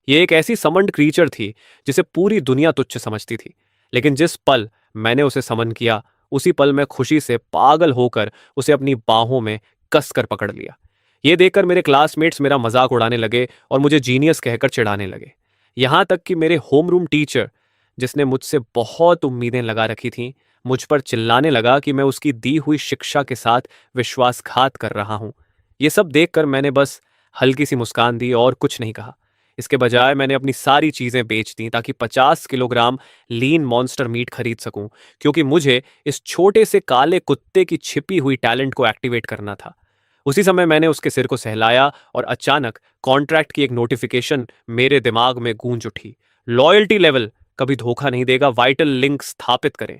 ये एक ऐसी समन्ड क्रीचर थी जिसे पूरी दुनिया तुच्छ समझती थी, लेकिन जिस पल मैंने उसे समन किया, उसी पल मैं खुशी से पागल होकर उसे अपनी बाहों में कसकर पकड़ लिया। ये देखकर मेरे क्लासमेट्स मेरा मजाक उड़ाने लगे और मुझे जीनियस कहकर चिढ़ाने लगे। यहां तक कि मेरे होमरूम टीचर, जिसने मुझसे बहुत उम्मीदें लगा रखी थीं, मुझ पर चिल्लाने लगा कि मैं उसकी दी हुई शिक्षा के साथ विश्वासघात कर रहा हूं। ये सब देखकर मैंने बस हल्की सी मुस्कान दी और कुछ नहीं कहा। इसके बजाय मैंने अपनी सारी चीजें बेच दी ताकि 50 किलोग्राम लीन मॉन्स्टर मीट खरीद सकूं, क्योंकि मुझे इस छोटे से काले कुत्ते की छिपी हुई टैलेंट को एक्टिवेट करना था। उसी समय मैंने उसके सिर को सहलाया और अचानक कॉन्ट्रैक्ट की एक नोटिफिकेशन मेरे दिमाग में गूंज उठी। लॉयल्टी लेवल कभी धोखा नहीं देगा, वाइटल लिंक स्थापित करें।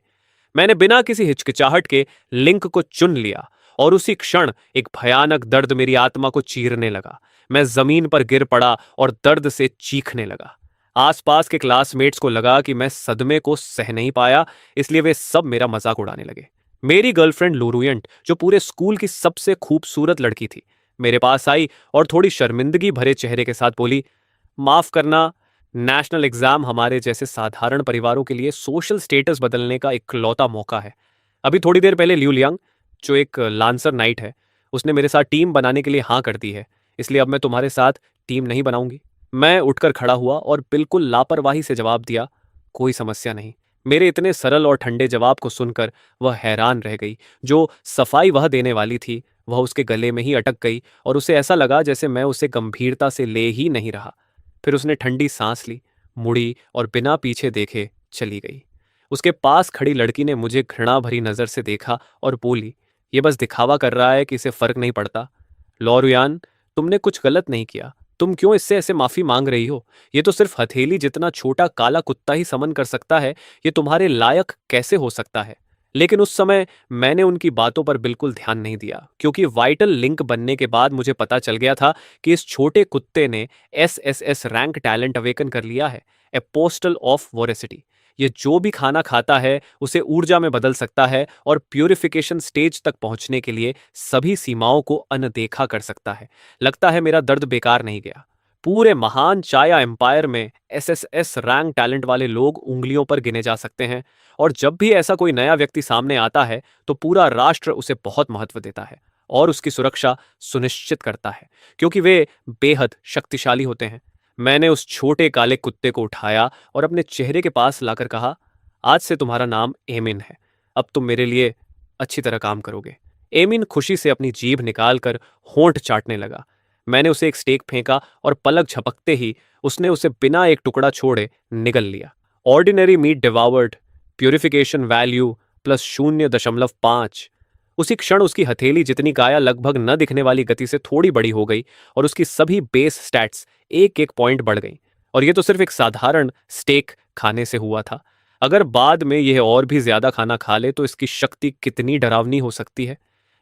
मैंने बिना किसी हिचकिचाहट के लिंक को चुन लिया और उसी क्षण एक भयानक दर्द मेरी आत्मा को चीरने लगा। मैं जमीन पर गिर पड़ा और दर्द से चीखने लगा। आसपास के क्लासमेट्स को लगा कि मैं सदमे को सह नहीं पाया, इसलिए वे सब मेरा मजाक उड़ाने लगे। मेरी गर्लफ्रेंड लूरुयंट, जो पूरे स्कूल की सबसे खूबसूरत लड़की थी, मेरे पास आई और थोड़ी शर्मिंदगी भरे चेहरे के साथ बोली, माफ करना, नेशनल एग्जाम हमारे जैसे साधारण परिवारों के लिए सोशल स्टेटस बदलने का इकलौता मौका है। अभी थोड़ी देर पहले ल्यू लियांग, जो एक लांसर नाइट है, उसने मेरे साथ टीम बनाने के लिए हाँ कर दी है, इसलिए अब मैं तुम्हारे साथ टीम नहीं बनाऊंगी। मैं उठकर खड़ा हुआ और बिल्कुल लापरवाही से जवाब दिया, कोई समस्या नहीं। मेरे इतने सरल और ठंडे जवाब को सुनकर वह हैरान रह गई। जो सफाई वह देने वाली थी, वह उसके गले में ही अटक गई और उसे ऐसा लगा जैसे मैं उसे गंभीरता से ले ही नहीं रहा। फिर उसने ठंडी सांस ली, मुड़ी और बिना पीछे देखे चली गई। उसके पास खड़ी लड़की ने मुझे घृणा भरी नजर से देखा और बोली, ये बस दिखावा कर रहा है कि इसे फर्क नहीं पड़ता। लॉरुयान, तुमने कुछ गलत नहीं किया, तुम क्यों इससे ऐसे माफी मांग रही हो? ये तो सिर्फ हथेली जितना छोटा काला कुत्ता ही समन कर सकता है, ये तुम्हारे लायक कैसे हो सकता है? लेकिन उस समय मैंने उनकी बातों पर बिल्कुल ध्यान नहीं दिया, क्योंकि वाइटल लिंक बनने के बाद मुझे पता चल गया था कि इस छोटे कुत्ते ने एसएसएस रैंक टैलेंट अवेकन कर लिया है, ए पोस्टल ऑफ वोरेसिटी। ये जो भी खाना खाता है उसे ऊर्जा में बदल सकता है और प्यूरिफिकेशन स्टेज तक पहुंचने के लिए सभी सीमाओं को अनदेखा कर सकता है। लगता है मेरा दर्द बेकार नहीं गया। पूरे महान चाया एम्पायर में एसएसएस रैंक टैलेंट वाले लोग उंगलियों पर गिने जा सकते हैं, और जब भी ऐसा कोई नया व्यक्ति सामने आता है तो पूरा राष्ट्र उसे बहुत महत्व देता है और उसकी सुरक्षा सुनिश्चित करता है, क्योंकि वे बेहद शक्तिशाली होते हैं। मैंने उस छोटे काले कुत्ते को उठाया और अपने चेहरे के पास लाकर कहा, आज से तुम्हारा नाम एमिन है। अब तुम मेरे लिए अच्छी तरह काम करोगे। एमिन खुशी से अपनी जीभ निकालकर होंठ चाटने लगा। मैंने उसे एक स्टेक फेंका और पलक झपकते ही उसने उसे बिना एक टुकड़ा छोड़े निगल लिया। Ordinary meat devoured, purification value +0.5। उसी क्षण उसकी हथेली जितनी काया लगभग न दिखने वाली गति से थोड़ी बड़ी हो गई और उसकी सभी बेस स्टैट्स एक एक पॉइंट बढ़ गई। और यह तो सिर्फ एक साधारण स्टेक खाने से हुआ था। अगर बाद में यह और भी ज्यादा खाना खा ले तो इसकी शक्ति कितनी डरावनी हो सकती है।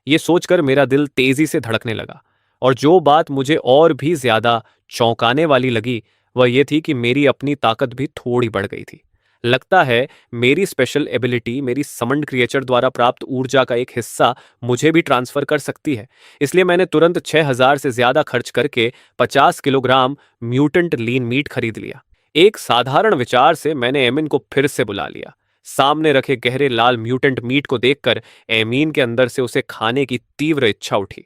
यह सोचकर मेरा दिल तेजी से धड़कने लगा। और जो बात मुझे और भी ज्यादा चौंकाने वाली लगी वह यह थी कि मेरी अपनी ताकत भी थोड़ी बढ़ गई थी। लगता है मेरी स्पेशल एबिलिटी मेरी समन्ड क्रिएचर द्वारा प्राप्त ऊर्जा का एक हिस्सा मुझे भी ट्रांसफर कर सकती है। इसलिए मैंने तुरंत 6000 से ज्यादा खर्च करके 50 किलोग्राम म्यूटेंट लीन मीट खरीद लिया। एक साधारण विचार से मैंने एमिन को फिर से बुला लिया। सामने रखे गहरे लाल म्यूटेंट मीट को देखकर एमीन के अंदर से उसे खाने की तीव्र इच्छा उठी।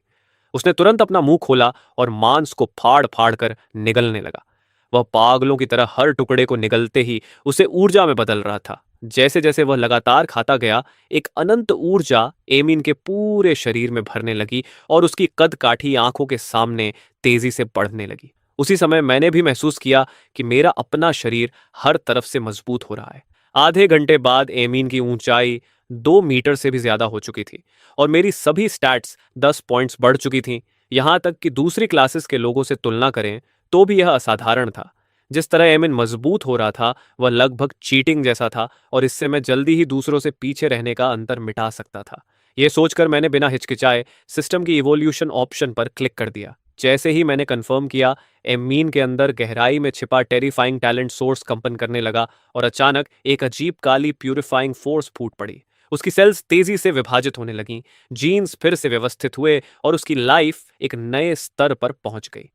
उसने तुरंत अपना मुंह खोला और मांस को फाड़ फाड़ कर निगलने लगा। वह पागलों की तरह हर टुकड़े को निगलते ही उसे ऊर्जा में बदल रहा था। जैसे जैसे वह लगातार खाता गया, एक अनंत ऊर्जा एमिन के पूरे शरीर में भरने लगी और उसकी कद काठी आंखों के सामने तेजी से बढ़ने लगी। उसी समय मैंने भी महसूस किया कि मेरा अपना शरीर हर तरफ से मजबूत हो रहा है। आधे घंटे बाद एमीन की ऊंचाई 2 मीटर से भी ज्यादा हो चुकी थी और मेरी सभी स्टैट्स 10 पॉइंट्स बढ़ चुकी थीं। यहां तक कि दूसरी क्लासेस के लोगों से तुलना करें तो भी यह असाधारण था। जिस तरह एमिन मजबूत हो रहा था वह लगभग चीटिंग जैसा था और इससे मैं जल्दी ही दूसरों से पीछे रहने का अंतर मिटा सकता था। यह सोचकर मैंने बिना हिचकिचाए सिस्टम की इवोल्यूशन ऑप्शन पर क्लिक कर दिया। जैसे ही मैंने कंफर्म किया, एमीन के अंदर गहराई में छिपा टेरिफाइंग टैलेंट सोर्स कंपन करने लगा और अचानक एक अजीब काली प्यूरिफाइंग फोर्स फूट पड़ी। उसकी सेल्स तेजी से विभाजित होने लगीं, जीन्स फिर से व्यवस्थित हुए और उसकी लाइफ एक नए स्तर पर पहुंच गई।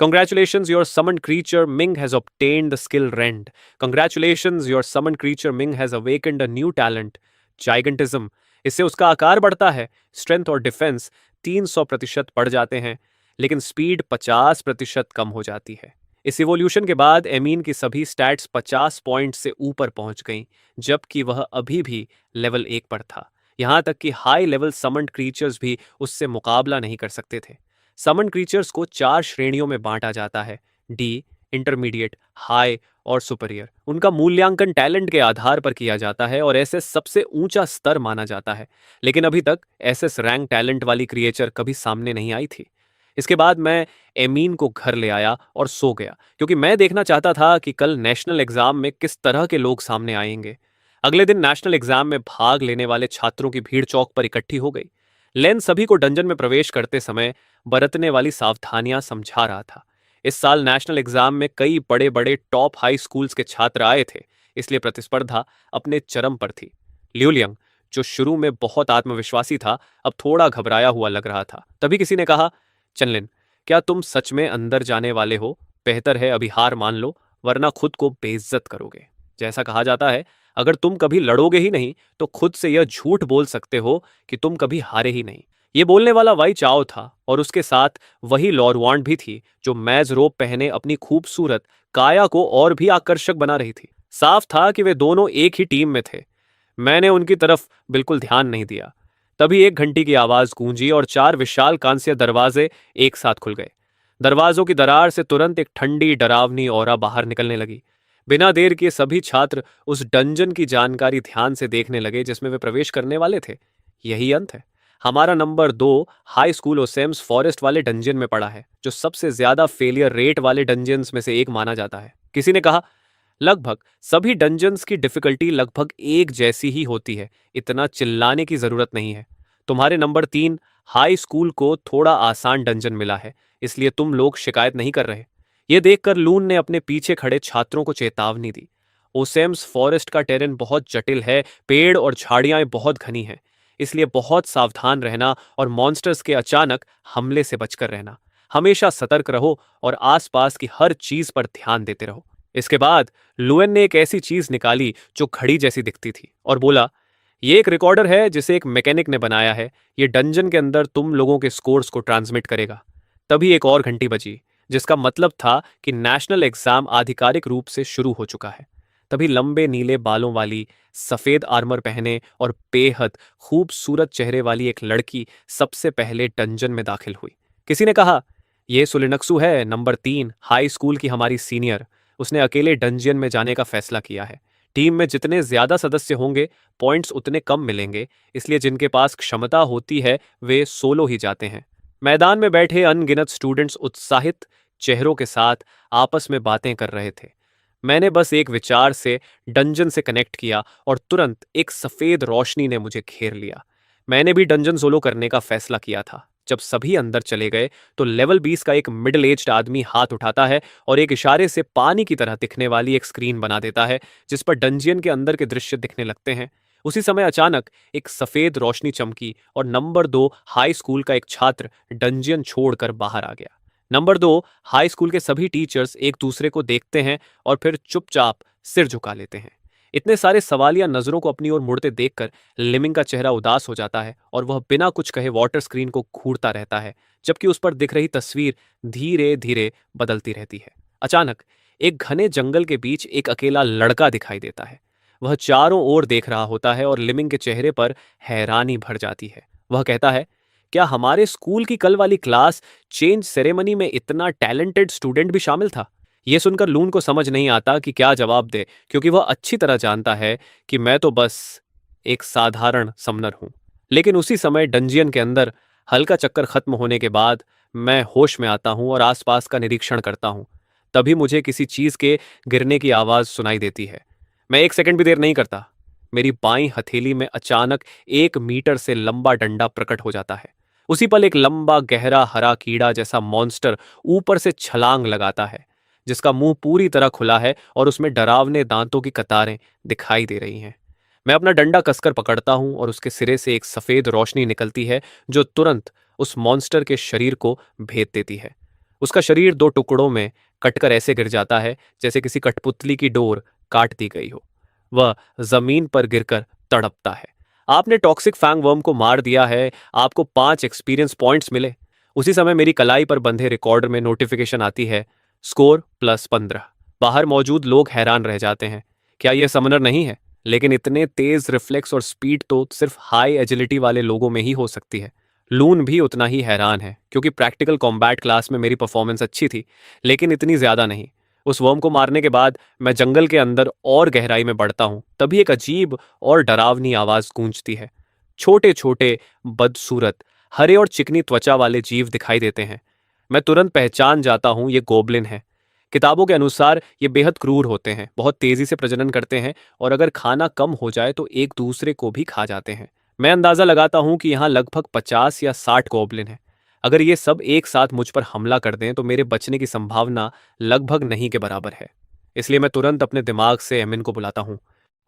Congratulations, your summoned creature Ming has obtained the skill Rend. Congratulations, your summoned creature Ming has awakened a new talent, Gigantism. इससे उसका आकार बढ़ता है, स्ट्रेंथ और डिफेंस 300% बढ़ जाते हैं, लेकिन स्पीड 50% कम हो जाती है। इस इवोल्यूशन के बाद एमीन की सभी स्टैट्स 50 पॉइंट से ऊपर पहुंच गईं, जबकि वह अभी भी लेवल 1 पर था। यहां तक कि हाई लेवल समन्ड क्रीचर्स भी उससे मुकाबला नहीं कर सकते थे। समन क्रीचर्स को 4 श्रेणियों में बांटा जाता है: डी, इंटरमीडिएट, हाई और सुपरियर। उनका मूल्यांकन टैलेंट के आधार पर किया जाता है और एसएस सबसे ऊंचा स्तर माना जाता है, लेकिन अभी तक एसएस रैंक टैलेंट वाली क्रिएचर कभी सामने नहीं आई थी। इसके बाद मैं एमीन को घर ले आया और सो गया, क्योंकि मैं देखना चाहता था कि कल नेशनल एग्जाम में किस तरह के लोग सामने आएंगे। अगले दिन नेशनल एग्जाम में भाग लेने वाले छात्रों की भीड़ चौक पर इकट्ठी हो गई। लेन सभी को डंजन में प्रवेश करते समय बरतने वाली सावधानियां समझा रहा था। इस साल नेशनल एग्जाम में कई बड़े बड़े टॉप हाई स्कूल्स के छात्र आए थे, इसलिए प्रतिस्पर्धा अपने चरम पर थी। ल्यूलियंग, जो शुरू में बहुत आत्मविश्वासी था, अब थोड़ा घबराया हुआ लग रहा था। तभी किसी ने कहा, चनलिन, क्या तुम सच में अंदर जाने वाले हो? बेहतर है अभी हार मान लो, वरना खुद को बेइज्जत करोगे। जैसा कहा जाता है, अगर तुम कभी लड़ोगे ही नहीं तो खुद से यह झूठ बोल सकते हो कि तुम कभी हारे ही नहीं। ये बोलने वाला वाई चाओ था, और उसके साथ वही लॉरवांड भी थी, जो मैज रोब पहने अपनी खूबसूरत काया को और भी आकर्षक बना रही थी। साफ था कि वे दोनों एक ही टीम में थे। मैंने उनकी तरफ बिल्कुल ध्यान नहीं दिया। तभी एक घंटी की आवाज गूंजी और 4 विशाल कांस्य दरवाजे एक साथ खुल गए। दरवाजों की दरार से तुरंत एक ठंडी डरावनी ऑरा बाहर निकलने लगी। बिना देर किए सभी छात्र उस डंजन की जानकारी ध्यान से देखने लगे जिसमें वे प्रवेश करने वाले थे। यही अंत है। हमारा नंबर 2 हाई स्कूल ओसेम्स फॉरेस्ट वाले डंजन में पड़ा है, जो सबसे ज्यादा फेलियर रेट वाले डंजन्स में से एक माना जाता है। किसी ने कहा, लगभग सभी डंजन्स की डिफिकल्टी लगभग एक जैसी ही होती है, इतना चिल्लाने की जरूरत नहीं है। तुम्हारे नंबर 3 हाई स्कूल को थोड़ा आसान डंजन मिला है, इसलिए तुम लोग शिकायत नहीं कर रहे। यह देखकर लून ने अपने पीछे खड़े छात्रों को चेतावनी दी। ओसेम्स फॉरेस्ट का टेरेन बहुत जटिल है, पेड़ और झाड़ियां बहुत घनी हैं, इसलिए बहुत सावधान रहना और मॉन्स्टर्स के अचानक हमले से बचकर रहना। हमेशा सतर्क रहो और आसपास की हर चीज पर ध्यान देते रहो। इसके बाद लुएन ने एक ऐसी चीज निकाली जो घड़ी जैसी दिखती थी और बोला, ये एक रिकॉर्डर है जिसे एक मैकेनिक ने बनाया है। ये डंजन के अंदर तुम लोगों के स्कोर्स को ट्रांसमिट करेगा। तभी एक और घंटी बजी, जिसका मतलब था कि नेशनल एग्जाम आधिकारिक रूप से शुरू हो चुका है। तभी लंबे नीले बालों वाली, सफेद आर्मर पहने और बेहद खूबसूरत चेहरे वाली एक लड़की सबसे पहले डंजन में दाखिल हुई। किसी ने कहा, यह सुलिनक्सु है, नंबर 3 हाई स्कूल की हमारी सीनियर। उसने अकेले डंजन में जाने का फैसला किया है। टीम में जितने ज्यादा सदस्य होंगे, पॉइंट्स उतने कम मिलेंगे, इसलिए जिनके पास क्षमता होती है वे सोलो ही जाते हैं। मैदान में बैठे अनगिनत स्टूडेंट्स उत्साहित चेहरों के साथ आपस में बातें कर रहे थे। मैंने बस एक विचार से डंजन से कनेक्ट किया और तुरंत एक सफेद रोशनी ने मुझे घेर लिया। मैंने भी डंजन सोलो करने का फैसला किया था। जब सभी अंदर चले गए तो लेवल 20 का एक मिडिल एज्ड आदमी हाथ उठाता है और एक इशारे से पानी की तरह दिखने वाली एक स्क्रीन बना देता है, जिस पर डंजियन के अंदर के दृश्य दिखने लगते हैं। उसी समय अचानक एक सफेद रोशनी चमकी और नंबर 2 हाई स्कूल का एक छात्र डंजियन छोड़कर बाहर आ गया। नंबर 2 हाई स्कूल के सभी टीचर्स एक दूसरे को देखते हैं और फिर चुपचाप सिर झुका लेते हैं। इतने सारे सवालिया नजरों को अपनी ओर मुड़ते देखकर लिमिंग का चेहरा उदास हो जाता है और वह बिना कुछ कहे वाटर स्क्रीन को घूरता रहता है, जबकि उस पर दिख रही तस्वीर धीरे धीरे बदलती रहती है। अचानक एक घने जंगल के बीच एक अकेला लड़का दिखाई देता है। वह चारों ओर देख रहा होता है और लिमिंग के चेहरे पर हैरानी भर जाती है। वह कहता है, क्या हमारे स्कूल की कल वाली क्लास चेंज सेरेमनी में इतना टैलेंटेड स्टूडेंट भी शामिल था? यह सुनकर लून को समझ नहीं आता कि क्या जवाब दे, क्योंकि वह अच्छी तरह जानता है कि मैं तो बस एक साधारण समनर हूं। लेकिन उसी समय डंजियन के अंदर हल्का चक्कर खत्म होने के बाद मैं होश में आता हूं और आसपास का निरीक्षण करता हूं। तभी मुझे किसी चीज के गिरने की आवाज सुनाई देती है। मैं एक सेकंड भी देर नहीं करता। मेरी बाईं हथेली में अचानक 1 मीटर से लंबा डंडा प्रकट हो जाता है। उसी पल एक लंबा गहरा हरा कीड़ा जैसा मॉन्स्टर ऊपर से छलांग लगाता है, जिसका मुंह पूरी तरह खुला है और उसमें डरावने दांतों की कतारें दिखाई दे रही हैं। मैं अपना डंडा कसकर पकड़ता हूं और उसके सिरे से एक सफेद रोशनी निकलती है जो तुरंत उस मॉन्स्टर के शरीर को भेद देती है। उसका शरीर दो टुकड़ों में कटकर ऐसे गिर जाता है जैसे किसी कठपुतली की डोर काट दी गई हो। वह जमीन पर गिरकर तड़पता है। आपने टॉक्सिक फैंग वर्म को मार दिया है, आपको 5 एक्सपीरियंस पॉइंट्स मिले। उसी समय मेरी कलाई पर बंधे रिकॉर्डर में नोटिफिकेशन आती है, स्कोर +15। बाहर मौजूद लोग हैरान रह जाते हैं। क्या यह समनर नहीं है? लेकिन इतने तेज रिफ्लेक्स और स्पीड तो सिर्फ हाई एजिलिटी वाले लोगों में ही हो सकती है। लून भी उतना ही हैरान है, क्योंकि प्रैक्टिकल कॉम्बैट क्लास में मेरी परफॉर्मेंस अच्छी थी, लेकिन इतनी ज्यादा नहीं। उस वर्म को मारने के बाद मैं जंगल के अंदर और गहराई में बढ़ता हूं, तभी एक अजीब और डरावनी आवाज गूंजती है। छोटे छोटे, बदसूरत, हरे और चिकनी त्वचा वाले जीव दिखाई देते हैं। मैं तुरंत पहचान जाता हूं, ये गोबलिन है। किताबों के अनुसार ये बेहद क्रूर होते हैं, बहुत तेजी से प्रजनन करते हैं और अगर खाना कम हो जाए तो एक दूसरे को भी खा जाते हैं। मैं अंदाजा लगाता हूं कि यहाँ लगभग 50 या 60 गोबलिन हैं। अगर ये सब एक साथ मुझ पर हमला कर दें तो मेरे बचने की संभावना लगभग नहीं के बराबर है। इसलिए मैं तुरंत अपने दिमाग से एमिन को बुलाता हूँ।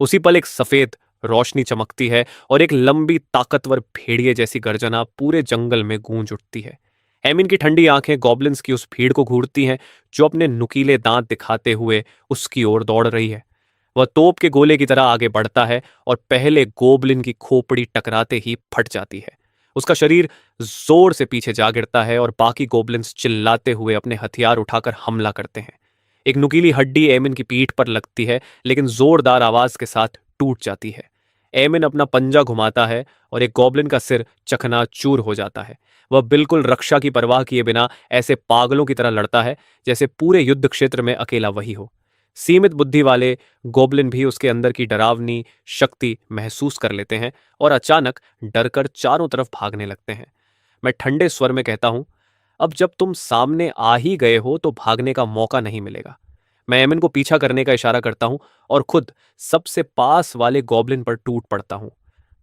उसी पल एक सफेद रोशनी चमकती है और एक लंबी ताकतवर भेड़िए जैसी गर्जना पूरे जंगल में गूंज उठती है। एमिन की ठंडी आंखें गॉबलिन्स की उस भीड़ को घूरती हैं जो अपने नुकीले दांत दिखाते हुए उसकी ओर दौड़ रही है। वह तोप के गोले की तरह आगे बढ़ता है और पहले गोबलिन की खोपड़ी टकराते ही फट जाती है। उसका शरीर जोर से पीछे जा गिरता है और बाकी गोबलिन्स चिल्लाते हुए अपने हथियार उठाकर हमला करते हैं। एक नुकीली हड्डी एमिन की पीठ पर लगती है, लेकिन जोरदार आवाज के साथ टूट जाती है। एमिन अपना पंजा घुमाता है और एक गॉबलिन का सिर चकनाचूर हो जाता है। वह बिल्कुल रक्षा की परवाह किए बिना ऐसे पागलों की तरह लड़ता है जैसे पूरे युद्ध क्षेत्र में अकेला वही हो। सीमित बुद्धि वाले गोबलिन भी उसके अंदर की डरावनी शक्ति महसूस कर लेते हैं और अचानक डरकर चारों तरफ भागने लगते हैं। मैं ठंडे स्वर में कहता हूं, अब जब तुम सामने आ ही गए हो तो भागने का मौका नहीं मिलेगा। मैं एमिन को पीछा करने का इशारा करता हूं और खुद सबसे पास वाले गॉबलिन पर टूट पड़ता हूं।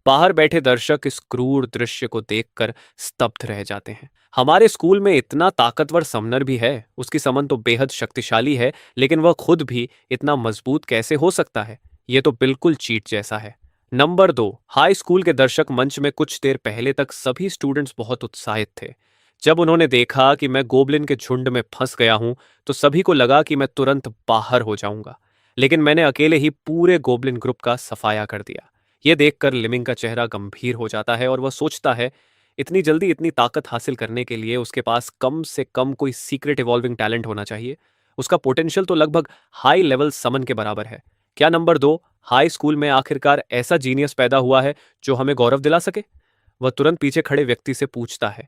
बाहर बैठे दर्शक इस क्रूर दृश्य को देखकर स्तब्ध रह जाते हैं। हमारे स्कूल में इतना ताकतवर समनर भी है, उसकी समन तो बेहद शक्तिशाली है, लेकिन वह खुद भी इतना मजबूत कैसे हो सकता है? यह तो बिल्कुल चीट जैसा है। नंबर 2, हाई स्कूल के दर्शक मंच में कुछ देर पहले तक सभी स्टूडेंट्स बहुत उत्साहित थे। जब उन्होंने देखा कि मैं गोबलिन के झुंड में फंस गया हूं, तो सभी को लगा कि मैं तुरंत बाहर हो जाऊंगा। लेकिन मैंने अकेले ही पूरे गोबलिन ग्रुप का सफाया कर दिया। यह देखकर लिमिंग का चेहरा गंभीर हो जाता है और वह सोचता है, इतनी जल्दी इतनी ताकत हासिल करने के लिए उसके पास कम से कम कोई सीक्रेट इवॉल्विंग टैलेंट होना चाहिए। उसका पोटेंशियल तो लगभग हाई लेवल समन के बराबर है। क्या नंबर 2, हाई स्कूल में आखिरकार ऐसा जीनियस पैदा हुआ है जो हमें गौरव दिला सके? वह तुरंत पीछे खड़े व्यक्ति से पूछता है।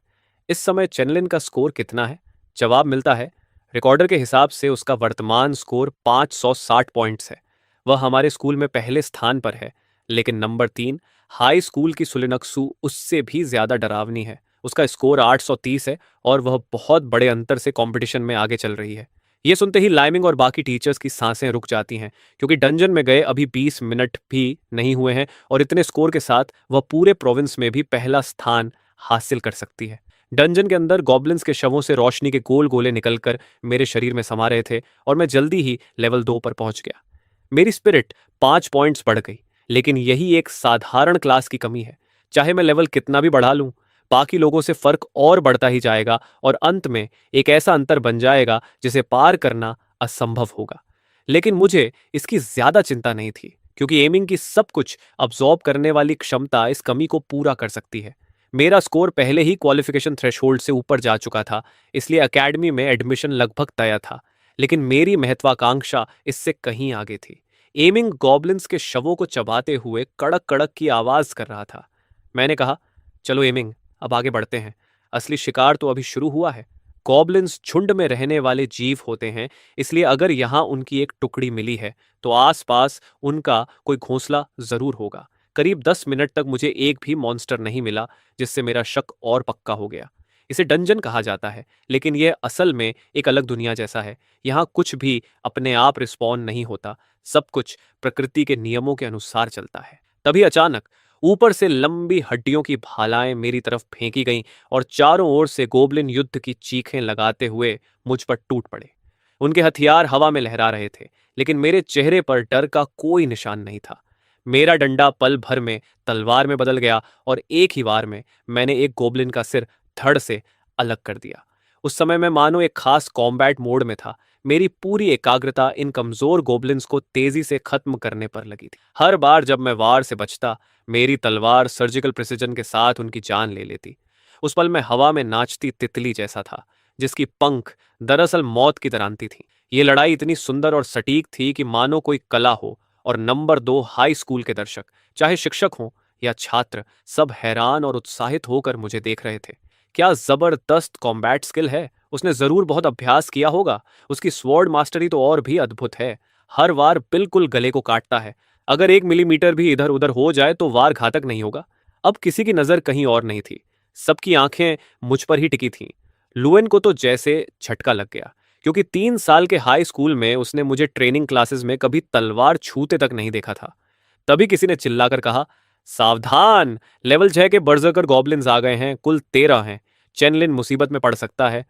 इस समय चेनलिन का स्कोर कितना है? जवाब मिलता है, रिकॉर्डर के हिसाब से उसका वर्तमान स्कोर 560 पॉइंट्स है। वह हमारे स्कूल में पहले स्थान पर है। लेकिन नंबर 3, हाई स्कूल की सुलिनक्सु उससे भी ज्यादा डरावनी है। उसका स्कोर 830 है और वह बहुत बड़े अंतर से कंपटीशन में आगे चल रही है। यह सुनते ही लाइमिंग और बाकी टीचर्स की सांसें रुक जाती हैं, क्योंकि डंजन में गए अभी 20 मिनट भी नहीं हुए हैं और इतने स्कोर के साथ वह पूरे प्रोविंस में भी पहला स्थान हासिल कर सकती है। डंजन के अंदर गॉबलिन्स के शवों से रोशनी के गोल गोले निकलकर मेरे शरीर में समा रहे थे और मैं जल्दी ही लेवल 2 पर पहुंच गया। मेरी स्पिरिट 5 पॉइंट्स बढ़ गई, लेकिन यही एक साधारण क्लास की कमी है। चाहे मैं लेवल कितना भी बढ़ा लूं, बाकी लोगों से फर्क और बढ़ता ही जाएगा और अंत में एक ऐसा अंतर बन जाएगा जिसे पार करना असंभव होगा। लेकिन मुझे इसकी ज्यादा चिंता नहीं थी, क्योंकि एमिंग की सब कुछ अब्सॉर्ब करने वाली क्षमता इस कमी को पूरा कर सकती है। मेरा स्कोर पहले ही क्वालिफिकेशन थ्रेशोल्ड से ऊपर जा चुका था, इसलिए एकेडमी में एडमिशन लगभग तय था। लेकिन मेरी महत्वाकांक्षा इससे कहीं आगे थी। एमिंग गॉबलिन्स के शवों को चबाते हुए कड़क कड़क की आवाज कर रहा था। मैंने कहा, चलो एमिंग, अब आगे बढ़ते हैं। असली शिकार तो अभी शुरू हुआ है। गॉबलिन्स झुंड में रहने वाले जीव होते हैं, इसलिए अगर यहां उनकी एक टुकड़ी मिली है तो आसपास उनका कोई घोंसला जरूर होगा। करीब 10 मिनट तक मुझे एक भी मॉन्स्टर नहीं मिला, जिससे मेरा शक और पक्का हो गया। इसे डंजन कहा जाता है, लेकिन यह असल में एक अलग दुनिया जैसा है। यहाँ कुछ भी अपने आप रिस्पॉन्ड नहीं होता, सब कुछ प्रकृति के नियमों के अनुसार चलता है। तभी अचानक ऊपर से लंबी हड्डियों की भालाएं मेरी तरफ फेंकी गईं और चारों ओर से गोबलिन युद्ध की चीखें लगाते हुए मुझ पर टूट पड़े। उनके हथियार हवा में लहरा रहे थे, लेकिन मेरे चेहरे पर डर का कोई निशान नहीं था। मेरा डंडा पल भर में तलवार में बदल गया और एक ही वार में मैंने एक गोबलिन का सिर धड़ से अलग कर दिया। उस समय मैं मानो एक खास कॉम्बैट मोड में था। मेरी पूरी एकाग्रता इन कमजोर गोबलिन्स को तेजी से खत्म करने पर लगी थी। हर बार जब मैं वार से बचता, मेरी तलवार सर्जिकल प्रिसिजन के साथ उनकी जान ले लेती। उस पल मैं हवा में नाचती तितली जैसा था, जिसकी पंख दरअसल मौत की तरानती थी। ये लड़ाई इतनी सुंदर और सटीक थी कि मानो कोई कला हो। और नंबर 2 हाई स्कूल के दर्शक, चाहे शिक्षक हों या छात्र, सब हैरान और उत्साहित होकर मुझे देख रहे थे। क्या जबरदस्त कॉम्बैट स्किल है! उसने जरूर बहुत अभ्यास किया होगा। उसकी स्वॉर्ड मास्टरी तो और भी अद्भुत है। हर वार बिल्कुल गले को काटता है। अगर 1 मिलीमीटर भी इधर उधर हो जाए तो वार घातक नहीं होगा। अब किसी की नजर कहीं और नहीं थी। सबकी आंखें मुझ पर ही टिकी थीं। लुएन को तो जैसे झटका लग गया, क्योंकि 3 साल के हाई स्कूल में उसने मुझे ट्रेनिंग क्लासेस में कभी तलवार छूते तक नहीं देखा था। तभी किसी ने चिल्लाकर कहा, सावधान! लेवल 6 के बर्जरकर गॉब्लिन्स आ गए हैं। कुल 13 हैं। चेनलिन मुसीबत में पड़ सकता है।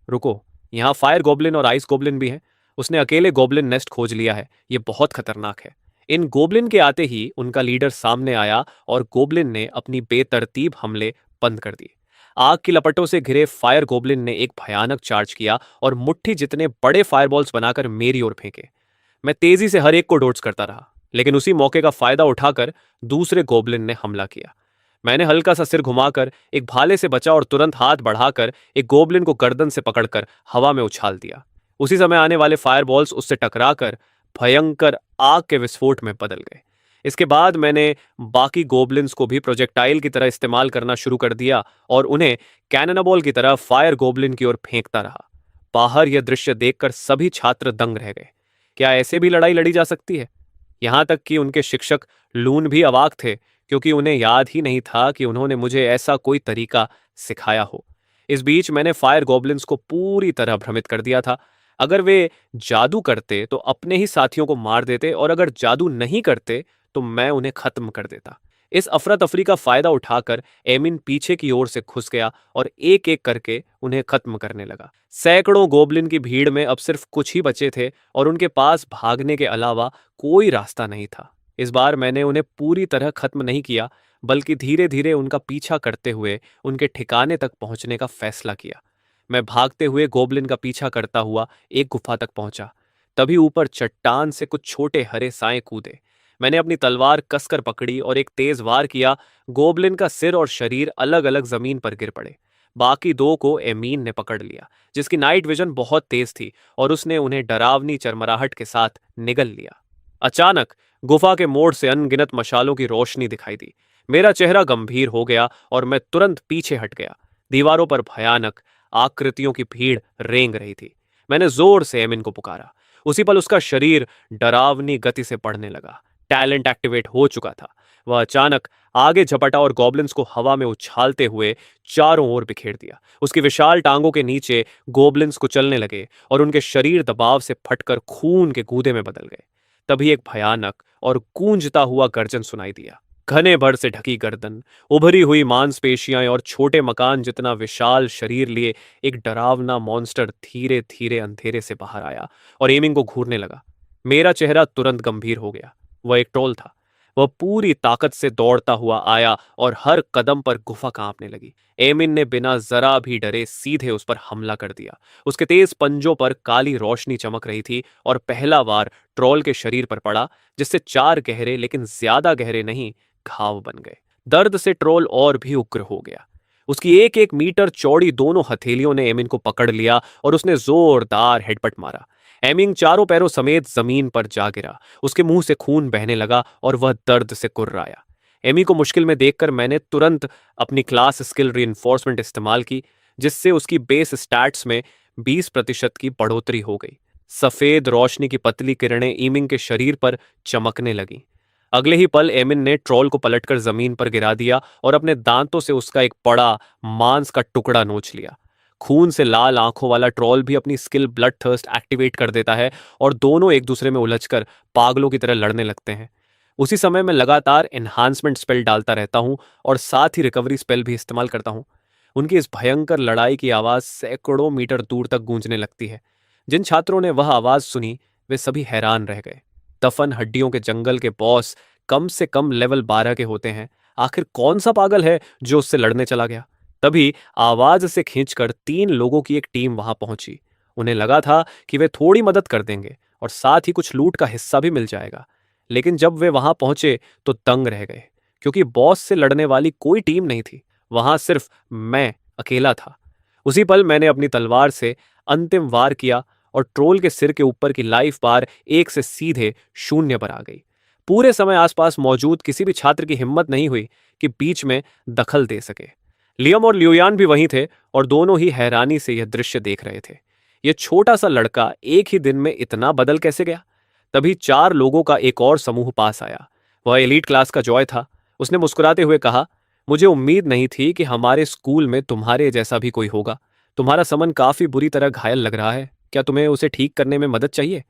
रुको, यहाँ फायर गोब्लिन और आइस गोब्लिन भी हैं। उसने अकेले गोब्लिन नेस्ट खोज लिया है। ये बहुत खतरनाक है। इन गोब्लिन के आते ही उनका लीडर सामने आया और गोब्लिन ने अपनी बेतरतीब हमले बंद कर दिए। आग की लपटों से घिरे फायर गोब्लिन ने एक भयानक चार्ज किया और मुट्ठी जितने बड़े फायरबॉल्स बनाकर मेरी ओर फेंके। मैं तेजी से हर एक को डोट्स करता रहा, लेकिन उसी मौके का फायदा उठाकर दूसरे गोब्लिन ने हमला किया। मैंने हल्का सा सिर घुमाकर एक भाले से बचा और तुरंत हाथ बढ़ाकर एक गोब्लिन को गर्दन से पकड़कर हवा में उछाल दिया। उसी समय आने वाले फायरबॉल्स उससे टकराकर भयंकर आग के विस्फोट में बदल गए। इसके बाद मैंने बाकी गोब्लिन्स को भी प्रोजेक्टाइल की तरह इस्तेमाल करना शुरू कर दिया और उन्हें कैननबॉल की तरह फायर गोब्लिन की ओर फेंकता रहा। बाहर यह दृश्य देखकर सभी छात्र दंग रह गए। क्या ऐसे भी लड़ाई लड़ी जा सकती है? यहां तक कि उनके शिक्षक लून भी अवाक थे, क्योंकि उन्हें याद ही नहीं था कि उन्होंने मुझे ऐसा कोई तरीका सिखाया हो। इस बीच मैंने फायर गॉब्लिन्स को पूरी तरह भ्रमित कर दिया था। अगर वे जादू करते तो अपने ही साथियों को मार देते, और अगर जादू नहीं करते तो मैं उन्हें खत्म कर देता। इस अफरा तफरी का फायदा उठाकर एमिन पीछे की ओर से घुस गया और एक एक करके उन्हें खत्म करने लगा। सैकड़ों गोब्लिन की भीड़ में अब सिर्फ कुछ ही बचे थे और उनके पास भागने के अलावा कोई रास्ता नहीं था। इस बार मैंने उन्हें पूरी तरह खत्म नहीं किया, बल्कि धीरे धीरे उनका पीछा करते हुए उनके ठिकाने तक पहुंचने का फैसला किया। मैं भागते हुए गोब्लिन का पीछा करता हुआ एक गुफा तक पहुंचा। तभी ऊपर चट्टान से कुछ छोटे हरे साए कूदे। मैंने अपनी तलवार कसकर पकड़ी और एक तेज वार किया। गोब्लिन का सिर और शरीर अलग अलग जमीन पर गिर पड़े। बाकी दो को एमीन ने पकड़ लिया, जिसकी नाइट विजन बहुत तेज थी, और उसने उन्हें डरावनी चरमराहट के साथ निगल लिया। अचानक गुफा के मोड़ से अनगिनत मशालों की रोशनी दिखाई दी। मेरा चेहरा गंभीर हो गया और मैं तुरंत पीछे हट गया। दीवारों पर भयानक आकृतियों की भीड़ रेंग रही थी। मैंने जोर से एमिन को पुकारा। उसी पल उसका शरीर डरावनी गति से बढ़ने लगा। टैलेंट एक्टिवेट हो चुका था। वह अचानक आगे झपटा और गॉब्लिन्स को हवा में उछालते हुए चारों ओर बिखेर दिया। उसकी विशाल टांगों के नीचे गोब्लिन्स को चलने लगे और उनके शरीर दबाव से फटकर खून के गूदे में बदल गए। तभी एक भयानक और गूंजता हुआ गर्जन सुनाई दिया। घने भर से ढकी गर्दन, उभरी हुई मांसपेशियां और छोटे मकान जितना विशाल शरीर लिए एक डरावना मॉन्स्टर धीरे धीरे अंधेरे से बाहर आया और एमिंग को घूरने लगा। मेरा चेहरा तुरंत गंभीर हो गया। वह एक ट्रोल था। वह पूरी ताकत से दौड़ता हुआ आया और हर कदम पर गुफा कांपने लगी। एमिन ने बिना जरा भी डरे सीधे उस पर हमला कर दिया। उसके तेज पंजों पर काली रोशनी चमक रही थी और पहला वार ट्रोल के शरीर पर पड़ा, जिससे 4 गहरे लेकिन ज्यादा गहरे नहीं घाव बन गए। दर्द से ट्रोल और भी उग्र हो गया। उसकी 1-1 मीटर चौड़ी दोनों हथेलियों ने एमिन को पकड़ लिया और उसने जोरदार हेडबट मारा। एमिंग चारों पैरों समेत जमीन पर जा गिरा। उसके मुंह से खून बहने लगा और वह दर्द से कुर्राया। एमी को मुश्किल में देखकर मैंने तुरंत अपनी क्लास स्किल रीइंफोर्समेंट इस्तेमाल की, जिससे उसकी बेस स्टैट्स में 20% की बढ़ोतरी हो गई। सफेद रोशनी की पतली किरणें एमिंग के शरीर पर चमकने लगीं। अगले ही पल एमिन ने ट्रोल को पलटकर जमीन पर गिरा दिया और अपने दांतों से उसका एक बड़ा मांस का टुकड़ा नोच लिया। खून से लाल आंखों वाला ट्रोल भी अपनी स्किल ब्लड थर्स्ट एक्टिवेट कर देता है और दोनों एक दूसरे में उलझकर पागलों की तरह लड़ने लगते हैं। उसी समय मैं लगातार एनहांसमेंट स्पेल डालता रहता हूं और साथ ही रिकवरी स्पेल भी इस्तेमाल करता हूं। उनकी इस भयंकर लड़ाई की आवाज सैकड़ों मीटर दूर तक गूंजने लगती है। जिन छात्रों ने वह आवाज सुनी वे सभी हैरान रह गए। दफन हड्डियों के जंगल के बॉस कम से कम लेवल 12 के होते हैं। आखिर कौन सा पागल है जो उससे लड़ने चला गया? तभी आवाज से खींचकर 3 लोगों की एक टीम वहां पहुंची। उन्हें लगा था कि वे थोड़ी मदद कर देंगे और साथ ही कुछ लूट का हिस्सा भी मिल जाएगा। लेकिन जब वे वहां पहुंचे तो दंग रह गए, क्योंकि बॉस से लड़ने वाली कोई टीम नहीं थी। वहां सिर्फ मैं अकेला था। उसी पल मैंने अपनी तलवार से अंतिम वार किया और ट्रोल के सिर के ऊपर की लाइफ बार 1 से सीधे 0 पर आ गई। पूरे समय आसपास मौजूद किसी भी छात्र की हिम्मत नहीं हुई कि बीच में दखल दे सके। लियम और लियोयान भी वहीं थे और दोनों ही हैरानी से यह दृश्य देख रहे थे। यह छोटा सा लड़का एक ही दिन में इतना बदल कैसे गया? तभी 4 लोगों का एक और समूह पास आया। वह एलीट क्लास का जॉय था। उसने मुस्कुराते हुए कहा, मुझे उम्मीद नहीं थी कि हमारे स्कूल में तुम्हारे जैसा भी कोई होगा। तुम्हारा समन काफी बुरी तरह घायल लग रहा है। क्या तुम्हें उसे ठीक करने में मदद चाहिए?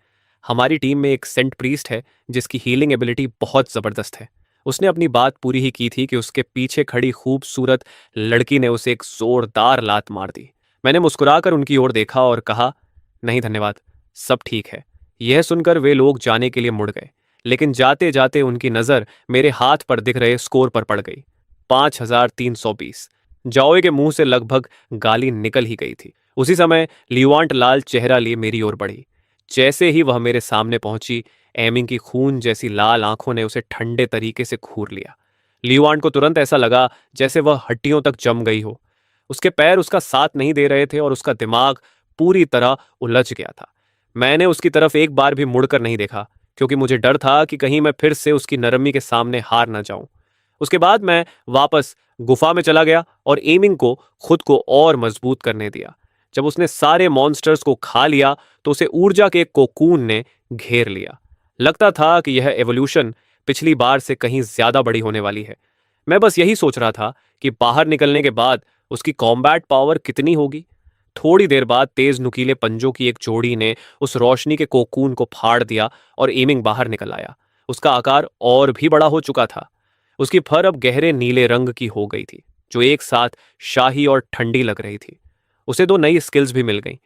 हमारी टीम में एक सेंट प्रीस्ट है जिसकी हीलिंग एबिलिटी बहुत जबरदस्त है। उसने अपनी बात पूरी ही की थी कि उसके पीछे खड़ी खूबसूरत लड़की ने उसे एक जोरदार लात मार दी। मैंने मुस्कुराकर उनकी ओर देखा और कहा, नहीं धन्यवाद, सब ठीक है। यह सुनकर वे लोग जाने के लिए मुड़ गए, लेकिन जाते जाते उनकी नजर मेरे हाथ पर दिख रहे स्कोर पर पड़ गई। 5320। जाओए के मुंह से लगभग गाली निकल ही गई थी। उसी समय लिवांट लाल चेहरा लिए मेरी ओर बढ़ी। जैसे ही वह मेरे सामने पहुंची, एमिंग की खून जैसी लाल आंखों ने उसे ठंडे तरीके से घूर लिया। लिवांट को तुरंत ऐसा लगा जैसे वह हड्डियों तक जम गई हो। उसके पैर उसका साथ नहीं दे रहे थे और उसका दिमाग पूरी तरह उलझ गया था। मैंने उसकी तरफ एक बार भी मुड़कर नहीं देखा, क्योंकि मुझे डर था कि कहीं मैं फिर से उसकी नरमी के सामने हार ना जाऊं। उसके बाद मैं वापस गुफा में चला गया और एमिंग को खुद को और मजबूत करने दिया। जब उसने सारे मॉन्स्टर्स को खा लिया तो उसे ऊर्जा के कोकून ने घेर लिया। लगता था कि यह एवोल्यूशन पिछली बार से कहीं ज्यादा बड़ी होने वाली है। मैं बस यही सोच रहा था कि बाहर निकलने के बाद उसकी कॉम्बैट पावर कितनी होगी। थोड़ी देर बाद तेज नुकीले पंजों की एक जोड़ी ने उस रोशनी के कोकून को फाड़ दिया और एमिंग बाहर निकल आया। उसका आकार और भी बड़ा हो चुका था। उसकी फर अब गहरे नीले रंग की हो गई थी, जो एक साथ शाही और ठंडी लग रही थी। उसे 2 नई स्किल्स भी मिल गईं,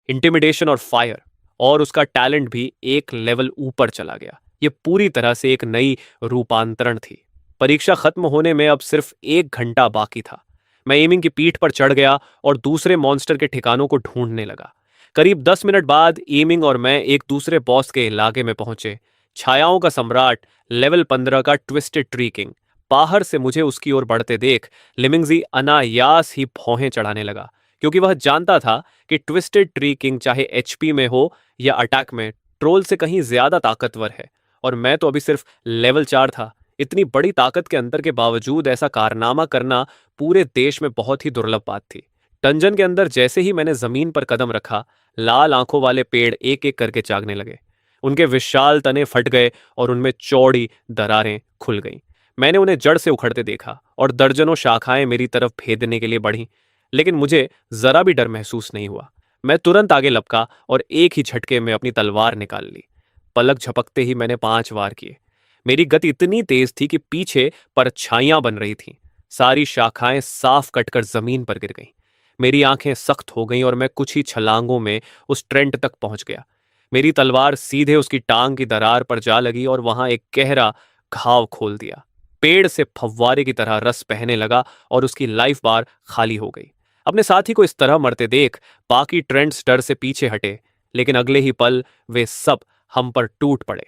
इंटिमिडेशन और फायर, और उसका टैलेंट भी एक लेवल ऊपर चला गया। यह पूरी तरह से एक नई रूपांतरण थी। परीक्षा खत्म होने में अब सिर्फ 1 घंटा बाकी था। मैं एमिंग की पीठ पर चढ़ गया और दूसरे मॉन्स्टर के ठिकानों को ढूंढने लगा। करीब 10 मिनट बाद एमिंग और मैं एक दूसरे बॉस के इलाके में पहुंचे। छायाओं का सम्राट, लेवल 15 का ट्विस्टेड ट्री किंग। बाहर से मुझे उसकी ओर बढ़ते देख लिमिंगजी अनायास ही भौहें चढ़ाने लगा, क्योंकि वह जानता था कि ट्विस्टेड ट्री किंग चाहे एचपी में हो या अटैक में, ट्रोल से कहीं ज्यादा ताकतवर है। और मैं तो अभी सिर्फ लेवल 4 था। इतनी बड़ी ताकत के अंतर के बावजूद ऐसा कारनामा करना पूरे देश में बहुत ही दुर्लभ बात थी। डंजन के अंदर जैसे ही मैंने जमीन पर कदम रखा, लाल आंखों वाले पेड़ एक एक करके जागने लगे। उनके विशाल तने फट गए और उनमें चौड़ी दरारें खुल गईं। मैंने उन्हें जड़ से उखड़ते देखा और दर्जनों शाखाएं मेरी तरफ भेदने के लिए बढ़ीं, लेकिन मुझे जरा भी डर महसूस नहीं हुआ। मैं तुरंत आगे लपका और एक ही झटके में अपनी तलवार निकाल ली। पलक झपकते ही मैंने 5 वार किए। मेरी गति इतनी तेज थी कि पीछे परछाइयां बन रही थीं। सारी शाखाएं साफ कटकर जमीन पर गिर गईं। मेरी आंखें सख्त हो गईं और मैं कुछ ही छलांगों में उस ट्रेंट तक पहुंच गया। मेरी तलवार सीधे उसकी टांग की दरार पर जा लगी और वहां एक गहरा घाव खोल दिया। पेड़ से फव्वारे की तरह रस बहने लगा और उसकी लाइफ बार खाली हो गई। अपने साथी को इस तरह मरते देख बाकी ट्रेंड्स डर से पीछे हटे, लेकिन अगले ही पल वे सब हम पर टूट पड़े।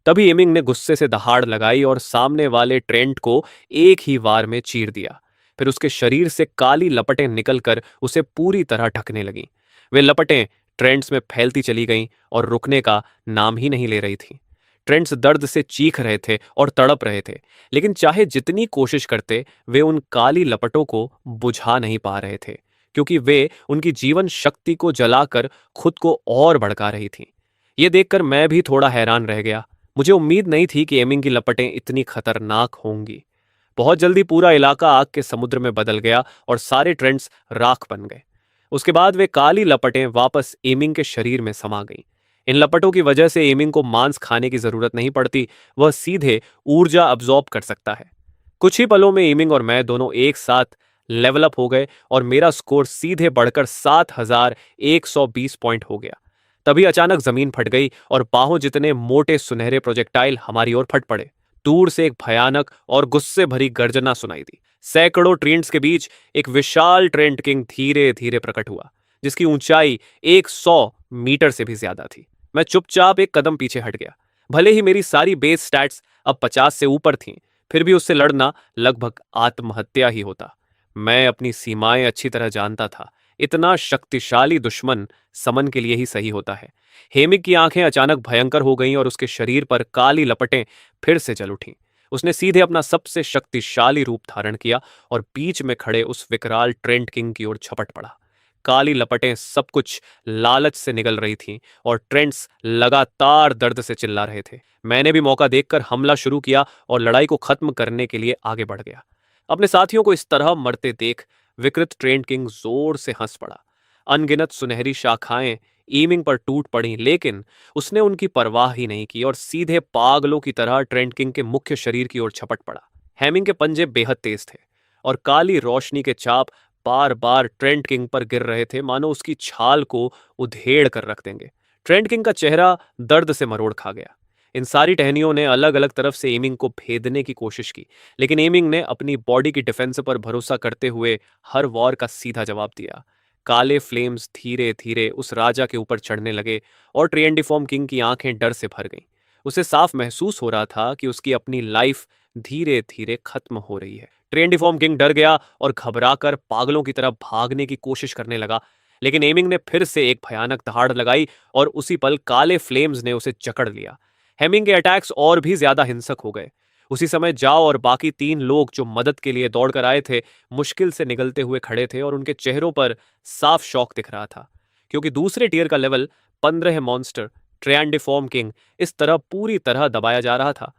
तभी एमिंग ने गुस्से से दहाड़ लगाई और सामने वाले ट्रेंट को एक ही वार में चीर दिया। फिर उसके शरीर से काली लपटें निकलकर उसे पूरी तरह ढकने लगीं। वे लपटें ट्रेंट्स में फैलती चली गईं और रुकने का नाम ही नहीं ले रही थीं। ट्रेंट्स दर्द से चीख रहे थे और तड़प रहे थे, लेकिन चाहे जितनी कोशिश करते वे उन काली लपटों को बुझा नहीं पा रहे थे, क्योंकि वे उनकी जीवन शक्ति को जलाकर खुद को और भड़का रही थीं। ये देखकर मैं भी थोड़ा हैरान रह गया। मुझे उम्मीद नहीं थी कि एमिंग की लपटें इतनी खतरनाक होंगी। बहुत जल्दी पूरा इलाका आग के समुद्र में बदल गया और सारे ट्रेंड्स राख बन गए। उसके बाद वे काली लपटें वापस एमिंग के शरीर में समा गईं। इन लपटों की वजह से एमिंग को मांस खाने की जरूरत नहीं पड़ती, वह सीधे ऊर्जा अब्जॉर्ब कर सकता है। कुछ ही पलों में एमिंग और मैं दोनों एक साथ लेवल अप हो गए और मेरा स्कोर सीधे बढ़कर 7120 पॉइंट हो गया। तभी अचानक जमीन फट गई और बाहों जितने मोटे सुनहरे प्रोजेक्टाइल हमारी ओर फट पड़े। दूर से एक भयानक और गुस्से भरी गर्जना सुनाई दी। सैकड़ों ट्रेंट्स के बीच एक विशाल ट्रेंट किंग धीरे धीरे प्रकट हुआ, जिसकी ऊंचाई 100 मीटर से भी ज्यादा थी। मैं चुपचाप एक कदम पीछे हट गया। भले ही मेरी सारी बेस स्टैट्स अब 50 से ऊपर थीं, फिर भी उससे लड़ना लगभग आत्महत्या ही होता। मैं अपनी सीमाएं अच्छी तरह जानता था। इतना शक्तिशाली दुश्मन समन के लिए ही सही होता है। हेमिक की आंखें अचानक भयंकर हो गईं और उसके शरीर पर काली लपटें फिर से जल उठीं। उसने सीधे अपना सबसे शक्तिशाली रूप धारण किया और बीच में खड़े उस विकराल ट्रेंट किंग की ओर झपट पड़ा। काली लपटें सब कुछ लालच से निगल रही थीं और ट्रेंट्स लगातार दर्द से चिल्ला रहे थे। मैंने भी मौका देखकर हमला शुरू किया और लड़ाई को खत्म करने के लिए आगे बढ़ गया। अपने साथियों को इस तरह मरते देख विकृत ट्रेंट किंग जोर से हंस पड़ा। अनगिनत सुनहरी शाखाएं ईमिंग पर टूट पड़ी, लेकिन उसने उनकी परवाह ही नहीं की और सीधे पागलों की तरह ट्रेंट किंग के मुख्य शरीर की ओर झपट पड़ा। हैमिंग के पंजे बेहद तेज थे और काली रोशनी के चाप बार बार ट्रेंट किंग पर गिर रहे थे, मानो उसकी छाल को उधेड़ कर रख देंगे। ट्रेंट किंग का चेहरा दर्द से मरोड़ खा गया। इन सारी टहनियों ने अलग अलग तरफ से एमिंग को भेदने की कोशिश की, लेकिन एमिंग ने अपनी बॉडी की डिफेंस पर भरोसा करते हुए हर वॉर का सीधा जवाब दिया। काले फ्लेम्स धीरे धीरे उस राजा के ऊपर चढ़ने लगे और ट्रिएंडिफॉर्म किंग की आंखें डर से भर गईं। उसे साफ महसूस हो रहा था कि उसकी अपनी लाइफ धीरे धीरे खत्म हो रही है। ट्रिएंडिफॉर्म किंग डर गया और घबराकर पागलों की तरह भागने की कोशिश करने लगा, लेकिन एमिंग ने फिर से एक भयानक दहाड़ लगाई और उसी पल काले फ्लेम्स ने उसे जकड़ लिया। हेमिंग के अटैक्स और भी ज्यादा हिंसक हो गए। उसी समय जाओ और बाकी 3 लोग जो मदद के लिए दौड़कर आए थे, मुश्किल से निगलते हुए खड़े थे और उनके चेहरों पर साफ शौक दिख रहा था, क्योंकि दूसरे टियर का लेवल 15 मॉन्स्टर ट्रिएंडिफॉर्म किंग इस तरह पूरी तरह दबाया जा रहा था।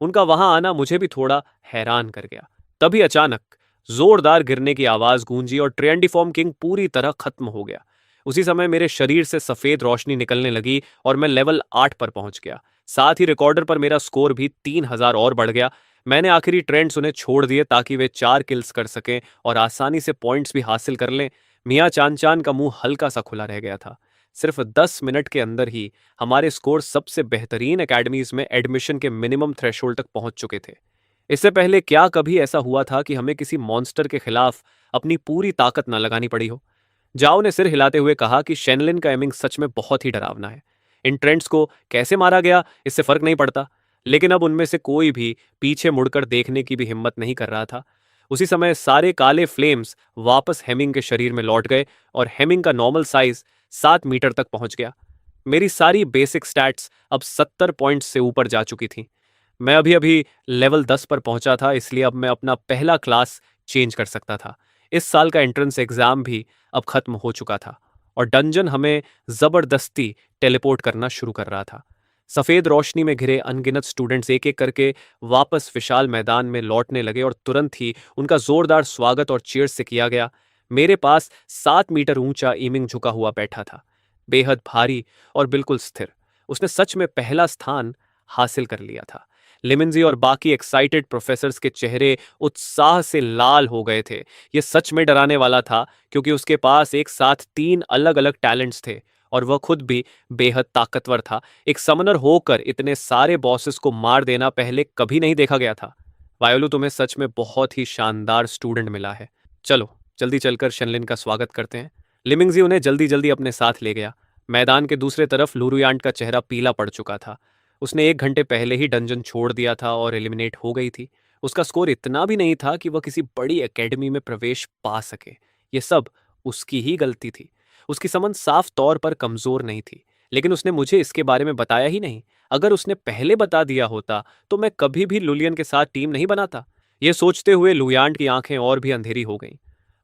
उनका वहां आना मुझे भी थोड़ा हैरान कर गया। तभी अचानक जोरदार गिरने की आवाज गूंजी और ट्रिएंडिफॉर्म किंग पूरी तरह खत्म हो गया। उसी समय मेरे शरीर से सफेद रोशनी निकलने लगी और मैं लेवल 8 पर पहुंच गया। साथ ही रिकॉर्डर पर मेरा स्कोर भी 3000 और बढ़ गया। मैंने आखिरी ट्रेंड्स उन्हें छोड़ दिए ताकि वे 4 किल्स कर सकें और आसानी से पॉइंट्स भी हासिल कर लें। मियाँ चान चान का मुंह हल्का सा खुला रह गया था। सिर्फ 10 मिनट के अंदर ही हमारे स्कोर सबसे बेहतरीन एकेडमीज में एडमिशन के मिनिमम थ्रेशोल्ड तक पहुंच चुके थे। इससे पहले क्या कभी ऐसा हुआ था कि हमें किसी मॉन्स्टर के खिलाफ अपनी पूरी ताकत न लगानी पड़ी हो? जाओ ने सिर हिलाते हुए कहा कि शेनलिन का एमिंग सच में बहुत ही डरावना है। इन ट्रेंड्स को कैसे मारा गया इससे फर्क नहीं पड़ता, लेकिन अब उनमें से कोई भी पीछे मुड़कर देखने की भी हिम्मत नहीं कर रहा था। उसी समय सारे काले फ्लेम्स वापस हेमिंग के शरीर में लौट गए और हेमिंग का नॉर्मल साइज 7 मीटर तक पहुंच गया। मेरी सारी बेसिक स्टैट्स अब 70 पॉइंट्स से ऊपर जा चुकी थी। मैं अभी अभी लेवल 10 पर पहुंचा था, इसलिए अब मैं अपना पहला क्लास चेंज कर सकता था। इस साल का एंट्रेंस एग्जाम भी अब खत्म हो चुका था और डंजन हमें जबरदस्ती टेलीपोर्ट करना शुरू कर रहा था। सफेद रोशनी में घिरे अनगिनत स्टूडेंट्स एक एक करके वापस विशाल मैदान में लौटने लगे और तुरंत ही उनका जोरदार स्वागत और चीयर्स से किया गया। मेरे पास 7 मीटर ऊंचा ईमिंग झुका हुआ बैठा था, बेहद भारी और बिल्कुल स्थिर। उसने सच में पहला स्थान हासिल कर लिया था। लिमिंजी और बाकी एक्साइटेड प्रोफेसर्स के चेहरे उत्साह से लाल हो गए थे। यह सच में डराने वाला था, क्योंकि उसके पास एक साथ 3 अलग अलग टैलेंट्स थे और वह खुद भी बेहद ताकतवर था। एक समनर होकर इतने सारे बॉसेस को मार देना पहले कभी नहीं देखा गया था। वायोलू, तुम्हें सच में बहुत ही शानदार स्टूडेंट मिला है। चलो जल्दी चलकर शेनलिन का स्वागत करते हैं। लिमिंगजी उन्हें जल्दी जल्दी अपने साथ ले गया। मैदान के दूसरे तरफ लुरुयांट का चेहरा पीला पड़ चुका था। उसने 1 घंटे पहले ही डंजन छोड़ दिया था और एलिमिनेट हो गई थी। उसका स्कोर इतना भी नहीं था कि वह किसी बड़ी एकेडमी में प्रवेश पा सके। यह सब उसकी ही गलती थी। उसकी समझ साफ तौर पर कमजोर नहीं थी, लेकिन उसने मुझे इसके बारे में बताया ही नहीं। अगर उसने पहले बता दिया होता तो मैं कभी भी लुलियन के साथ टीम नहीं बनाता। यह सोचते हुए लुयांट की आंखें और भी अंधेरी हो गईं।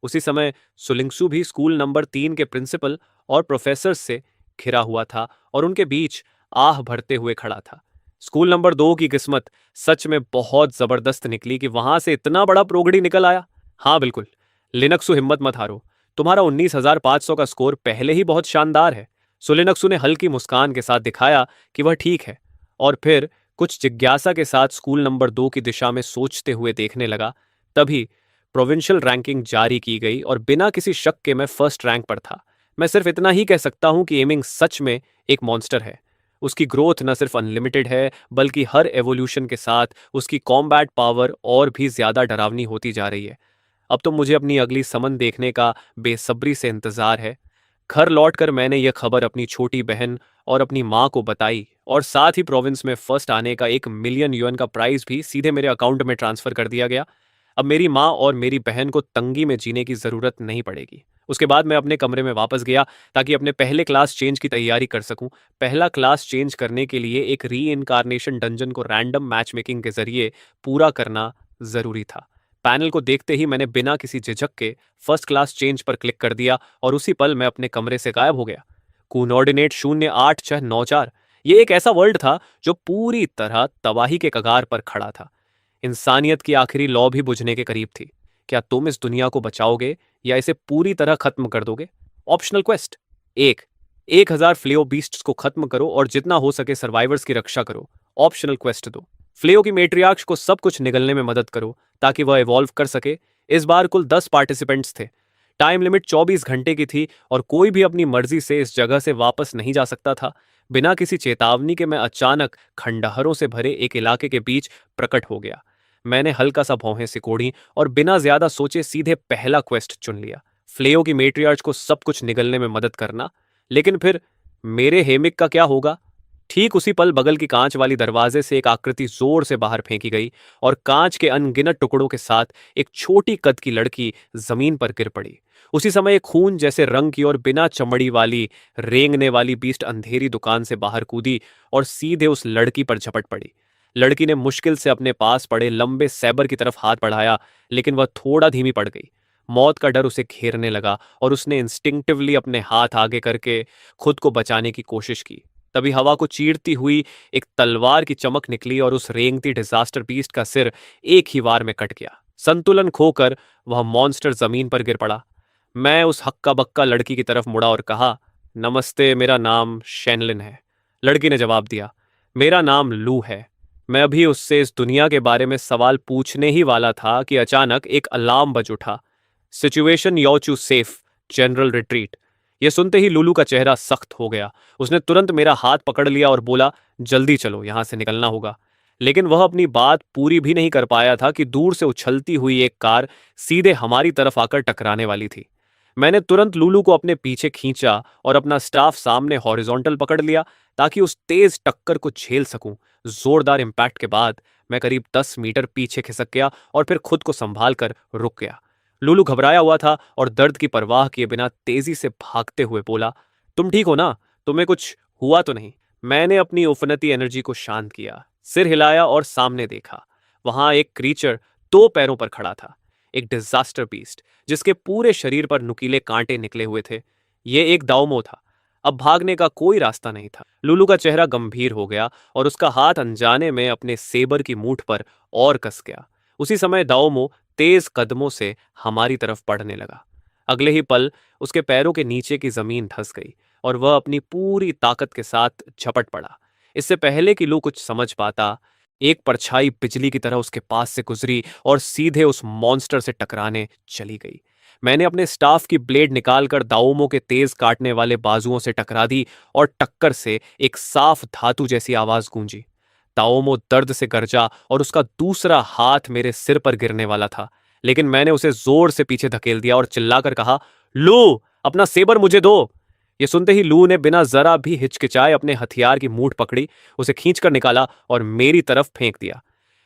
उसी समय सुलिंगसू भी स्कूल नंबर 3 के प्रिंसिपल और प्रोफेसर से घिरा हुआ था और उनके बीच आह भरते हुए खड़ा था। स्कूल नंबर 2 की किस्मत सच में बहुत जबरदस्त निकली कि वहां से इतना बड़ा प्रोगड़ी निकल आया। हाँ बिल्कुल, लिनक्सु, हिम्मत मत हारो। तुम्हारा 19,500 का स्कोर पहले ही बहुत शानदार है। सुलिनक्सु ने हल्की मुस्कान के साथ दिखाया कि वह ठीक है और फिर कुछ जिज्ञासा के साथ स्कूल नंबर 2 की दिशा में सोचते हुए देखने लगा। तभी प्रोविंशियल रैंकिंग जारी की गई और बिना किसी शक के मैं फर्स्ट रैंक पर था। मैं सिर्फ इतना ही कह सकता हूं कि एमिंग सच में एक मॉन्स्टर है। उसकी ग्रोथ न सिर्फ अनलिमिटेड है, बल्कि हर एवोल्यूशन के साथ उसकी कॉम्बैट पावर और भी ज्यादा डरावनी होती जा रही है। अब तो मुझे अपनी अगली समन देखने का बेसब्री से इंतजार है। घर लौटकर मैंने यह खबर अपनी छोटी बहन और अपनी माँ को बताई, और साथ ही प्रोविंस में फर्स्ट आने का 1 मिलियन युएन का प्राइज भी सीधे मेरे अकाउंट में ट्रांसफर कर दिया गया। अब मेरी माँ और मेरी बहन को तंगी में जीने की जरूरत नहीं पड़ेगी। उसके बाद मैं अपने कमरे में वापस गया ताकि अपने पहले क्लास चेंज की तैयारी कर सकूं। पहला क्लास चेंज करने के लिए एक री इनकारनेशन डंजन को रैंडम मैच मेकिंग के जरिए पूरा करना जरूरी था। पैनल को देखते ही मैंने बिना किसी झिझक के फर्स्ट क्लास चेंज पर क्लिक कर दिया और उसी पल मैं अपने कमरे से गायब हो गया। कोऑर्डिनेट 08694। ये एक ऐसा वर्ल्ड था जो पूरी तरह तबाही के कगार पर खड़ा था। इंसानियत की आखिरी लौ भी बुझने के करीब थी। क्या तुम इस दुनिया को बचाओगे या इसे पूरी तरह खत्म कर दोगे? ऑप्शनल क्वेस्ट एक, 1000 फ्लेओ बीस्ट्स को खत्म करो और जितना हो सके सर्वाइवर्स की रक्षा करो। ऑप्शनल क्वेस्ट दो, फ्लेओ की मेट्रियार्क्स को सब कुछ निगलने में मदद करो ताकि वह इवॉल्व कर सके। इस बार कुल 10 पार्टिसिपेंट्स थे। टाइम लिमिट 24 घंटे की थी और कोई भी अपनी मर्जी से इस जगह से वापस नहीं जा सकता था। बिना किसी चेतावनी के मैं अचानक खंडहरों से भरे एक इलाके के बीच प्रकट हो गया। मैंने हल्का सा भौहें सिकोड़ी और बिना ज्यादा सोचे सीधे पहला क्वेस्ट चुन लिया, फ्लेओ की मेट्रियार्च को सब कुछ निगलने में मदद करना। लेकिन फिर मेरे हेमिक का क्या होगा? ठीक उसी पल बगल की कांच वाली दरवाजे से एक आकृति जोर से बाहर फेंकी गई और कांच के अनगिनत टुकड़ों के साथ एक छोटी कद की लड़की जमीन पर गिर पड़ी। उसी समय एक खून जैसे रंग की और बिना चमड़ी वाली रेंगने वाली बीस्ट अंधेरी दुकान से बाहर कूदी और सीधे उस लड़की पर झपट पड़ी। लड़की ने मुश्किल से अपने पास पड़े लंबे सैबर की तरफ हाथ बढ़ाया, लेकिन वह थोड़ा धीमी पड़ गई। मौत का डर उसे घेरने लगा और उसने इंस्टिंक्टिवली अपने हाथ आगे करके खुद को बचाने की कोशिश की। तभी हवा को चीरती हुई एक तलवार की चमक निकली और उस रेंगती डिजास्टर बीस्ट का सिर एक ही वार में कट गया। संतुलन खोकर वह मॉन्स्टर जमीन पर गिर पड़ा। मैं उस हक्का बक्का लड़की की तरफ मुड़ा और कहा, नमस्ते, मेरा नाम शेनलिन है। लड़की ने जवाब दिया, मेरा नाम लू है। मैं अभी उससे इस दुनिया के बारे में सवाल पूछने ही वाला था कि अचानक एक अलार्म बज उठा। सिचुएशन योचू सेफ, जनरल रिट्रीट। यह सुनते ही लुलू का चेहरा सख्त हो गया। उसने तुरंत मेरा हाथ पकड़ लिया और बोला, जल्दी चलो, यहां से निकलना होगा। लेकिन वह अपनी बात पूरी भी नहीं कर पाया था कि दूर से उछलती हुई एक कार सीधे हमारी तरफ आकर टकराने वाली थी। मैंने तुरंत लुलू को अपने पीछे खींचा और अपना स्टाफ सामने हॉरिजॉन्टल पकड़ लिया ताकि उस तेज टक्कर को झेल सकूं। जोरदार इम्पैक्ट के बाद मैं करीब 10 मीटर पीछे खिसक गया और फिर खुद को संभाल कर रुक गया। लुलू घबराया हुआ था और दर्द की परवाह किए बिना तेजी से भागते हुए बोला, तुम ठीक हो ना? तुम्हें कुछ हुआ तो नहीं? मैंने अपनी उफनती एनर्जी को शांत किया, सिर हिलाया और सामने देखा। वहां एक क्रीचर 2 पैरों पर खड़ा था, एक डिजास्टर बीस्ट जिसके पूरे शरीर पर नुकीले कांटे निकले हुए थे। यह एक दाउमो था। अब भागने का कोई रास्ता नहीं था। लुलू का चेहरा गंभीर हो गया और उसका हाथ अनजाने में अपने सेबर की मूठ पर और कस गया। उसी समय दाओमो तेज कदमों से हमारी तरफ बढ़ने लगा। अगले ही पल उसके पैरों के नीचे की जमीन धंस गई और वह अपनी पूरी ताकत के साथ झपट पड़ा। इससे पहले कि लू कुछ समझ पाता, एक परछाई बिजली की तरह उसके पास से गुजरी और सीधे उस मॉन्स्टर से टकराने चली गई। मैंने अपने स्टाफ की ब्लेड निकालकर दाउमो के तेज काटने वाले बाजुओं से टकरा दी और टक्कर से एक साफ धातु जैसी आवाज गूंजी। दाओमो दर्द से गरजा और उसका दूसरा हाथ मेरे सिर पर गिरने वाला था, लेकिन मैंने उसे जोर से पीछे धकेल दिया और चिल्लाकर कहा, लू, अपना सेबर मुझे दो। ये सुनते ही लू ने बिना जरा भी हिचकिचाए अपने हथियार की मूठ पकड़ी, उसे खींचकर निकाला और मेरी तरफ फेंक दिया।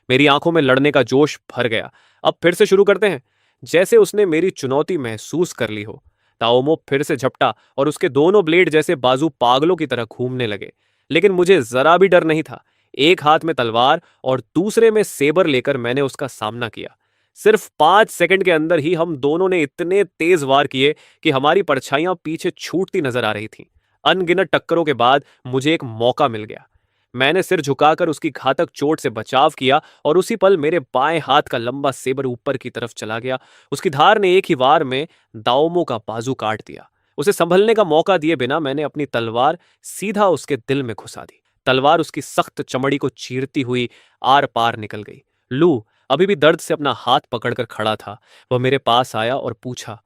मेरी आंखों में लड़ने का जोश भर गया। अब फिर से शुरू करते हैं। जैसे उसने मेरी चुनौती महसूस कर ली हो। ताओमो फिर से झपटा और उसके दोनों ब्लेड जैसे बाजू पागलों की तरह घूमने लगे, लेकिन मुझे जरा भी डर नहीं था। एक हाथ में तलवार और दूसरे में सेबर लेकर मैंने उसका सामना किया। सिर्फ 5 सेकंड के अंदर ही हम दोनों ने इतने तेज वार किए कि हमारी परछाइयां पीछे छूटती नजर आ रही थीं। अनगिनत टक्करों के बाद मुझे एक मौका मिल गया। मैंने सिर झुकाकर उसकी घातक चोट से बचाव किया और उसी पल मेरे बाएं हाथ का लंबा सेबर ऊपर की तरफ चला गया। उसकी धार ने एक ही वार में दाओमो का बाजू काट दिया। उसे संभलने का मौका दिए बिना मैंने अपनी तलवार सीधा उसके दिल में घुसा दी। तलवार उसकी सख्त चमड़ी को चीरती हुई आर पार निकल गई। लू अभी भी दर्द से अपना हाथ पकड़कर खड़ा था। वह मेरे पास आया और पूछा,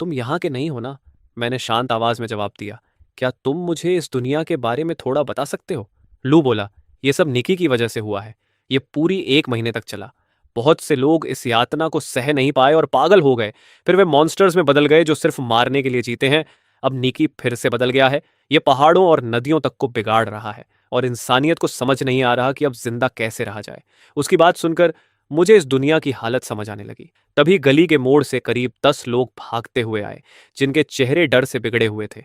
तुम यहां के नहीं हो ना? मैंने शांत आवाज में जवाब दिया, क्या तुम मुझे इस दुनिया के बारे में थोड़ा बता सकते हो? लू बोला, ये सब निकी की वजह से हुआ है। ये पूरी 1 महीने तक चला। बहुत से लोग इस यातना को सह नहीं पाए और पागल हो गए। फिर वे मॉन्स्टर्स में बदल गए जो सिर्फ मारने के लिए जीते हैं। अब निकी फिर से बदल गया है। ये पहाड़ों और नदियों तक को बिगाड़ रहा है और इंसानियत को समझ नहीं आ रहा कि अब जिंदा कैसे रहा जाए। उसकी बात सुनकर मुझे इस दुनिया की हालत समझ आने लगी। तभी गली के मोड़ से करीब 10 लोग भागते हुए आए, जिनके चेहरे डर से बिगड़े हुए थे।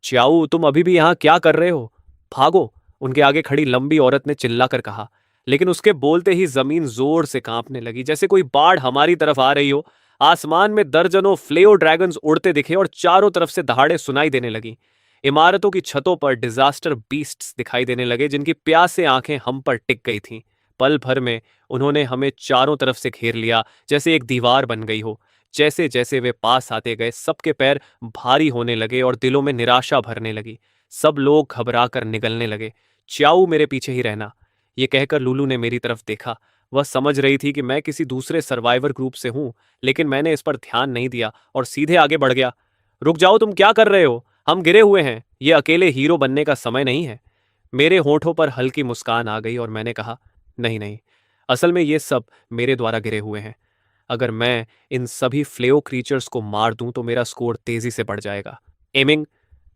च्याऊ, तुम अभी भी यहाँ क्या कर रहे हो? भागो! उनके आगे खड़ी लंबी औरत ने चिल्लाकर कहा। लेकिन उसके बोलते ही जमीन जोर से कांपने लगी, जैसे कोई बाढ़ हमारी तरफ आ रही हो। आसमान में दर्जनों फ्लेओ ड्रैगन्स उड़ते दिखे और चारों तरफ से दहाड़े सुनाई देने लगी। इमारतों की छतों पर डिजास्टर बीस्ट्स दिखाई देने लगे, जिनकी प्यासे आंखें हम पर टिक गई थीं। पल भर में उन्होंने हमें चारों तरफ से घेर लिया, जैसे एक दीवार बन गई हो। जैसे जैसे वे पास आते गए, सबके पैर भारी होने लगे और दिलों में निराशा भरने लगी। सब लोग घबरा कर निगलने लगे। च्याऊ, मेरे पीछे ही रहना, ये कहकर लूलू ने मेरी तरफ देखा। वह समझ रही थी कि मैं किसी दूसरे सर्वाइवर ग्रुप से हूं, लेकिन मैंने इस पर ध्यान नहीं दिया और सीधे आगे बढ़ गया। रुक जाओ, तुम क्या कर रहे हो? हम गिरे हुए हैं। ये अकेले हीरो बनने का समय नहीं है। मेरे होठों पर हल्की मुस्कान आ गई और मैंने कहा, नहीं नहीं, असल में ये सब मेरे द्वारा गिरे हुए हैं। अगर मैं इन सभी फ्लेओ क्रीचर्स को मार दूं तो मेरा स्कोर तेजी से बढ़ जाएगा। एमिंग!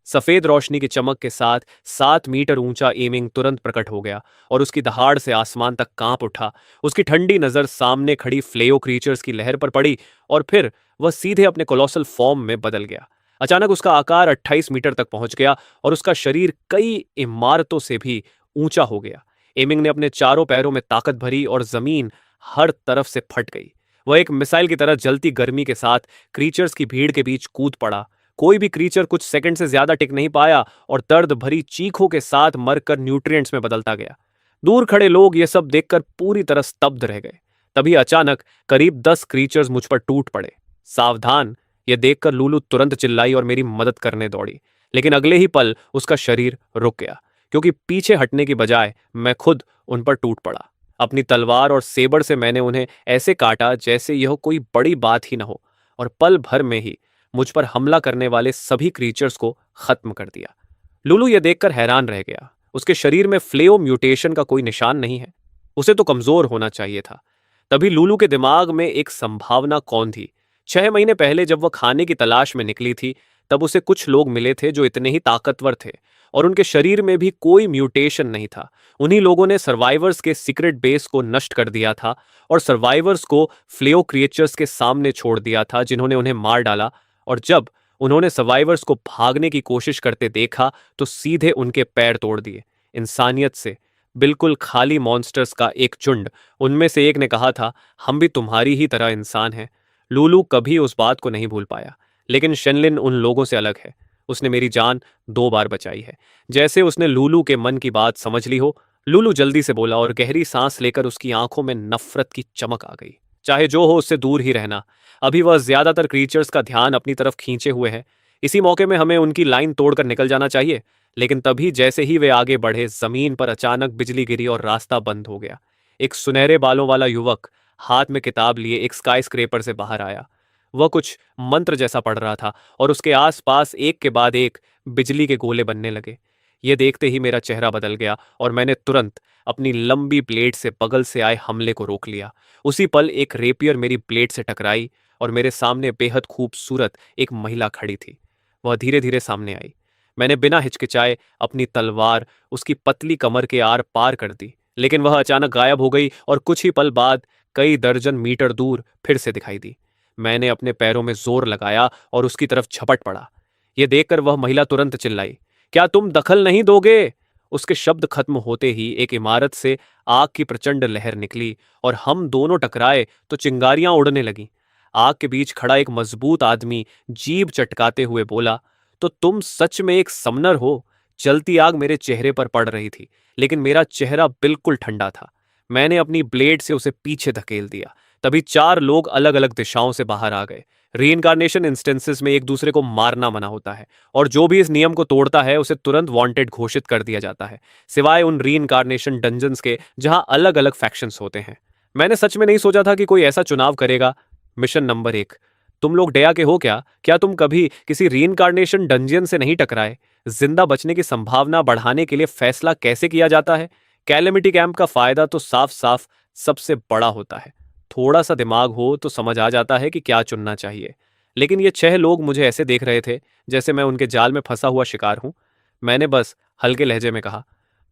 सफेद रोशनी की चमक के साथ 7 मीटर ऊंचा एमिंग तुरंत प्रकट हो गया और उसकी दहाड़ से आसमान तक कांप उठा। उसकी ठंडी नजर सामने खड़ी फ्लेओ क्रीचर्स की लहर पर पड़ी और फिर वह सीधे अपने कोलोसल फॉर्म में बदल गया। अचानक उसका आकार 28 मीटर तक पहुंच गया और उसका शरीर कई इमारतों से भी ऊंचा हो गया। एमिंग ने अपने चारों पैरों में ताकत भरी और जमीन हर तरफ से फट गई। वह एक मिसाइल की तरह जलती गर्मी के साथ क्रीचर्स की भीड़ के बीच कूद पड़ा। कोई भी क्रीचर कुछ सेकंड से ज्यादा टिक नहीं पाया और दर्द भरी चीखों के साथ मरकर न्यूट्रिएंट्स में बदलता गया। दूर खड़े लोग ये सब देखकर पूरी तरह स्तब्ध रह गए। तभी अचानक करीब 10 क्रीचर्स मुझ पर टूट पड़े। सावधान! ये देखकर लूलू तुरंत चिल्लाई और मेरी मदद करने दौड़ी। लेकिन अगले ही पल उसका शरीर रुक गया, क्योंकि पीछे हटने की बजाय मैं खुद उन पर टूट पड़ा। अपनी तलवार और सेबर से मैंने उन्हें ऐसे काटा जैसे यह कोई बड़ी बात ही न हो, और पल भर में ही मुझ पर हमला करने वाले सभी क्रीचर्स को खत्म कर दिया। लुलू यह देखकर हैरान रह गया। उसके शरीर में फ्लेओ म्यूटेशन का कोई निशान नहीं है। उसे तो कमजोर होना चाहिए था। तभी लुलू के दिमाग में एक संभावना कौन थी। 6 महीने पहले जब वह खाने की तलाश में निकली थी, तब उसे कुछ लोग मिले थे जो इतने ही ताकतवर थे और उनके शरीर में भी कोई म्यूटेशन नहीं था। उन्हीं लोगों ने सर्वाइवर्स के सीक्रेट बेस को नष्ट कर दिया था और सर्वाइवर्स को फ्लेओ क्रिएचर्स के सामने छोड़ दिया था, जिन्होंने उन्हें मार डाला। और जब उन्होंने सर्वाइवर्स को भागने की कोशिश करते देखा तो सीधे उनके पैर तोड़ दिए। इंसानियत से बिल्कुल खाली मॉन्स्टर्स का एक झुंड। उनमें से एक ने कहा था, हम भी तुम्हारी ही तरह इंसान हैं। लूलू कभी उस बात को नहीं भूल पाया, लेकिन शेनलिन उन लोगों से अलग है। उसने मेरी जान 2 बार बचाई है। जैसे उसने लूलू के मन की बात समझ ली हो। लूलू जल्दी से बोला और गहरी सांस लेकर उसकी आंखों में नफरत की चमक आ गई। चाहे जो हो, उससे दूर ही रहना। अभी वह ज्यादातर क्रीचर्स का ध्यान अपनी तरफ खींचे हुए है। इसी मौके में हमें उनकी लाइन तोड़कर निकल जाना चाहिए। लेकिन तभी जैसे ही वे आगे बढ़े, जमीन पर अचानक बिजली गिरी और रास्ता बंद हो गया। एक सुनहरे बालों वाला युवक हाथ में किताब लिए एक स्काई स्क्रेपर से बाहर आया। वह कुछ मंत्र जैसा पढ़ रहा था और उसके आसपास एक के बाद एक बिजली के गोले बनने लगे। यह देखते ही मेरा चेहरा बदल गया और मैंने तुरंत अपनी लंबी ब्लेड से बगल से आए हमले को रोक लिया। उसी पल एक रेपियर मेरी ब्लेड से टकराई और मेरे सामने बेहद खूबसूरत एक महिला खड़ी थी। वह धीरे धीरे सामने आई। मैंने बिना हिचकिचाए अपनी तलवार उसकी पतली कमर के आर पार कर दी, लेकिन वह अचानक गायब हो गई और कुछ ही पल बाद कई दर्जन मीटर दूर फिर से दिखाई दी। मैंने अपने पैरों में जोर लगाया और उसकी तरफ झपट पड़ा। यह देखकर वह महिला तुरंत चिल्लाई, क्या तुम दखल नहीं दोगे? उसके शब्द खत्म होते ही एक इमारत से आग की प्रचंड लहर निकली और हम दोनों टकराए तो चिंगारियां उड़ने लगीं। आग के बीच खड़ा एक मजबूत आदमी जीभ चटकाते हुए बोला, तो तुम सच में एक समनर हो? जलती आग मेरे चेहरे पर पड़ रही थी, लेकिन मेरा चेहरा बिल्कुल ठंडा था। मैंने अपनी ब्लेड से उसे पीछे धकेल दिया। तभी 4 लोग अलग अलग दिशाओं से बाहर आ गए। रीइंकार्नेशन इंस्टेंसेस में एक दूसरे को मारना मना होता है और जो भी इस नियम को तोड़ता है उसे तुरंत वांटेड घोषित कर दिया जाता है, सिवाय उन रीइंकार्नेशन डंजन्स के जहां अलग अलग फैक्शंस होते हैं। मैंने सच में नहीं सोचा था कि कोई ऐसा चुनाव करेगा। मिशन नंबर 1, तुम लोग डया के हो क्या? क्या तुम कभी किसी रीइंकार्नेशन डंजियन से नहीं टकराए? जिंदा बचने की संभावना बढ़ाने के लिए फैसला कैसे किया जाता है? कैलेमिटी कैंप का फायदा तो साफ साफ सबसे बड़ा होता है। थोड़ा सा दिमाग हो तो समझ आ जाता है कि क्या चुनना चाहिए। लेकिन ये 6 लोग मुझे ऐसे देख रहे थे जैसे मैं उनके जाल में फंसा हुआ शिकार हूं। मैंने बस हल्के लहजे में कहा,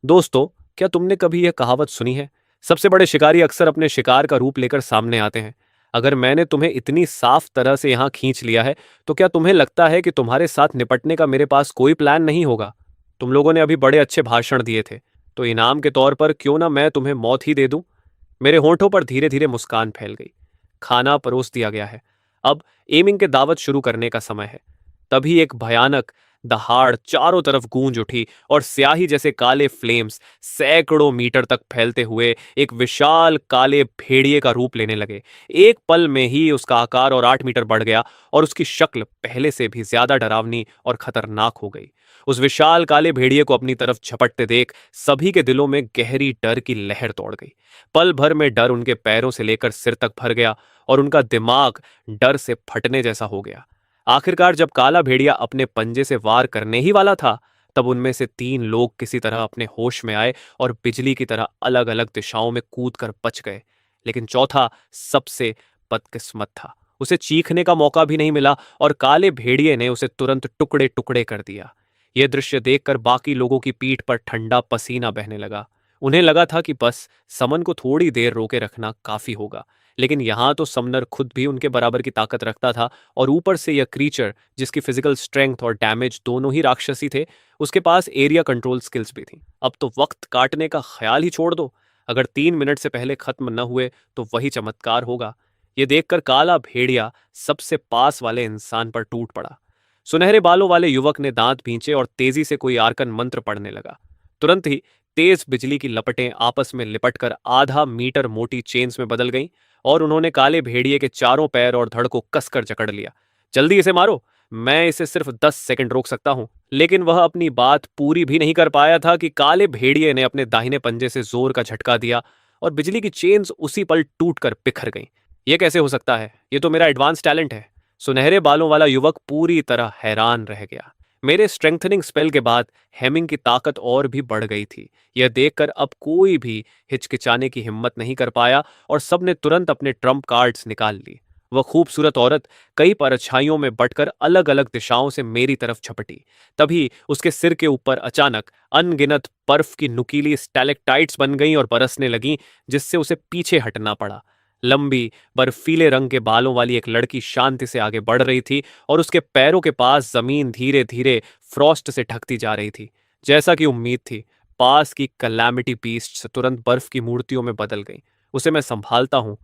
दोस्तों, क्या तुमने कभी यह कहावत सुनी है? सबसे बड़े शिकारी अक्सर अपने शिकार का रूप लेकर सामने आते हैं। अगर मैंने तुम्हें इतनी साफ तरह से यहां खींच लिया है, तो क्या तुम्हें लगता है कि तुम्हारे साथ निपटने का मेरे पास कोई प्लान नहीं होगा? तुम लोगों ने अभी बड़े अच्छे भाषण दिए थे, तो इनाम के तौर पर क्यों ना मैं तुम्हें मौत ही दे दूं? मेरे होंठों पर धीरे धीरे मुस्कान फैल गई। खाना परोस दिया गया है। अब एमिंग के दावत शुरू करने का समय है। तभी एक भयानक दहाड़ चारों तरफ गूंज उठी और स्याही जैसे काले फ्लेम्स सैकड़ों मीटर तक फैलते हुए एक विशाल काले भेड़िए का रूप लेने लगे। एक पल में ही उसका आकार और 8 मीटर बढ़ गया और उसकी शक्ल पहले से भी ज्यादा डरावनी और खतरनाक हो गई। उस विशाल काले भेड़िए को अपनी तरफ झपटते देख सभी के दिलों में गहरी डर की लहर दौड़ गई। पल भर में डर उनके पैरों से लेकर सिर तक भर गया और उनका दिमाग डर से फटने जैसा हो गया। आखिरकार जब काला भेड़िया अपने पंजे से वार करने ही वाला था, तब उनमें से 3 लोग किसी तरह अपने होश में आए और बिजली की तरह अलग अलग दिशाओं में कूद कर बच गए। लेकिन चौथा सबसे बदकिस्मत था। उसे चीखने का मौका भी नहीं मिला और काले भेड़िए ने उसे तुरंत टुकड़े टुकड़े कर दिया। यह दृश्य देखकर बाकी लोगों की पीठ पर ठंडा पसीना बहने लगा। उन्हें लगा था कि बस समन को थोड़ी देर रोके रखना काफी होगा। लेकिन यहां तो समनर खुद भी उनके बराबर की ताकत रखता था, और ऊपर से यह क्रीचर जिसकी फिजिकल स्ट्रेंथ और डैमेज दोनों ही राक्षसी थे, उसके पास एरिया कंट्रोल स्किल्स भी थी। अब तो वक्त काटने का ख्याल ही छोड़ दो। अगर 3 मिनट से पहले खत्म न हुए तो वही चमत्कार होगा। यह देखकर काला भेड़िया सबसे पास वाले इंसान पर टूट पड़ा। सुनहरे बालों वाले युवक ने दांत भींचे और तेजी से कोई आर्कन मंत्र पढ़ने लगा। तुरंत ही तेज बिजली की लपटें आपस में लिपटकर आधा मीटर मोटी चेन्स में बदल गईं और उन्होंने काले भेड़िए के चारों पैर और धड़ को कसकर जकड़ लिया। जल्दी इसे मारो, मैं इसे सिर्फ 10 सेकंड रोक सकता हूं। लेकिन वह अपनी बात पूरी भी नहीं कर पाया था कि काले भेड़िए ने अपने दाहिने पंजे से जोर का झटका दिया और बिजली की चेन्स उसी पल टूटकर बिखर गईं। यह कैसे हो सकता है? यह तो मेरा एडवांस टैलेंट है। सुनहरे बालों वाला युवक पूरी तरह हैरान रह गया। मेरे स्ट्रेंथनिंग स्पेल के बाद हेमिंग की ताकत और भी बढ़ गई थी। यह देखकर अब कोई भी हिचकिचाने की हिम्मत नहीं कर पाया और सबने तुरंत अपने ट्रम्प कार्ड्स निकाल ली। वह खूबसूरत औरत कई परछाइयों में बंटकर अलग अलग दिशाओं से मेरी तरफ झपटी। तभी उसके सिर के ऊपर अचानक अनगिनत बर्फ की नुकीली स्टैलेक्टाइट्स बन गईं और बरसने लगीं, जिससे उसे पीछे हटना पड़ा। लंबी बर्फीले रंग के बालों वाली एक लड़की शांति से आगे बढ़ रही थी और उसके पैरों के पास जमीन धीरे धीरे फ्रॉस्ट से ढकती जा रही थी। जैसा कि उम्मीद थी, पास की कैलामिटी बीस्ट तुरंत बर्फ की मूर्तियों में बदल गई। उसे मैं संभालता हूं।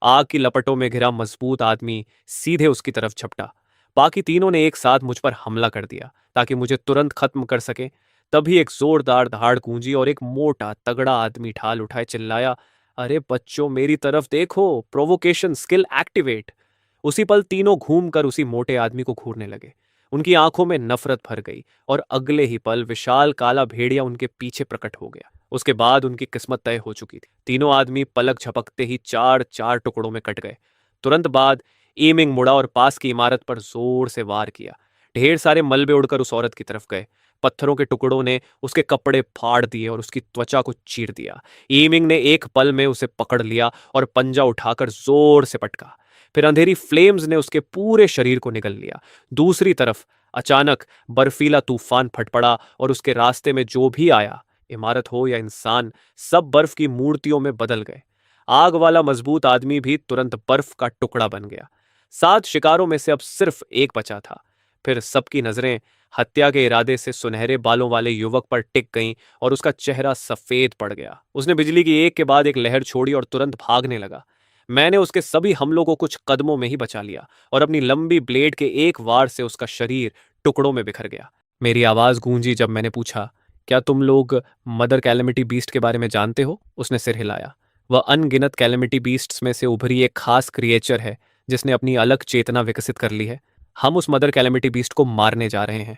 आग की लपटों में घिरा मजबूत आदमी सीधे उसकी तरफ झपटा। बाकी तीनों ने एक साथ मुझ पर हमला कर दिया ताकि मुझे तुरंत खत्म कर सके। तभी एक जोरदार दहाड़ गूंजी और एक मोटा तगड़ा आदमी ढाल उठाए चिल्लाया, अरे बच्चों, मेरी तरफ देखो, प्रोवोकेशन स्किल एक्टिवेट। उसी पल तीनों घूमकर उसी मोटे आदमी को घूरने लगे। उनकी आंखों में नफरत भर गई और अगले ही पल विशाल काला भेड़िया उनके पीछे प्रकट हो गया। उसके बाद उनकी किस्मत तय हो चुकी थी। तीनों आदमी पलक झपकते ही चार चार टुकड़ों में कट गए। तुरंत बाद एमिंग मुड़ा और पास की इमारत पर जोर से वार किया। ढेर सारे मलबे उड़कर उस औरत की तरफ गए। पत्थरों के टुकड़ों ने उसके कपड़े फाड़ दिए और उसकी त्वचा को चीर दिया। ईमिंग ने एक पल में उसे पकड़ लिया और पंजा उठाकर जोर से पटका। फिर अंधेरी फ्लेम्स ने उसके पूरे शरीर को निगल लिया। दूसरी तरफ अचानक बर्फीला तूफान फट पड़ा और उसके रास्ते में जो भी आया, इमारत हो या इंसान, सब बर्फ की मूर्तियों में बदल गए। आग वाला मजबूत आदमी भी तुरंत बर्फ का टुकड़ा बन गया। 7 शिकारों में से अब सिर्फ एक बचा था। फिर सबकी नजरें हत्या के इरादे से सुनहरे बालों वाले युवक पर टिक गईं और उसका चेहरा सफेद पड़ गया। उसने बिजली की एक के बाद एक लहर छोड़ी और तुरंत भागने लगा। मैंने उसके सभी हमलों को कुछ कदमों में ही बचा लिया और अपनी लंबी ब्लेड के एक वार से उसका शरीर टुकड़ों में बिखर गया। मेरी आवाज गूंजी जब मैंने पूछा, क्या तुम लोग मदर कैलेमिटी बीस्ट के बारे में जानते हो? उसने सिर हिलाया। वह अनगिनत कैलेमिटी बीस्ट्स में से उभरी एक खास क्रिएचर है जिसने अपनी अलग चेतना विकसित कर ली है। हम उस मदर कैलेमिटी बीस्ट को मारने जा रहे हैं।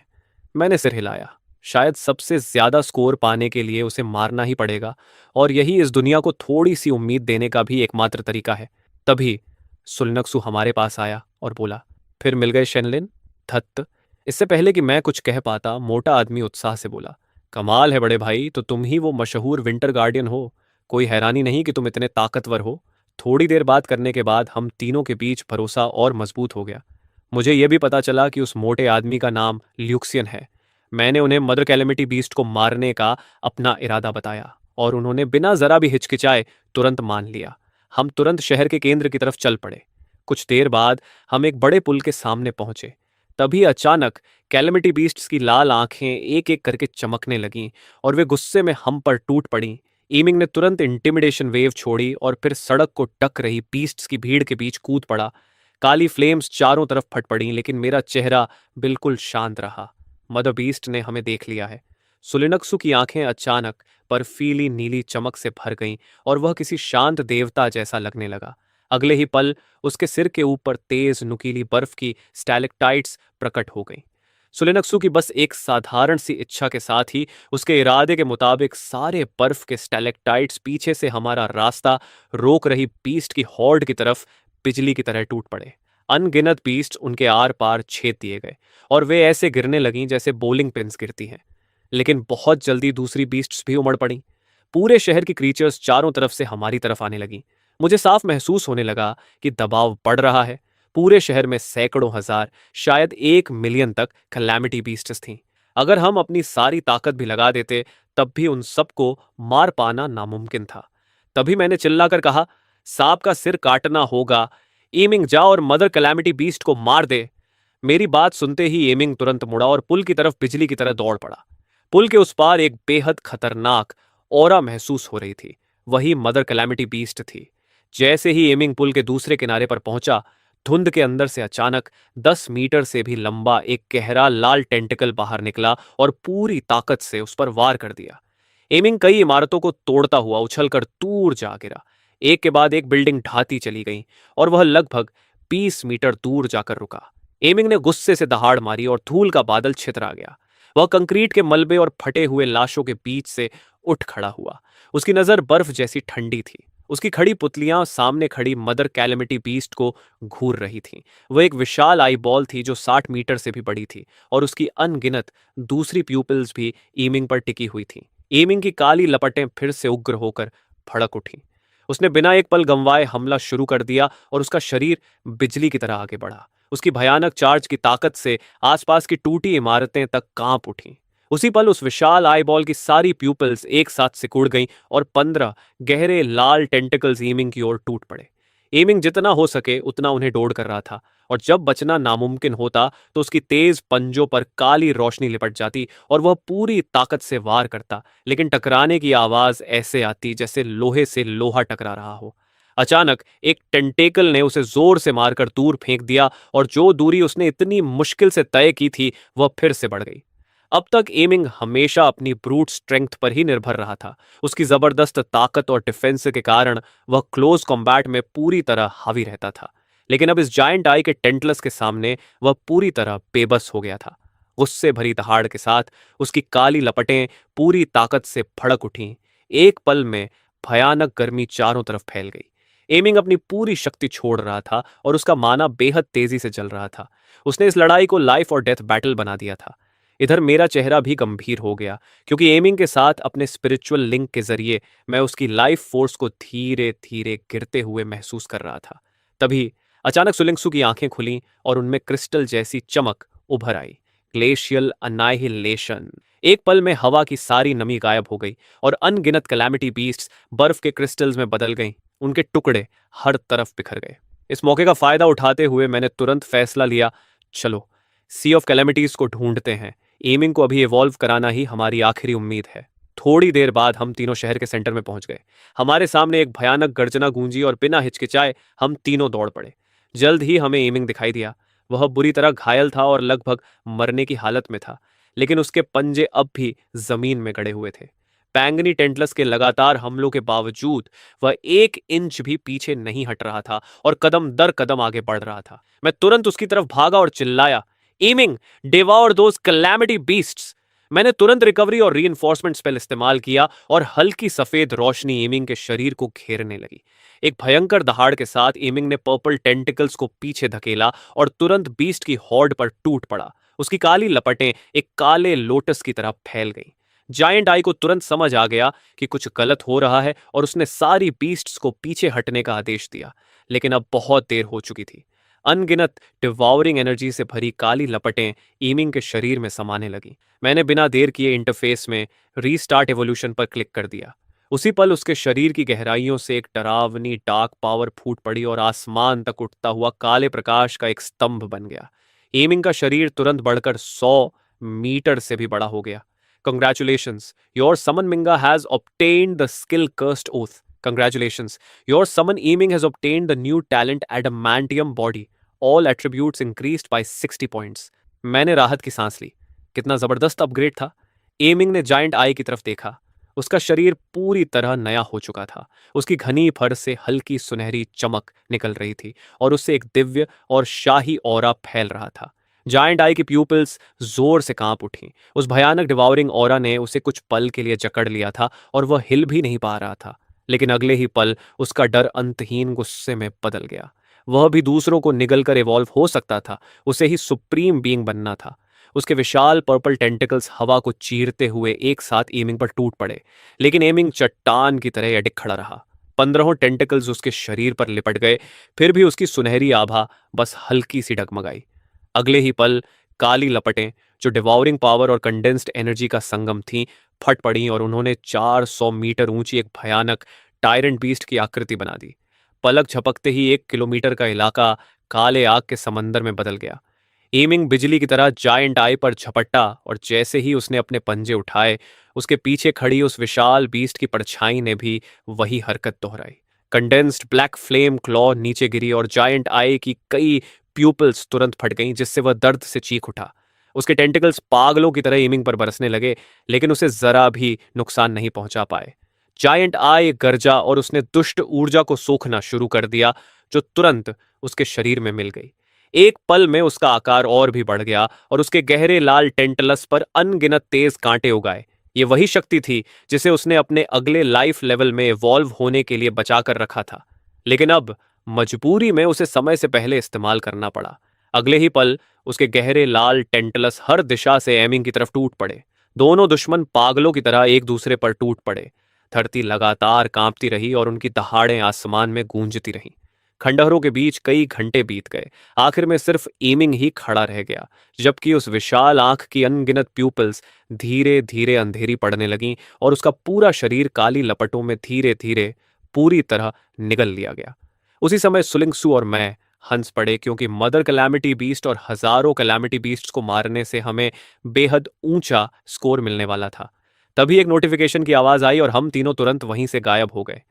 मैंने सिर हिलाया। शायद सबसे ज्यादा स्कोर पाने के लिए उसे मारना ही पड़ेगा, और यही इस दुनिया को थोड़ी सी उम्मीद देने का भी एकमात्र तरीका है। तभी सुलनक्सु हमारे पास आया और बोला, फिर मिल गए शेनलिन। धत्त, इससे पहले कि मैं कुछ कह पाता, मोटा आदमी उत्साह से बोला, कमाल है बड़े भाई, तो तुम ही वो मशहूर विंटर गार्डियन हो। कोई हैरानी नहीं कि तुम इतने ताकतवर हो। थोड़ी देर बात करने के बाद हम तीनों के बीच भरोसा और मजबूत हो गया। मुझे यह भी पता चला कि उस मोटे आदमी का नाम ल्यूक्सियन है। मैंने उन्हें मदर कैलेमिटी बीस्ट को मारने का अपना इरादा बताया और उन्होंने बिना जरा भी हिचकिचाए तुरंत मान लिया। हम तुरंत शहर के केंद्र की तरफ चल पड़े। कुछ देर बाद हम एक बड़े पुल के सामने पहुंचे। तभी अचानक कैलेमिटी बीस्ट्स की लाल आंखें एक एक करके चमकने लगीं और वे गुस्से में हम पर टूट पड़ीं। ईमिंग ने तुरंत इंटिमिडेशन वेव छोड़ी और फिर सड़क को ढक रही बीस्ट्स की भीड़ के बीच कूद पड़ा। काली फ्लेम्स चारों तरफ फट पड़ी, लेकिन मेरा चेहरा बिल्कुल शांत रहा। मदर बीस्ट ने हमें देख लिया है। सुलिनक्सु की आंखें अचानक बर्फीली नीली चमक से भर गईं और वह किसी शांत देवता जैसा लगने लगा। अगले ही पल उसके सिर के ऊपर तेज नुकीली बर्फ की स्टैलेक्टाइट्स प्रकट हो गईं। सुलिनक्सु की बस एक साधारण सी इच्छा के साथ ही उसके इरादे के मुताबिक सारे बर्फ के स्टैलेक्टाइट्स पीछे से हमारा रास्ता रोक रही बीस्ट की हॉर्ड की तरफ बिजली की तरह टूट पड़े। अनगिनत बीस्ट उनके आर पार छेद दिए गए और वे ऐसे गिरने लगीं जैसे बोलिंग पिन्स गिरती हैं। लेकिन बहुत जल्दी दूसरी बीस्ट्स भी उमड़ पड़ी। पूरे शहर की क्रीचर्स चारों तरफ से हमारी तरफ आने लगी। मुझे साफ महसूस होने लगा कि दबाव बढ़ रहा है। पूरे शहर में सैकड़ों हजार, शायद 1 मिलियन तक कैलेमिटी बीस्ट्स थीं। अगर हम अपनी सारी ताकत भी लगा देते, तब भी उन सबको मार पाना नामुमकिन था। तभी मैंने चिल्लाकर कहा, सांप का सिर काटना होगा। एमिंग जा और मदर कैलेमिटी बीस्ट को मार दे। मेरी बात सुनते ही एमिंग तुरंत मुड़ा और पुल की तरफ बिजली की तरह दौड़ पड़ा। पुल के उस पार एक बेहद खतरनाक ऑरा महसूस हो रही थी। वही मदर कैलेमिटी बीस्ट थी। जैसे ही एमिंग पुल के दूसरे किनारे पर पहुंचा, धुंध के अंदर से अचानक 10 मीटर से भी लंबा एक गहरा लाल टेंटिकल बाहर निकला और पूरी ताकत से उस पर वार कर दिया। एमिंग कई इमारतों को तोड़ता हुआ उछलकर दूर जा गिरा। एक के बाद एक बिल्डिंग ढाती चली गई और वह लगभग 20 मीटर दूर जाकर रुका। एमिंग ने गुस्से से दहाड़ मारी और धूल का बादल छितरा गया। वह कंक्रीट के मलबे और फटे हुए लाशों के बीच से उठ खड़ा हुआ। उसकी नजर बर्फ जैसी ठंडी थी। उसकी खड़ी पुतलियां सामने खड़ी मदर कैलेमिटी बीस्ट को घूर रही थीं। वह एक विशाल आई बॉल थी जो 60 मीटर से भी बड़ी थी और उसकी अनगिनत दूसरी प्यूपिल्स भी एमिंग पर टिकी हुई थीं। एमिंग की काली लपटें फिर से उग्र होकर भड़क उठीं। उसने बिना एक पल गंवाए हमला शुरू कर दिया और उसका शरीर बिजली की तरह आगे बढ़ा। उसकी भयानक चार्ज की ताकत से आसपास की टूटी इमारतें तक कांप उठीं। उसी पल उस विशाल आई बॉल की सारी प्यूपिल्स एक साथ सिकुड़ गईं और 15 गहरे लाल टेंटिकल्स एमिंग की ओर टूट पड़े। एमिंग जितना हो सके उतना उन्हें डोड़ कर रहा था और जब बचना नामुमकिन होता तो उसकी तेज पंजों पर काली रोशनी लिपट जाती और वह पूरी ताकत से वार करता, लेकिन टकराने की आवाज ऐसे आती जैसे लोहे से लोहा टकरा रहा हो। अचानक एक टेंटेकल ने उसे जोर से मारकर दूर फेंक दिया और जो दूरी उसने इतनी मुश्किल से तय की थी वह फिर से बढ़ गई। अब तक एमिंग हमेशा अपनी ब्रूट स्ट्रेंथ पर ही निर्भर रहा था। उसकी जबरदस्त ताकत और डिफेंस के कारण वह क्लोज कॉम्बैट में पूरी तरह हावी रहता था, लेकिन अब इस जायंट आई के टेंटलस के सामने वह पूरी तरह बेबस हो गया था। गुस्से भरी दहाड़ के साथ उसकी काली लपटें पूरी ताकत से भड़क उठीं। एक पल में भयानक गर्मी चारों तरफ फैल गई। एमिंग अपनी पूरी शक्ति छोड़ रहा था और उसका माना बेहद तेजी से जल रहा था। उसने इस लड़ाई को लाइफ और डेथ बैटल बना दिया था। इधर मेरा चेहरा भी गंभीर हो गया, क्योंकि एमिंग के साथ अपने स्पिरिचुअल लिंक के जरिए मैं उसकी लाइफ फोर्स को धीरे धीरे गिरते हुए महसूस कर रहा था। तभी अचानक सुलिंगसु की आंखें खुलीं और उनमें क्रिस्टल जैसी चमक उभर आई। ग्लेशियल अनाइहिलेशन। एक पल में हवा की सारी नमी गायब हो गई और अनगिनत कैलेमिटी बीस्ट्स बर्फ के क्रिस्टल्स में बदल गईं। उनके टुकड़े हर तरफ बिखर गए। इस मौके का फायदा उठाते हुए मैंने तुरंत फैसला लिया, चलो सी ऑफ कैलेमिटीज को ढूंढते हैं। एमिंग को अभी इवॉल्व कराना ही हमारी आखिरी उम्मीद है। थोड़ी देर बाद हम तीनों शहर के सेंटर में पहुंच गए। हमारे सामने एक भयानक गर्जना गूंजी और बिना हिचकिचाए हम तीनों दौड़ पड़े। जल्द ही हमें एमिंग दिखाई दिया। वह बुरी तरह घायल था और लगभग मरने की हालत में था, लेकिन उसके पंजे अब भी जमीन में गड़े हुए थे। पैंगनी टेंटलस के लगातार हमलों के बावजूद वह 1 इंच भी पीछे नहीं हट रहा था और कदम दर कदम आगे बढ़ रहा था। मैं तुरंत उसकी तरफ भागा और चिल्लाया, एमिंग, डिवॉर दोस कैलेमिटी बीस्ट्स। मैंने तुरंत रिकवरी और रीइंफोर्समेंट स्पेल इस्तेमाल किया और हल्की सफेद रोशनी एमिंग के शरीर को घेरने लगी। एक भयंकर दहाड़ के साथ एमिंग ने पर्पल टेंटिकल्स को पीछे धकेला और तुरंत बीस्ट की हॉर्ड पर टूट पड़ा। उसकी काली लपटें एक काले लोटस की तरह फैल गईं। जायंट आई को तुरंत समझ आ गया कि कुछ गलत हो रहा है और उसने सारी बीस्ट्स को पीछे हटने का आदेश दिया। लेकिन अब बहुत देर हो चुकी थी। अनगिनत डिवॉरिंग एनर्जी से भरी काली लपटें ईमिंग के शरीर में समाने लगी। मैंने बिना देर किए इंटरफेस में रीस्टार्ट एवोल्यूशन पर क्लिक कर दिया। उसी पल उसके शरीर की गहराइयों से एक डरावनी डार्क पावर फूट पड़ी और आसमान तक उठता हुआ काले प्रकाश का एक स्तंभ बन गया। एमिंग का शरीर तुरंत बढ़कर 100 मीटर से भी बड़ा हो गया। कंग्रेचुलेशंस, योर समन मिंगा has obtained the skill cursed oath. Congratulations, your summon एमिंग has obtained the new talent adamantium body. All attributes increased by 60 points. मैंने राहत की सांस ली। कितना जबरदस्त अपग्रेड था। एमिंग ने जायंट आई की तरफ देखा। उसका शरीर पूरी तरह नया हो चुका था। उसकी घनी फर से हल्की सुनहरी चमक निकल रही थी और उससे एक दिव्य और शाही ऑरा फैल रहा था। जायंट आई की प्यूपिल्स जोर से कांप उठी। उस भयानक डिवावरिंग ऑरा ने उसे कुछ पल के लिए जकड़ लिया था और वह हिल भी नहीं पा रहा था। लेकिन अगले ही पल उसका डर अंतहीन गुस्से में बदल गया। वह भी दूसरों को निगल कर इवॉल्व हो सकता था। उसे ही सुप्रीम बीइंग बनना था। उसके विशाल पर्पल टेंटिकल्स हवा को चीरते हुए एक साथ एमिंग पर टूट पड़े। लेकिन एमिंग चट्टान की तरह अडिग खड़ा रहा। 15 टेंटिकल्स उसके शरीर पर लिपट गए। फिर भी उसकी सुनहरी आभा बस हल्की सी डगमगाई। अगले ही पल काली लपटें, जो डिवॉरिंग पावर और कंडेंस्ड एनर्जी का संगम थीं, फट पड़ी और उन्होंने 400 मीटर ऊंची एक भयानक टायरेंट बीस्ट की आकृति बना दी। पलक झपकते ही 1 किलोमीटर का इलाका काले आग के समंदर में बदल गया। एमिंग बिजली की तरह जायंट आई पर झपटा और जैसे ही उसने अपने पंजे उठाए, उसके पीछे खड़ी उस विशाल बीस्ट की परछाई ने भी वही हरकत दोहराई। कंडेंस्ड ब्लैक फ्लेम क्लॉ नीचे गिरी और जायंट आई की कई प्यूपल्स तुरंत फट गईं, जिससे वह दर्द से चीख उठा। उसके टेंटिकल्स पागलों की तरह एमिंग पर बरसने लगे, लेकिन उसे जरा भी नुकसान नहीं पहुंचा पाए। जायंट आई गरजा और उसने दुष्ट ऊर्जा को सोखना शुरू कर दिया, जो तुरंत उसके शरीर में मिल गई। एक पल में उसका आकार और भी बढ़ गया और उसके गहरे लाल टेंटलस पर अनगिनत तेज कांटे उगाए। ये वही शक्ति थी जिसे उसने अपने अगले लाइफ लेवल में इवॉल्व होने के लिए बचाकर रखा था। लेकिन अब मजबूरी में उसे समय से पहले इस्तेमाल करना पड़ा। अगले ही पल उसके गहरे लाल टेंटलस हर दिशा से एमिंग की तरफ टूट पड़े। दोनों दुश्मन पागलों की तरह एक दूसरे पर टूट पड़े। धरती लगातार कांपती रही और उनकी दहाड़ें आसमान में गूंजती रहीं। खंडहरों के बीच कई घंटे बीत गए। आखिर में सिर्फ एमिंग ही खड़ा रह गया, जबकि उस विशाल आंख की अनगिनत प्यूपल्स धीरे धीरे अंधेरी पड़ने लगीं और उसका पूरा शरीर काली लपटों में धीरे धीरे पूरी तरह निगल लिया गया। उसी समय सुलिंगसू और मैं हंस पड़े, क्योंकि मदर कैलामिटी बीस्ट और हजारों कैलामिटी बीस्ट्स को मारने से हमें बेहद ऊंचा स्कोर मिलने वाला था। तभी एक नोटिफिकेशन की आवाज आई और हम तीनों तुरंत वहीं से गायब हो गए।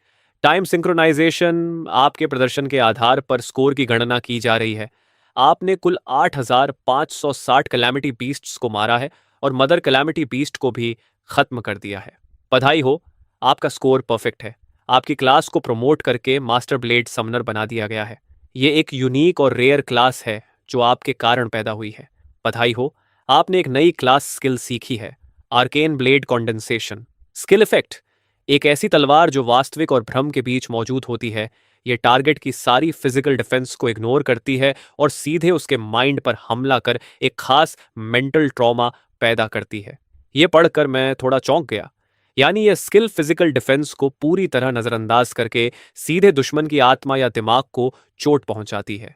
टाइम सिंक्रोनाइजेशन, आपके प्रदर्शन के आधार पर स्कोर की गणना की जा रही है। आपने कुल 8,560 कैलामिटी बीस्ट्स को मारा है और मदर कैलामिटी बीस्ट को भी खत्म कर दिया है। बधाई हो, आपका स्कोर परफेक्ट है। आपकी क्लास को प्रमोट करके मास्टर ब्लेड समनर बना दिया गया है। ये एक यूनिक और रेयर क्लास है जो आपके कारण पैदा हुई है। बधाई हो, आपने एक नई क्लास स्किल सीखी है, arcane blade condensation. Skill effect: एक ऐसी तलवार जो वास्तविक और भ्रम के बीच मौजूद होती है। ये टारगेट की सारी फिजिकल डिफेंस को इग्नोर करती है और सीधे उसके माइंड पर हमला कर एक खास मेंटल ट्रॉमा पैदा करती है। ये पढ़कर मैं थोड़ा चौंक गया। यानी यह स्किल फिजिकल डिफेंस को पूरी तरह नजरअंदाज करके सीधे दुश्मन की आत्मा या दिमाग को चोट पहुंचाती है।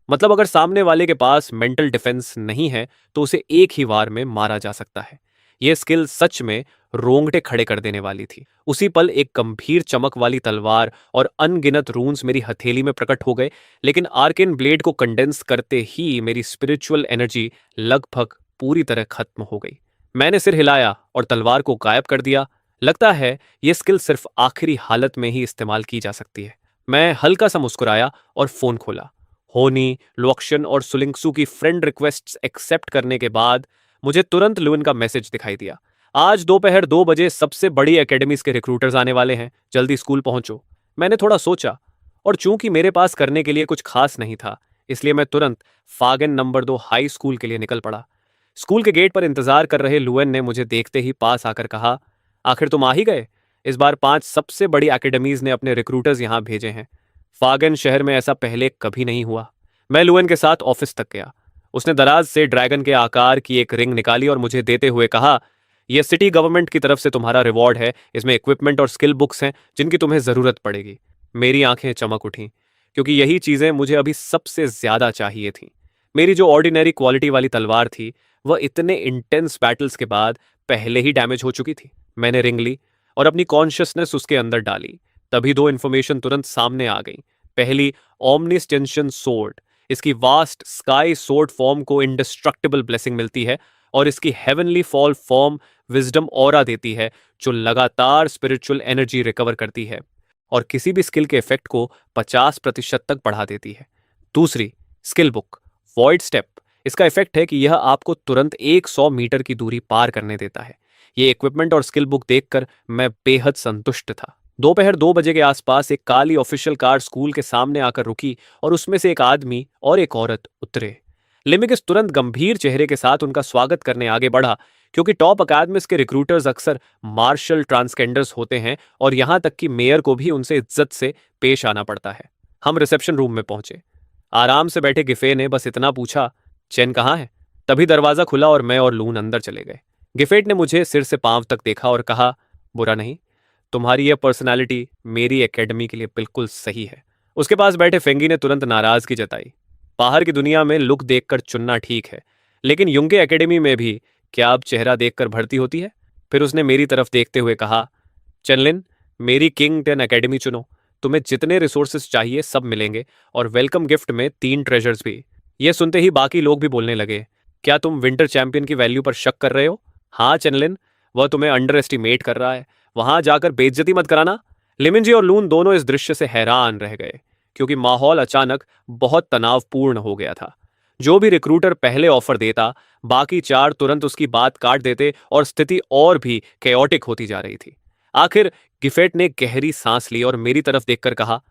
मतलब अगर सामने वाले के पास मेंटल डिफेंस नहीं है तो उसे एक ही वार में मारा जा सकता है। यह स्किल सच में रोंगटे खड़े कर देने वाली थी। उसी पल एक गंभीर चमक वाली तलवार और अनगिनत रून्स मेरी हथेली में प्रकट हो गए, लेकिन आर्केन ब्लेड को कंडेंस करते ही मेरी स्पिरिचुअल एनर्जी लगभग पूरी तरह खत्म हो गई। मैंने सिर हिलाया और तलवार को गायब कर दिया। लगता है यह स्किल सिर्फ आखिरी हालत में ही इस्तेमाल की जा सकती है। मैं हल्का सा मुस्कुराया और फोन खोला। होनी, लुओक्शन और सुलिंगसू की फ्रेंड रिक्वेस्ट्स एक्सेप्ट करने के बाद मुझे तुरंत लुइन का मैसेज दिखाई दिया। आज दोपहर 2 बजे सबसे बड़ी एकेडमीज के रिक्रूटर्स आने वाले हैं, जल्दी स्कूल पहुंचो। मैंने थोड़ा सोचा और चूंकि मेरे पास करने के लिए कुछ खास नहीं था, इसलिए मैं तुरंत फागन नंबर 2 हाई स्कूल के लिए निकल पड़ा। स्कूल के गेट पर इंतजार कर रहे लुएन ने मुझे देखते ही पास आकर कहा, आखिर तुम आ ही गए। इस बार 5 सबसे बड़ी एकेडमीज ने अपने रिक्रूटर्स यहां भेजे हैं। फागन शहर में ऐसा पहले कभी नहीं हुआ। मैं लुएन के साथ ऑफिस तक गया। उसने दराज से ड्रैगन के आकार की एक रिंग निकाली और मुझे देते हुए कहा, यह सिटी गवर्नमेंट की तरफ से तुम्हारा रिवॉर्ड है। इसमें इक्विपमेंट और स्किल बुक्स हैं जिनकी तुम्हें जरूरत पड़ेगी। मेरी आंखें चमक उठीं, क्योंकि यही चीजें मुझे अभी सबसे ज्यादा चाहिए थीं। मेरी जो ऑर्डिनरी क्वालिटी वाली तलवार थी, वह इतने इंटेंस बैटल्स के बाद पहले ही डैमेज हो चुकी थी। मैंने रिंग ली और अपनी कॉन्शियसनेस उसके अंदर डाली। तभी दो इन्फॉर्मेशन तुरंत सामने आ गई। पहली, ओमनिस टेंशन सोर्ड। इसकी वास्ट स्काई सोर्ड फॉर्म को इंडिस्ट्रक्टिबल ब्लेसिंग मिलती है और इसकी heavenly fall form wisdom aura देती है, जो लगातार स्पिरिचुअल एनर्जी रिकवर करती है और किसी भी स्किल के इफेक्ट को 50% तक बढ़ा देती है। दूसरी, स्किल बुक वॉइड स्टेप। इसका इफेक्ट है कि यह आपको तुरंत 100 मीटर की दूरी पार करने देता है। ये इक्विपमेंट और स्किल बुक देखकर मैं बेहद संतुष्ट था। दोपहर 2 बजे के आसपास एक काली ऑफिशियल कार स्कूल के सामने आकर रुकी और उसमें से एक आदमी और एक औरत उतरे। लिमिगिस तुरंत गंभीर चेहरे के साथ उनका स्वागत करने आगे बढ़ा, क्योंकि टॉप अकादमिस के रिक्रूटर्स अक्सर मार्शल ट्रांसजेंडर्स होते हैं और यहां तक कि मेयर को भी उनसे इज्जत से पेश आना पड़ता है। हम रिसेप्शन रूम में पहुंचे। आराम से बैठे गिफे ने बस इतना पूछा, चेन कहाँ है? तभी दरवाजा खुला और मैं और लून अंदर चले गए। गिफेट ने मुझे सिर से पांव तक देखा और कहा, बुरा नहीं, तुम्हारी यह पर्सनालिटी मेरी एकेडमी के लिए बिल्कुल सही है। उसके पास बैठे फेंगी ने तुरंत नाराजगी जताई। बाहर की दुनिया में लुक देखकर चुनना ठीक है, लेकिन युंगे एकेडमी में भी क्या अब चेहरा देखकर भर्ती होती है? फिर उसने मेरी तरफ देखते हुए कहा, चनलिन, मेरी किंग 10 एकेडमी चुनो। तुम्हें जितने रिसोर्सेज चाहिए सब मिलेंगे और वेलकम गिफ्ट में 3 ट्रेजर्स भी। यह सुनते ही बाकी लोग भी बोलने लगे, क्या तुम विंटर चैंपियन की वैल्यू पर शक कर रहे हो? हाँ चनलिन, वह तुम्हें अंडर एस्टिमेट कर रहा है। वहां जाकर बेइज्जती मत कराना। लिमिंजी और लून दोनों इस दृश्य से हैरान रह गए, क्योंकि माहौल अचानक बहुत तनावपूर्ण हो गया था। जो भी रिक्रूटर पहले ऑफर देता, बाकी 4 तुरंत उसकी बात काट देते और स्थिति और भी केओटिक होती जा रही थी। आखिर गिफेट ने गहरी सांस ली और मेरी तरफ देखकर कहा,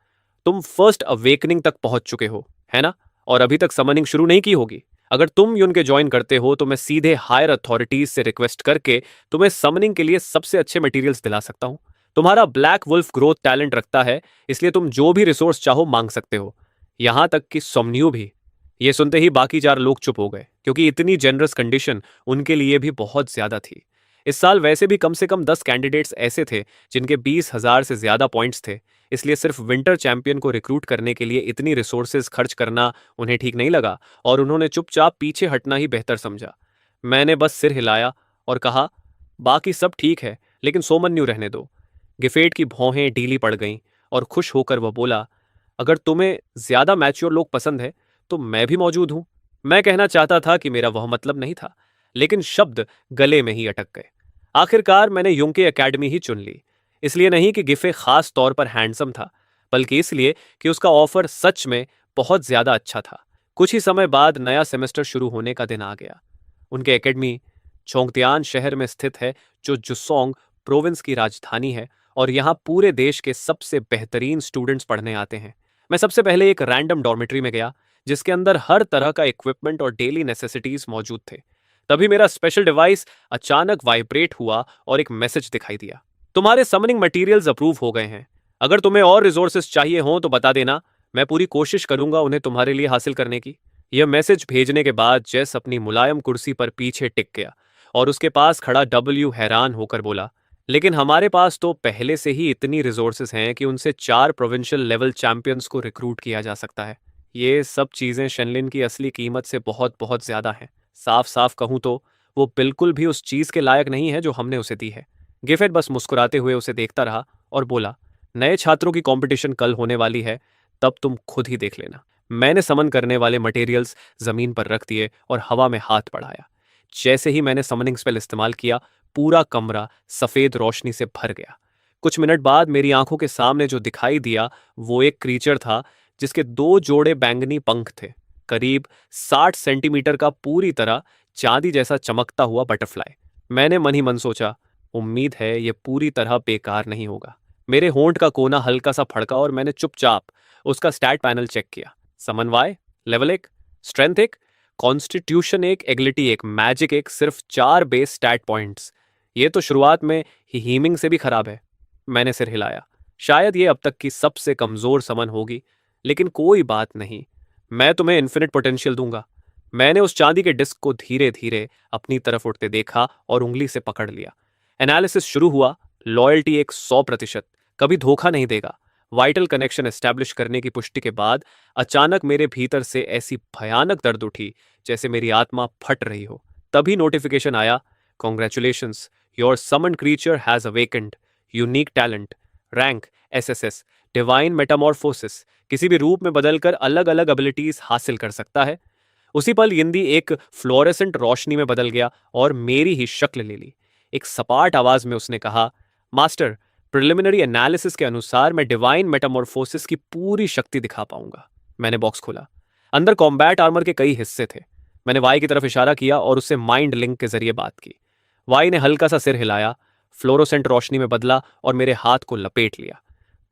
तुम फर्स्ट अवेकनिंग तक पहुंच चुके हो, है ना? और अभी तक समनिंग शुरू नहीं की होगी। अगर तुम युन के ज्वाइन करते हो तो मैं सीधे हायर अथॉरिटीज से रिक्वेस्ट करके तुम्हें समनिंग के लिए सबसे अच्छे मटेरियल्स दिला सकता हूं। तुम्हारा ब्लैक वुल्फ ग्रोथ टैलेंट रखता है, इसलिए तुम जो भी रिसोर्स चाहो मांग सकते हो, यहां तक कि सोमन्यू भी। ये सुनते ही बाकी 4 लोग चुप हो गए, क्योंकि इतनी जेनरस कंडीशन उनके लिए भी बहुत ज्यादा थी। इस साल वैसे भी कम से कम 10 कैंडिडेट्स ऐसे थे जिनके 20,000 से ज्यादा पॉइंट्स थे, इसलिए सिर्फ विंटर चैंपियन को रिक्रूट करने के लिए इतनी रिसोर्सेज खर्च करना उन्हें ठीक नहीं लगा और उन्होंने चुपचाप पीछे हटना ही बेहतर समझा। मैंने बस सिर हिलाया और कहा, बाकी सब ठीक है, लेकिन सोमन्यू रहने दो। गिफेट की भौहें ढीली पड़ गईं और खुश होकर वह बोला, अगर तुम्हें ज्यादा मैच्योर लोग पसंद है तो मैं भी मौजूद हूं। मैं कहना चाहता था कि मेरा वह मतलब नहीं था, लेकिन शब्द गले में ही अटक गए। आखिरकार मैंने युंके एकेडमी ही चुन ली, इसलिए नहीं कि गिफे खास तौर पर हैंडसम था, बल्कि इसलिए कि उसका ऑफर सच में बहुत ज्यादा अच्छा था। कुछ ही समय बाद नया सेमेस्टर शुरू होने का दिन आ गया। उनके एकेडमी चोंगतियान शहर में स्थित है, जो जुसोंग प्रोविंस की राजधानी है, और यहाँ पूरे देश के सबसे बेहतरीन स्टूडेंट्स पढ़ने आते हैं। मैं सबसे पहले एक रैंडम डॉर्मेट्री में गया, जिसके अंदर हर तरह का इक्विपमेंट और डेली नेसेसिटीज मौजूद थे। तभी मेरा स्पेशल डिवाइस अचानक वाइब्रेट हुआ और एक मैसेज दिखाई दिया, तुम्हारे समनिंग मटेरियल्स अप्रूव हो गए हैं। अगर तुम्हें और रिसोर्सेज चाहिए हों तो बता देना, मैं पूरी कोशिश करूंगा उन्हें तुम्हारे लिए हासिल करने की। यह मैसेज भेजने के बाद जेस अपनी मुलायम कुर्सी पर पीछे टिक गया और उसके पास खड़ा डब्ल्यू हैरान होकर बोला, लेकिन हमारे पास तो पहले से ही इतनी रिसोर्सेज हैं कि उनसे 4 प्रोविंशियल लेवल चैंपियंस को रिक्रूट किया जा सकता है। ये सब चीजें शेनलिन की असली कीमत से बहुत बहुत ज्यादा हैं। साफ साफ कहूं तो वो बिल्कुल भी उस चीज के लायक नहीं है जो हमने उसे दी है। गिफेट बस मुस्कुराते हुए उसे देखता रहा और बोला, नए छात्रों की कंपटीशन कल होने वाली है, तब तुम खुद ही देख लेना। मैंने समन करने वाले मटेरियल्स जमीन पर रख दिए और हवा में हाथ बढ़ाया। जैसे ही मैंने समनिंग स्पेल इस्तेमाल किया, पूरा कमरा सफेद रोशनी से भर गया। कुछ मिनट बाद मेरी आंखों के सामने जो दिखाई दिया वो एक क्रीचर था, जिसके 2 जोड़े बैंगनी पंख थे, करीब 60 सेंटीमीटर का, पूरी तरह चांदी जैसा चमकता हुआ बटरफ्लाई। मैंने मन ही मन सोचा, उम्मीद है ये पूरी तरह बेकार नहीं होगा। मेरे होंठ का कोना हल्का सा फड़का और मैंने चुपचाप उसका स्टैट पैनल चेक किया। समन्वय लेवल 1, स्ट्रेंथ 1, कॉन्स्टिट्यूशन 1, एग्लिटी 1, मैजिक 1, सिर्फ 4 बेस स्टैट पॉइंट्स। ये तो शुरुआत में ही हीमिंग से भी खराब है। मैंने सिर हिलाया। शायद ये अब तक की सबसे कमजोर समन होगी, लेकिन कोई बात नहीं, मैं तुम्हें इन्फिनिट पोटेंशियल दूंगा। मैंने उस चांदी के डिस्क को धीरे धीरे अपनी तरफ उठते देखा और उंगली से पकड़ लिया। एनालिसिस शुरू हुआ। लॉयल्टी एक 100%, कभी धोखा नहीं देगा। वाइटल कनेक्शन एस्टैब्लिश करने की पुष्टि के बाद अचानक मेरे भीतर से ऐसी भयानक दर्द उठी जैसे मेरी आत्मा फट रही हो। तभी नोटिफिकेशन आया, congratulations, your summoned creature has awakened, unique talent, rank SSS, divine Metamorphosis, किसी भी रूप में बदलकर अलग अलग एबिलिटीज हासिल कर सकता है। उसी पल यिंदी एक फ्लोरेसेंट रोशनी में बदल गया और मेरी ही शक्ल ले ली। एक सपाट आवाज में उसने कहा, मास्टर, प्रिलिमिनरी एनालिसिस के अनुसार मैं डिवाइन मेटामॉर्फोसिस की पूरी शक्ति दिखा पाऊंगा। मैंने बॉक्स खोला। अंदर कॉम्बैट आर्मर के कई हिस्से थे। मैंने वाई की तरफ इशारा किया और उससे माइंड लिंक के जरिए बात की। वाई ने हल्का सा सिर हिलाया, फ्लोरोसेंट रोशनी में बदला और मेरे हाथ को लपेट लिया।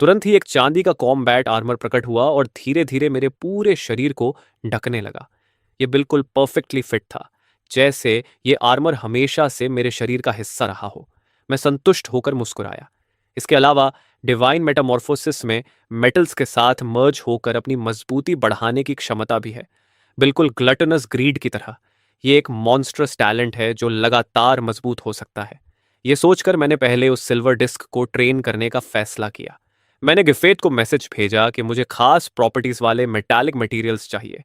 तुरंत ही एक चांदी का कॉम्बैट आर्मर प्रकट हुआ और धीरे धीरे मेरे पूरे शरीर को ढकने लगा। ये बिल्कुल परफेक्टली फिट था, जैसे ये आर्मर हमेशा से मेरे शरीर का हिस्सा रहा हो। मैं संतुष्ट होकर मुस्कुराया। इसके अलावा डिवाइन मेटामॉर्फोसिस में मेटल्स के साथ मर्ज होकर अपनी मजबूती बढ़ाने की क्षमता भी है, बिल्कुल ग्लटनस ग्रीड की तरह। ये एक मॉन्स्ट्रस टैलेंट है जो लगातार मजबूत हो सकता है। ये सोचकर मैंने पहले उस सिल्वर डिस्क को ट्रेन करने का फैसला किया। मैंने गिफेत को मैसेज भेजा कि मुझे खास प्रॉपर्टीज वाले मेटालिक मटेरियल्स चाहिए।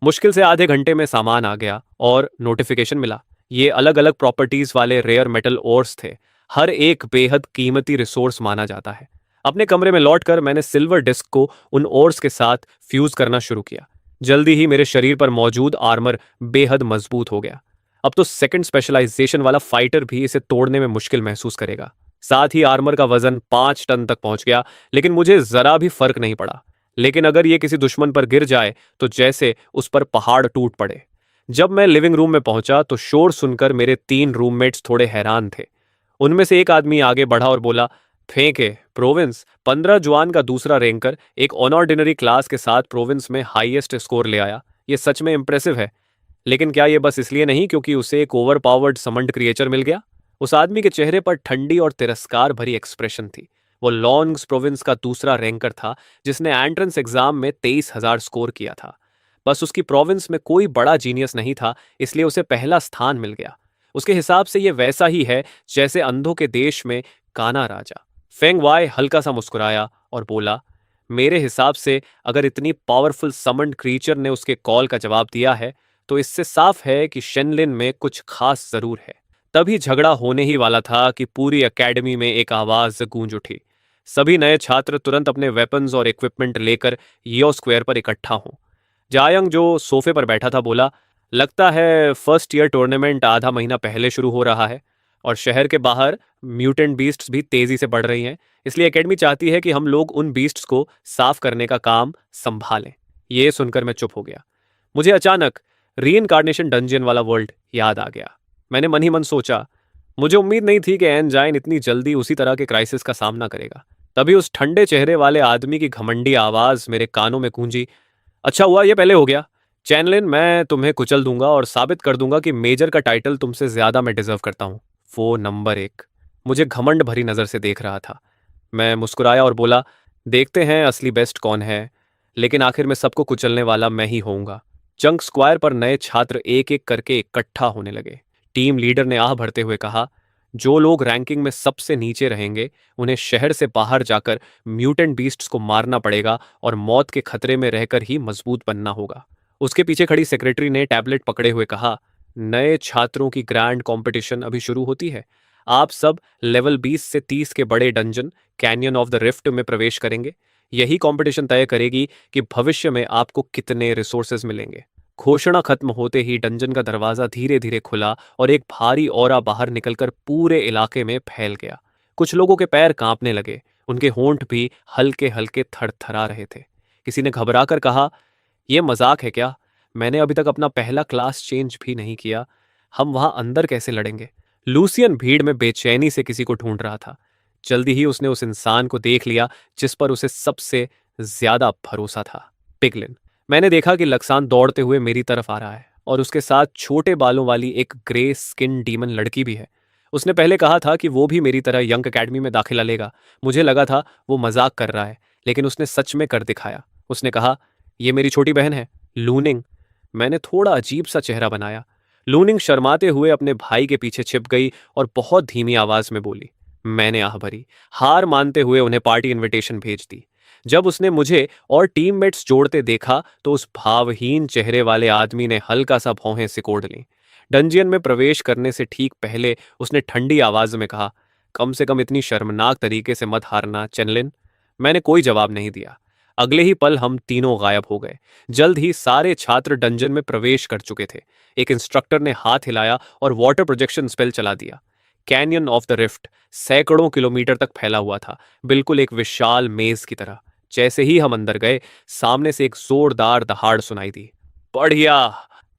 मुश्किल से आधे घंटे में सामान आ गया और नोटिफिकेशन मिला। ये अलग अलग प्रॉपर्टीज वाले रेयर मेटल ओर्स थे। हर एक बेहद कीमती रिसोर्स माना जाता है। अपने कमरे में लौटकर मैंने सिल्वर डिस्क को उन ओर्स के साथ फ्यूज करना शुरू किया। जल्दी ही मेरे शरीर पर मौजूद आर्मर बेहद मजबूत हो गया। अब तो सेकंड स्पेशलाइजेशन वाला फाइटर भी इसे तोड़ने में मुश्किल महसूस करेगा। साथ ही आर्मर का वजन 5 टन तक पहुंच गया, लेकिन मुझे जरा भी फर्क नहीं पड़ा। लेकिन अगर ये किसी दुश्मन पर गिर जाए तो जैसे उस पर पहाड़ टूट पड़े। जब मैं लिविंग रूम में पहुंचा तो शोर सुनकर मेरे 3 रूममेट्स थोड़े हैरान थे। उनमें से एक आदमी आगे बढ़ा और बोला, फेंके प्रोविंस, 15 जुआन का दूसरा रैंकर एक ऑनऑर्डिनरी क्लास के साथ प्रोविंस में हाईएस्ट स्कोर ले आया। ये सच में इंप्रेसिव है। लेकिन क्या ये बस इसलिए नहीं क्योंकि उसे एक ओवर पावर्ड समंड क्रिएचर मिल गया? उस आदमी के चेहरे पर ठंडी और तिरस्कार भरी एक्सप्रेशन थी। वो लॉन्ग्स प्रोविंस का दूसरा रैंकर था जिसने एंट्रेंस एग्जाम में 23,000 स्कोर किया था। बस उसकी प्रोविंस में कोई बड़ा जीनियस नहीं था, इसलिए उसे पहला स्थान मिल गया। उसके हिसाब से ये वैसा ही है जैसे अंधों के देश में काना राजा। फेंग वाई हल्का सा मुस्कुराया और बोला, मेरे हिसाब से अगर इतनी पावरफुल समंड क्रीचर ने उसके कॉल का जवाब दिया है तो इससे साफ है कि शेनलिन में कुछ खास जरूर है। तभी झगड़ा होने ही वाला था कि पूरी एकेडमी में एक आवाज गूंज उठी। सभी नए छात्र तुरंत अपने वेपन्स और इक्विपमेंट लेकर यो स्क्वायर पर इकट्ठा हों। जायंग जो सोफे पर बैठा था बोला, लगता है फर्स्ट ईयर टूर्नामेंट आधा महीना पहले शुरू हो रहा है और शहर के बाहर म्यूटेंट बीस्ट्स भी तेजी से बढ़ रही हैं, इसलिए एकेडमी चाहती है कि हम लोग उन बीस्ट्स को साफ करने का काम संभालें। ये सुनकर मैं चुप हो गया। मुझे अचानक रीइनकार्नेशन डंजियन वाला वर्ल्ड याद आ गया। मैंने मन ही मन सोचा, मुझे उम्मीद नहीं थी कि एनजाइन इतनी जल्दी उसी तरह के क्राइसिस का सामना करेगा। तभी उस ठंडे चेहरे वाले आदमी की घमंडी आवाज मेरे कानों में गूंजी, अच्छा हुआ ये पहले हो गया। चैनलिन, मैं तुम्हें कुचल दूंगा और साबित कर दूंगा कि मेजर का टाइटल तुमसे ज्यादा मैं डिजर्व करता हूं। वो नंबर 1 मुझे घमंड भरी नजर से देख रहा था। मैं मुस्कुराया और बोला, देखते हैं असली बेस्ट कौन है, लेकिन आखिर में सबको कुचलने वाला मैं ही होऊंगा। जंक स्क्वायर पर नए छात्र एक एक करके इकट्ठा होने लगे। टीम लीडर ने आह भरते हुए कहा, जो लोग रैंकिंग में सबसे नीचे रहेंगे उन्हें शहर से बाहर जाकर म्यूटेंट बीस्ट्स को मारना पड़ेगा और मौत के खतरे में रहकर ही मजबूत बनना होगा। उसके पीछे खड़ी सेक्रेटरी ने टैबलेट पकड़े हुए कहा, नए छात्रों की ग्रैंड कंपटीशन अभी शुरू होती है। आप सब लेवल 20 से 30 के बड़े dungeon canyon of the rift में प्रवेश करेंगे। यही कंपटीशन तय करेगी कि भविष्य में आपको कितने रिसोर्सेज मिलेंगे। घोषणा खत्म होते ही डंजन का दरवाजा धीरे धीरे खुला और एक भारी ऑरा बाहर निकलकर पूरे इलाके में फैल गया। कुछ लोगों के पैर कांपने लगे, उनके होंठ भी हल्के हल्के थरथरा रहे थे। किसी ने घबराकर कहा, यह मजाक है क्या? मैंने अभी तक अपना पहला क्लास चेंज भी नहीं किया। हम वहां अंदर कैसे लड़ेंगे? लूसियन भीड़ में बेचैनी से किसी को ढूंढ रहा था। जल्दी ही उसने उस इंसान को देख लिया जिस पर उसे सबसे ज्यादा भरोसा था, पिगलिन। मैंने देखा कि लक्सान दौड़ते हुए मेरी तरफ आ रहा है और उसके साथ छोटे बालों वाली एक ग्रे स्किन डीमन लड़की भी है। उसने पहले कहा था कि वो भी मेरी तरह यंग एकेडमी में दाखिला लेगा। मुझे लगा था वो मजाक कर रहा है, लेकिन उसने सच में कर दिखाया। उसने कहा, ये मेरी छोटी बहन है, लूनिंग। मैंने थोड़ा अजीब सा चेहरा बनाया। लूनिंग शर्माते हुए अपने भाई के पीछे छिप गई और बहुत धीमी आवाज में बोली। मैंने आह भरी, हार मानते हुए उन्हें पार्टी इनविटेशन भेज दी। जब उसने मुझे और टीममेट्स जोड़ते देखा तो उस भावहीन चेहरे वाले आदमी ने हल्का सा भौहें सिकोड़ लीं। डंजियन में प्रवेश करने से ठीक पहले उसने ठंडी आवाज में कहा, कम से कम इतनी शर्मनाक तरीके से मत हारना चेनलिन। मैंने कोई जवाब नहीं दिया। अगले ही पल हम तीनों गायब हो गए। जल्द ही सारे छात्र डंजन में प्रवेश कर चुके थे। एक इंस्ट्रक्टर ने हाथ हिलाया और वाटर प्रोजेक्शन स्पेल चला दिया। कैनियन ऑफ द रिफ्ट सैकड़ों किलोमीटर तक फैला हुआ था, बिल्कुल एक विशाल मेज की तरह। जैसे ही हम अंदर गए, सामने से एक जोरदार दहाड़ सुनाई दी। बढ़िया,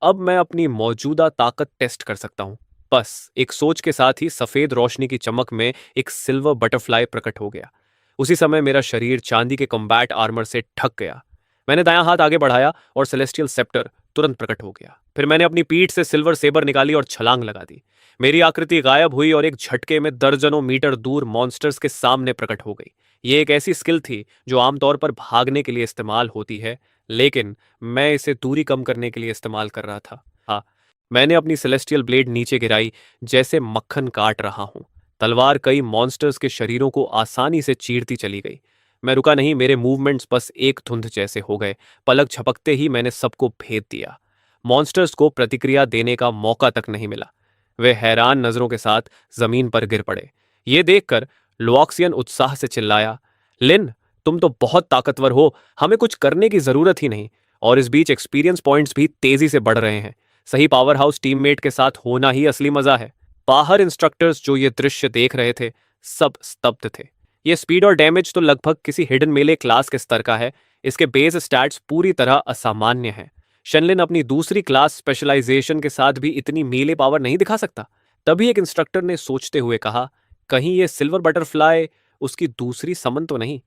अब मैं अपनी मौजूदा ताकत टेस्ट कर सकता हूं। बस एक सोच के साथ ही सफेद रोशनी की चमक में एक सिल्वर बटरफ्लाई प्रकट हो गया। उसी समय मेरा शरीर चांदी के कॉम्बैट आर्मर से ढक गया। मैंने दायां हाथ आगे बढ़ाया और सेलेस्टियल सेप्टर तुरंत प्रकट हो गया। फिर मैंने अपनी पीठ से सिल्वर सेबर निकाली और छलांग लगा दी। मेरी आकृति गायब हुई और एक झटके में दर्जनों मीटर दूर मॉन्स्टर्स के सामने प्रकट हो गई। ये एक ऐसी स्किल थी जो आमतौर पर भागने के लिए इस्तेमाल होती है, लेकिन मैं इसे दूरी कम करने के लिए इस्तेमाल कर रहा था। हाँ, मैंने अपनी सेलेस्टियल ब्लेड नीचे गिराई जैसे मक्खन काट रहा हूं। तलवार कई मॉन्स्टर्स के शरीरों को आसानी से चीरती चली गई। मैं रुका नहीं, मेरे मूवमेंट्स बस एक धुंध जैसे हो गए। पलक झपकते ही मैंने सबको भेद दिया। मॉन्स्टर्स को प्रतिक्रिया देने का मौका तक नहीं मिला। वे हैरान नजरों के साथ जमीन पर गिर पड़े। ये देखकर लुआक्सियन उत्साह से चिल्लाया, लिन, तुम तो बहुत ताकतवर हो, हमें कुछ करने की जरूरत ही नहीं। और इस बीच एक्सपीरियंस पॉइंट्स भी तेजी से बढ़ रहे हैं। सही पावर हाउस टीममेट के साथ होना ही असली मजा है। बाहर इंस्ट्रक्टर्स जो ये दृश्य देख रहे थे, सब स्तब्ध थे। ये स्पीड और डैमेज तो लगभग किसी हिडन मेले क्लास के स्तर का है। इसके बेस स्टैट्स पूरी तरह असामान्य हैं। शनलिन अपनी दूसरी क्लास स्पेशलाइजेशन के साथ भी इतनी मेले पावर नहीं दिखा सकता। तभी एक इंस्ट्रक्टर ने सोचते हुए कहा, कहीं ये सिल्वर बटरफ्लाई उसकी दूसरी समन तो नहीं?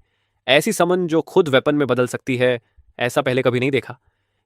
ऐसी समन जो खुद वेपन में बदल सकती है, ऐसा पहले कभी नहीं देखा।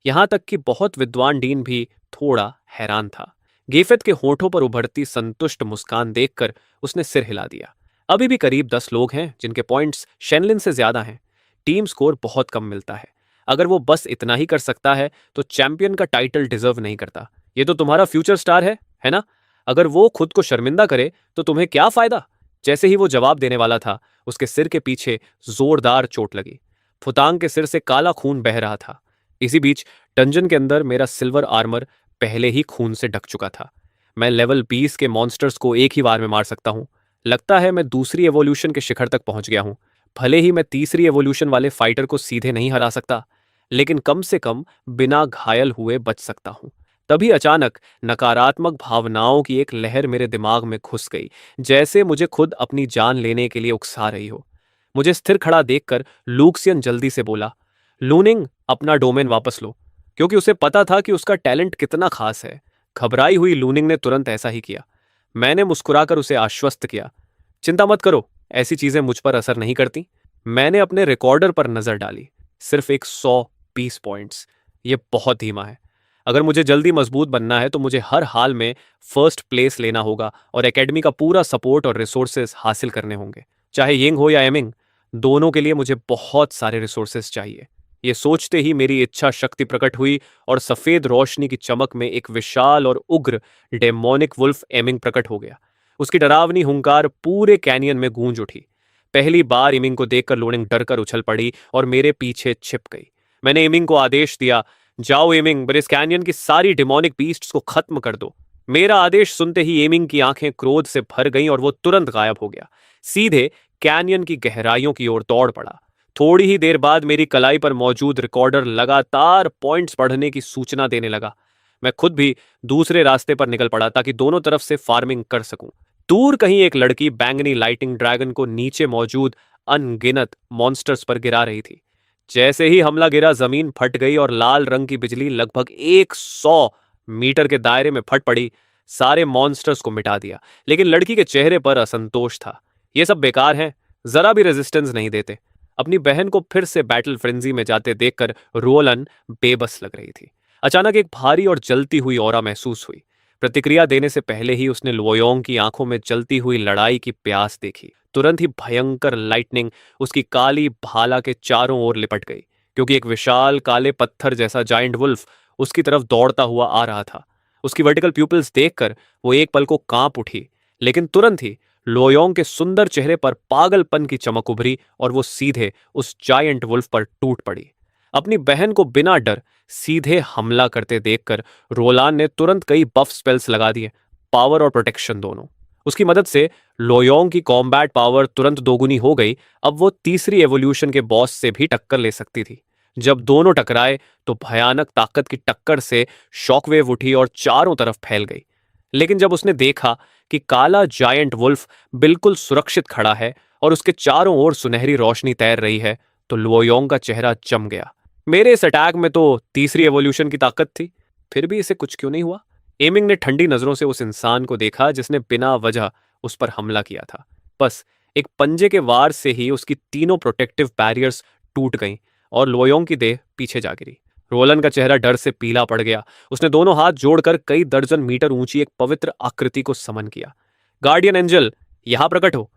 यहां तक कि बहुत विद्वान डीन भी थोड़ा हैरान था। गेफेथ के होठों पर उभरती संतुष्ट मुस्कान देखकर उसने सिर हिला दिया। अभी भी करीब 10 लोग हैं जिनके पॉइंट्स शेनलिन से ज्यादा हैं। टीम स्कोर बहुत कम मिलता है। अगर वो बस इतना ही कर सकता है तो चैंपियन का टाइटल डिजर्व नहीं करता। ये तो तुम्हारा फ्यूचर स्टार है ना? अगर वो खुद को शर्मिंदा करे तो तुम्हें क्या फायदा? जैसे ही वो जवाब देने वाला था, उसके सिर के पीछे जोरदार चोट लगी। फुतांग के सिर से काला खून बह रहा था। इसी बीच डंजन के अंदर मेरा सिल्वर आर्मर पहले ही खून से ढक चुका था। मैं लेवल 20 के मॉन्स्टर्स को एक ही बार में मार सकता हूं। लगता है मैं दूसरी एवोल्यूशन के शिखर तक पहुंच गया हूं। भले ही मैं तीसरी एवोल्यूशन वाले फाइटर को सीधे नहीं हरा सकता, लेकिन कम से कम बिना घायल हुए बच सकता हूं। तभी अचानक नकारात्मक भावनाओं की एक लहर मेरे दिमाग में घुस गई, जैसे मुझे खुद अपनी जान लेने के लिए उकसा रही हो। मुझे स्थिर खड़ा देखकर लूक्सियन जल्दी से बोला, लूनिंग, अपना डोमेन वापस लो, क्योंकि उसे पता था कि उसका टैलेंट कितना खास है। घबराई हुई लूनिंग ने तुरंत ऐसा ही किया। मैंने मुस्कुराकर उसे आश्वस्त किया, चिंता मत करो, ऐसी चीजें मुझ पर असर नहीं करती। मैंने अपने रिकॉर्डर पर नजर डाली, सिर्फ एक 120 पॉइंट्स। ये बहुत धीमा है। अगर मुझे जल्दी मजबूत बनना है तो मुझे हर हाल में फर्स्ट प्लेस लेना होगा और एकेडमी का पूरा सपोर्ट और रिसोर्सेज हासिल करने होंगे। चाहे यिंग हो या एमिंग, दोनों के लिए मुझे बहुत सारे रिसोर्सेज चाहिए। ये सोचते ही मेरी इच्छा शक्ति प्रकट हुई और सफेद रोशनी की चमक में एक विशाल और उग्र डेमोनिक वुल्फ एमिंग प्रकट हो गया। उसकी डरावनी हुंकार पूरे कैनियन में गूंज उठी। पहली बार एमिंग को देखकर लोडिंग डरकर उछल पड़ी और मेरे पीछे छिप गई। मैंने एमिंग को आदेश दिया, जाओ एमिंग, इस कैनियन की सारी डिमोनिक बीस्ट्स को खत्म कर दो। मेरा आदेश सुनते ही एमिंग की आंखें क्रोध से भर गईं और वो तुरंत गायब हो गया। सीधे कैनियन की गहराइयों की ओर दौड़ पड़ा। थोड़ी ही देर बाद मेरी कलाई पर मौजूद रिकॉर्डर लगातार पॉइंट्स बढ़ने की सूचना देने लगा। मैं खुद भी दूसरे रास्ते पर निकल पड़ा ताकि दोनों तरफ से फार्मिंग कर सकूं। दूर कहीं एक लड़की बैंगनी लाइटिंग ड्रैगन को नीचे मौजूद अनगिनत मॉन्स्टर्स पर गिरा रही थी। जैसे ही हमला गिरा, जमीन फट गई और लाल रंग की बिजली लगभग 100 मीटर के दायरे में फट पड़ी। सारे मॉन्स्टर्स को मिटा दिया, लेकिन लड़की के चेहरे पर असंतोष था। ये सब बेकार हैं, जरा भी रेजिस्टेंस नहीं देते। अपनी बहन को फिर से बैटल फ्रेंजी में जाते देखकर रोलन बेबस लग रही थी। अचानक एक भारी और जलती हुई ऑरा महसूस हुई। प्रतिक्रिया देने से पहले ही उसने लुओयोंग की आंखों में जलती हुई लड़ाई की प्यास देखी। तुरंत ही भयंकर लाइटनिंग उसकी काली भाला के चारों ओर लिपट गई, क्योंकि एक विशाल काले पत्थर जैसा जायंट वुल्फ उसकी तरफ दौड़ता हुआ आ रहा था। उसकी वर्टिकल प्यूपिल्स देखकर वो एक पल को कांप उठी, लेकिन तुरंत ही लोयोंग के सुंदर चेहरे पर पागलपन की चमक उभरी और वो सीधे उस जायंट वुल्फ पर टूट पड़ी। अपनी बहन को बिना डर सीधे हमला करते देखकर रोलान ने तुरंत कई बफ स्पेल्स लगा दिए, पावर और प्रोटेक्शन दोनों। उसकी मदद से लोयोंग की कॉम्बैट पावर तुरंत दोगुनी हो गई। अब वो तीसरी एवोल्यूशन के बॉस से भी टक्कर ले सकती थी। जब दोनों टकराए तो भयानक ताकत की टक्कर से शॉकवेव उठी और चारों तरफ फैल गई। लेकिन जब उसने देखा कि काला जायंट वुल्फ बिल्कुल सुरक्षित खड़ा है और उसके चारों ओर सुनहरी रोशनी तैर रही है, तो लुओयोंग का चेहरा जम गया। मेरे इस अटैक में तो तीसरी एवोल्यूशन की ताकत थी, फिर भी इसे कुछ क्यों नहीं हुआ? एमिंग ने ठंडी नजरों से उस इंसान को देखा जिसने बिना वजह उस पर हमला किया था। बस एक पंजे के वार से ही उसकी तीनों प्रोटेक्टिव बैरियर्स टूट गईं और लोयोंग की देह पीछे जा गिरी। रोलन का चेहरा डर से पीला पड़ गया। उसने दोनों हाथ जोड़कर कई दर्जन मीटर ऊंची एक पवित्र आकृति को समन किया। गार्डियन एंजल, यहां प्रकट हो।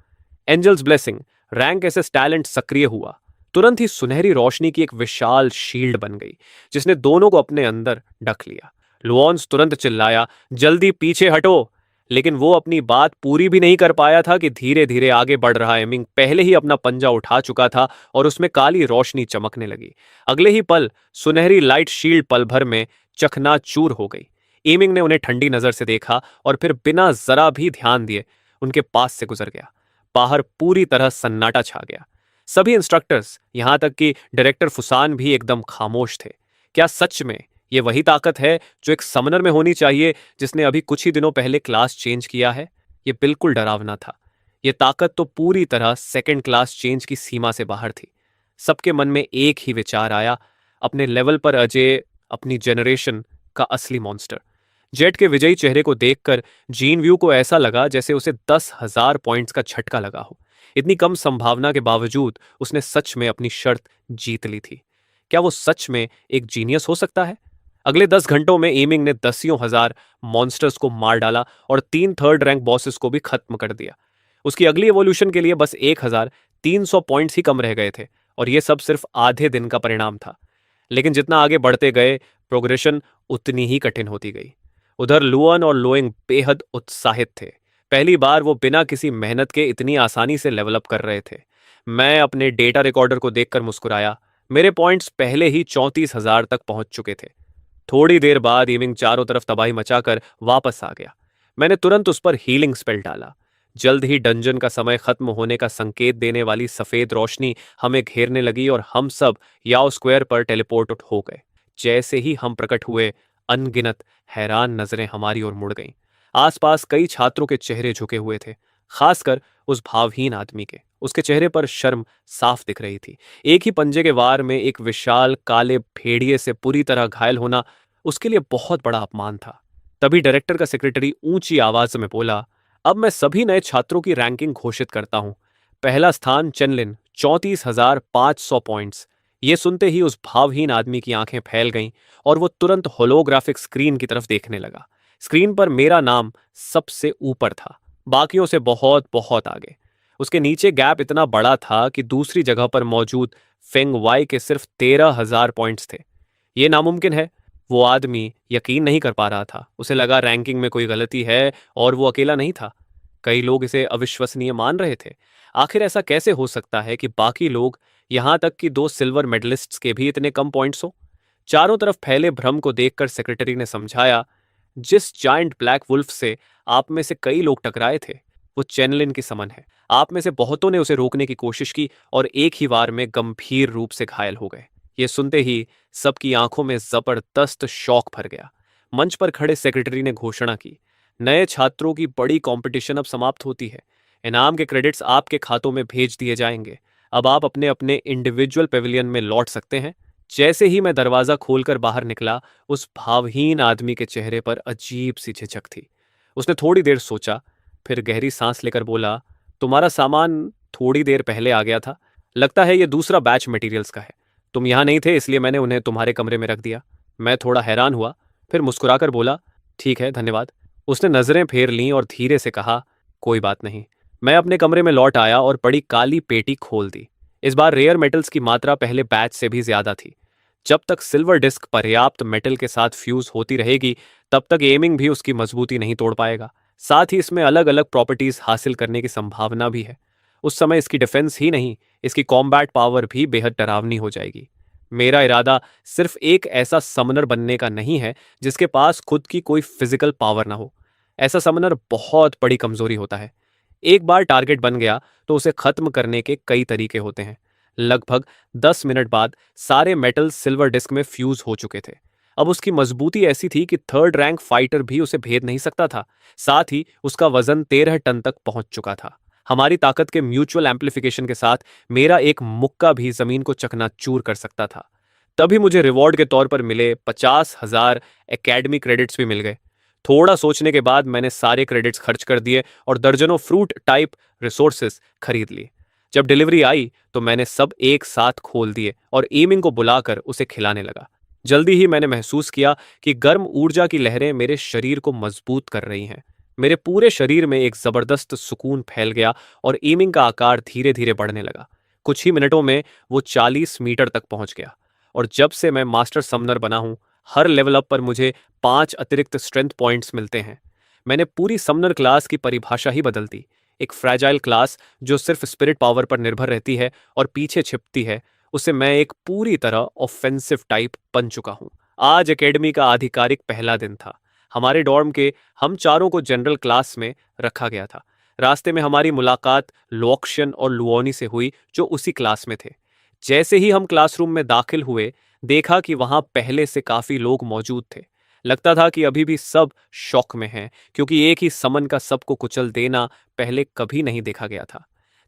Angels blessing, rank SS talent सक्रिय हुआ। तुरंत ही सुनहरी रोशनी की एक विशाल शील्ड बन गई जिसने दोनों को अपने अंदर ढक लिया। लुओन्स तुरंत चिल्लाया, जल्दी पीछे हटो। लेकिन वो अपनी बात पूरी भी नहीं कर पाया था कि धीरे धीरे आगे बढ़ रहा एमिंग पहले ही अपना पंजा उठा चुका था और उसमें काली रोशनी चमकने लगी। अगले ही पल सुनहरी लाइट शील्ड पल भर में चकनाचूर हो गई। एमिंग ने उन्हें ठंडी नजर से देखा और फिर बिना जरा भी ध्यान दिए उनके पास से गुजर गया। बाहर पूरी तरह सन्नाटा छा गया। सभी इंस्ट्रक्टर्स, यहां तक कि डायरेक्टर फुसान भी एकदम खामोश थे। क्या सच में ये वही ताकत है जो एक समनर में होनी चाहिए जिसने अभी कुछ ही दिनों पहले क्लास चेंज किया है? ये बिल्कुल डरावना था। ये ताकत तो पूरी तरह सेकंड क्लास चेंज की सीमा से बाहर थी। सबके मन में एक ही विचार आया, अपने लेवल पर अजय, अपनी जनरेशन का असली मॉन्स्टर। जेट के विजयी चेहरे को देखकर जीन व्यू को ऐसा लगा जैसे उसे 10,000 पॉइंट्स का झटका लगा हो। इतनी कम संभावना के बावजूद उसने सच में अपनी शर्त जीत ली थी। क्या वो सच में एक जीनियस हो सकता है? अगले 10 घंटों में एमिंग ने दसियों हजार मॉन्स्टर्स को मार डाला और 3 थर्ड रैंक बॉसेस को भी खत्म कर दिया। उसकी अगली एवोल्यूशन के लिए बस 1,300 पॉइंट्स ही कम रह गए थे और यह सब सिर्फ आधे दिन का परिणाम था। लेकिन जितना आगे बढ़ते गए प्रोग्रेशन उतनी ही कठिन होती गई। उधर लुअन और लोइंग बेहद उत्साहित थे। पहली बार वो बिना किसी मेहनत के इतनी आसानी से लेवल कर रहे थे। मैं अपने डेटा रिकॉर्डर को देखकर मुस्कुराया। मेरे पॉइंट्स पहले ही 34,000 तक पहुंच चुके थे। थोड़ी देर बाद इमिंग चारों तरफ तबाही मचाकर वापस आ गया। मैंने तुरंत उस पर हीलिंग स्पेल डाला। जल्द ही डंजन का समय खत्म होने का संकेत देने वाली सफेद रोशनी हमें घेरने लगी और हम सब याओ स्क्वायर पर टेलीपोर्ट हो गए। जैसे ही हम प्रकट हुए, अनगिनत हैरान नजरें हमारी ओर मुड़ गईं। आसपास कई छात्रों के चेहरे झुके हुए थे, खासकर उस भावहीन आदमी के। उसके चेहरे पर शर्म साफ दिख रही थी। एक ही पंजे के वार में एक विशाल काले भेड़िए से पूरी तरह घायल होना उसके लिए बहुत बड़ा अपमान था। तभी डायरेक्टर का सेक्रेटरी ऊंची आवाज में बोला, अब मैं सभी नए छात्रों की रैंकिंग घोषित करता हूं। पहला स्थान चेनलिन, 34,500 पॉइंट्स। ये सुनते ही उस भावहीन आदमी की आंखें फैल गईं और वो तुरंत होलोग्राफिक स्क्रीन की तरफ देखने लगा। स्क्रीन पर मेरा नाम सबसे ऊपर था, बाकियों से बहुत बहुत आगे। उसके नीचे गैप इतना बड़ा था कि दूसरी जगह पर मौजूद फेंग वाई के सिर्फ 13,000 पॉइंट्स थे। ये नामुमकिन है। वो आदमी यकीन नहीं कर पा रहा था। उसे लगा रैंकिंग में कोई गलती है और वो अकेला नहीं था। कई लोग इसे अविश्वसनीय मान रहे थे। आखिर ऐसा कैसे हो सकता है कि बाकी लोग, यहां तक कि 2 सिल्वर मेडलिस्ट्स के भी इतने कम पॉइंट्स हो? चारों तरफ फैले भ्रम को देखकर सेक्रेटरी ने समझाया, जिस जायंट ब्लैक वुल्फ से आप में से कई लोग टकराए थे वो चेनलिन की समन है। आप में से बहुतों ने उसे रोकने की कोशिश की और एक ही वार में गंभीर रूप से घायल हो गए। ये सुनते ही सबकी आंखों में जबरदस्त शौक भर गया। मंच पर खड़े सेक्रेटरी ने घोषणा की, नए छात्रों की बड़ी कंपटीशन अब समाप्त होती है। इनाम के क्रेडिट्स आपके खातों में भेज दिए जाएंगे। अब आप अपने अपने इंडिविजुअल पेविलियन में लौट सकते हैं। जैसे ही मैं दरवाजा खोलकर बाहर निकला, उस भावहीन आदमी के चेहरे पर अजीब सी झिझक थी। उसने थोड़ी देर सोचा, फिर गहरी सांस लेकर बोला, तुम्हारा सामान थोड़ी देर पहले आ गया था। लगता है ये दूसरा बैच मटेरियल्स का है। तुम यहां नहीं थे इसलिए मैंने उन्हें तुम्हारे कमरे में रख दिया। मैं थोड़ा हैरान हुआ, फिर मुस्कुराकर बोला, ठीक है, धन्यवाद। उसने नजरें फेर लीं और धीरे से कहा, कोई बात नहीं। मैं अपने कमरे में लौट आया और बड़ी काली पेटी खोल दी। इस बार रेयर मेटल्स की मात्रा पहले बैच से भी ज्यादा थी। जब तक सिल्वर डिस्क पर्याप्त मेटल के साथ फ्यूज होती रहेगी, तब तक एमिंग भी उसकी मजबूती नहीं तोड़ पाएगा। साथ ही इसमें अलग अलग प्रॉपर्टीज हासिल करने की संभावना भी है। उस समय इसकी डिफेंस ही नहीं, इसकी कॉम्बैट पावर भी बेहद डरावनी हो जाएगी। मेरा इरादा सिर्फ एक ऐसा समनर बनने का नहीं है जिसके पास खुद की कोई फिजिकल पावर ना हो। ऐसा समनर बहुत बड़ी कमजोरी होता है। एक बार टारगेट बन गया तो उसे खत्म करने के कई तरीके होते हैं। लगभग 10 मिनट बाद सारे मेटल सिल्वर डिस्क में फ्यूज हो चुके थे। अब उसकी मजबूती ऐसी थी कि थर्ड रैंक फाइटर भी उसे भेद नहीं सकता था। साथ ही उसका वजन 13 टन तक पहुंच चुका था। हमारी ताकत के म्यूचुअल एम्पलीफिकेशन के साथ मेरा एक मुक्का भी जमीन को चकनाचूर कर सकता था। तभी मुझे रिवॉर्ड के तौर पर मिले 50,000 एकेडमी क्रेडिट्स भी मिल गए। थोड़ा सोचने के बाद मैंने सारे क्रेडिट्स खर्च कर दिए और दर्जनों फ्रूट टाइप रिसोर्सेस खरीद लिए। जब डिलीवरी आई तो मैंने सब एक साथ खोल दिए और एमिंग को बुलाकर उसे खिलाने लगा। जल्दी ही मैंने महसूस किया कि गर्म ऊर्जा की लहरें मेरे शरीर को मजबूत कर रही हैं। मेरे पूरे शरीर में एक जबरदस्त सुकून फैल गया और एमिंग का आकार धीरे धीरे बढ़ने लगा। कुछ ही मिनटों में वो 40 मीटर तक पहुंच गया। और जब से मैं मास्टर समनर बना हूं, हर लेवल अप पर मुझे 5 अतिरिक्त स्ट्रेंथ पॉइंट्स मिलते हैं। मैंने पूरी समनर क्लास की परिभाषा ही बदल दी। एक फ्रैजाइल क्लास जो सिर्फ स्पिरिट पावर पर निर्भर रहती है और पीछे छिपती है, उसे मैं एक पूरी तरह ऑफेंसिव टाइप बन चुका हूं। आज एकेडमी का आधिकारिक पहला दिन था। हमारे डॉर्म के हम चारों को जनरल क्लास में रखा गया था। रास्ते में हमारी मुलाकात लोक्शन और लुओनी से हुई, जो उसी क्लास में थे। जैसे ही हम क्लासरूम में दाखिल हुए, देखा कि वहां पहले से काफी लोग मौजूद थे। लगता था कि अभी भी सब शौक में हैं, क्योंकि एक ही समन का सबको कुचल देना पहले कभी नहीं देखा गया था।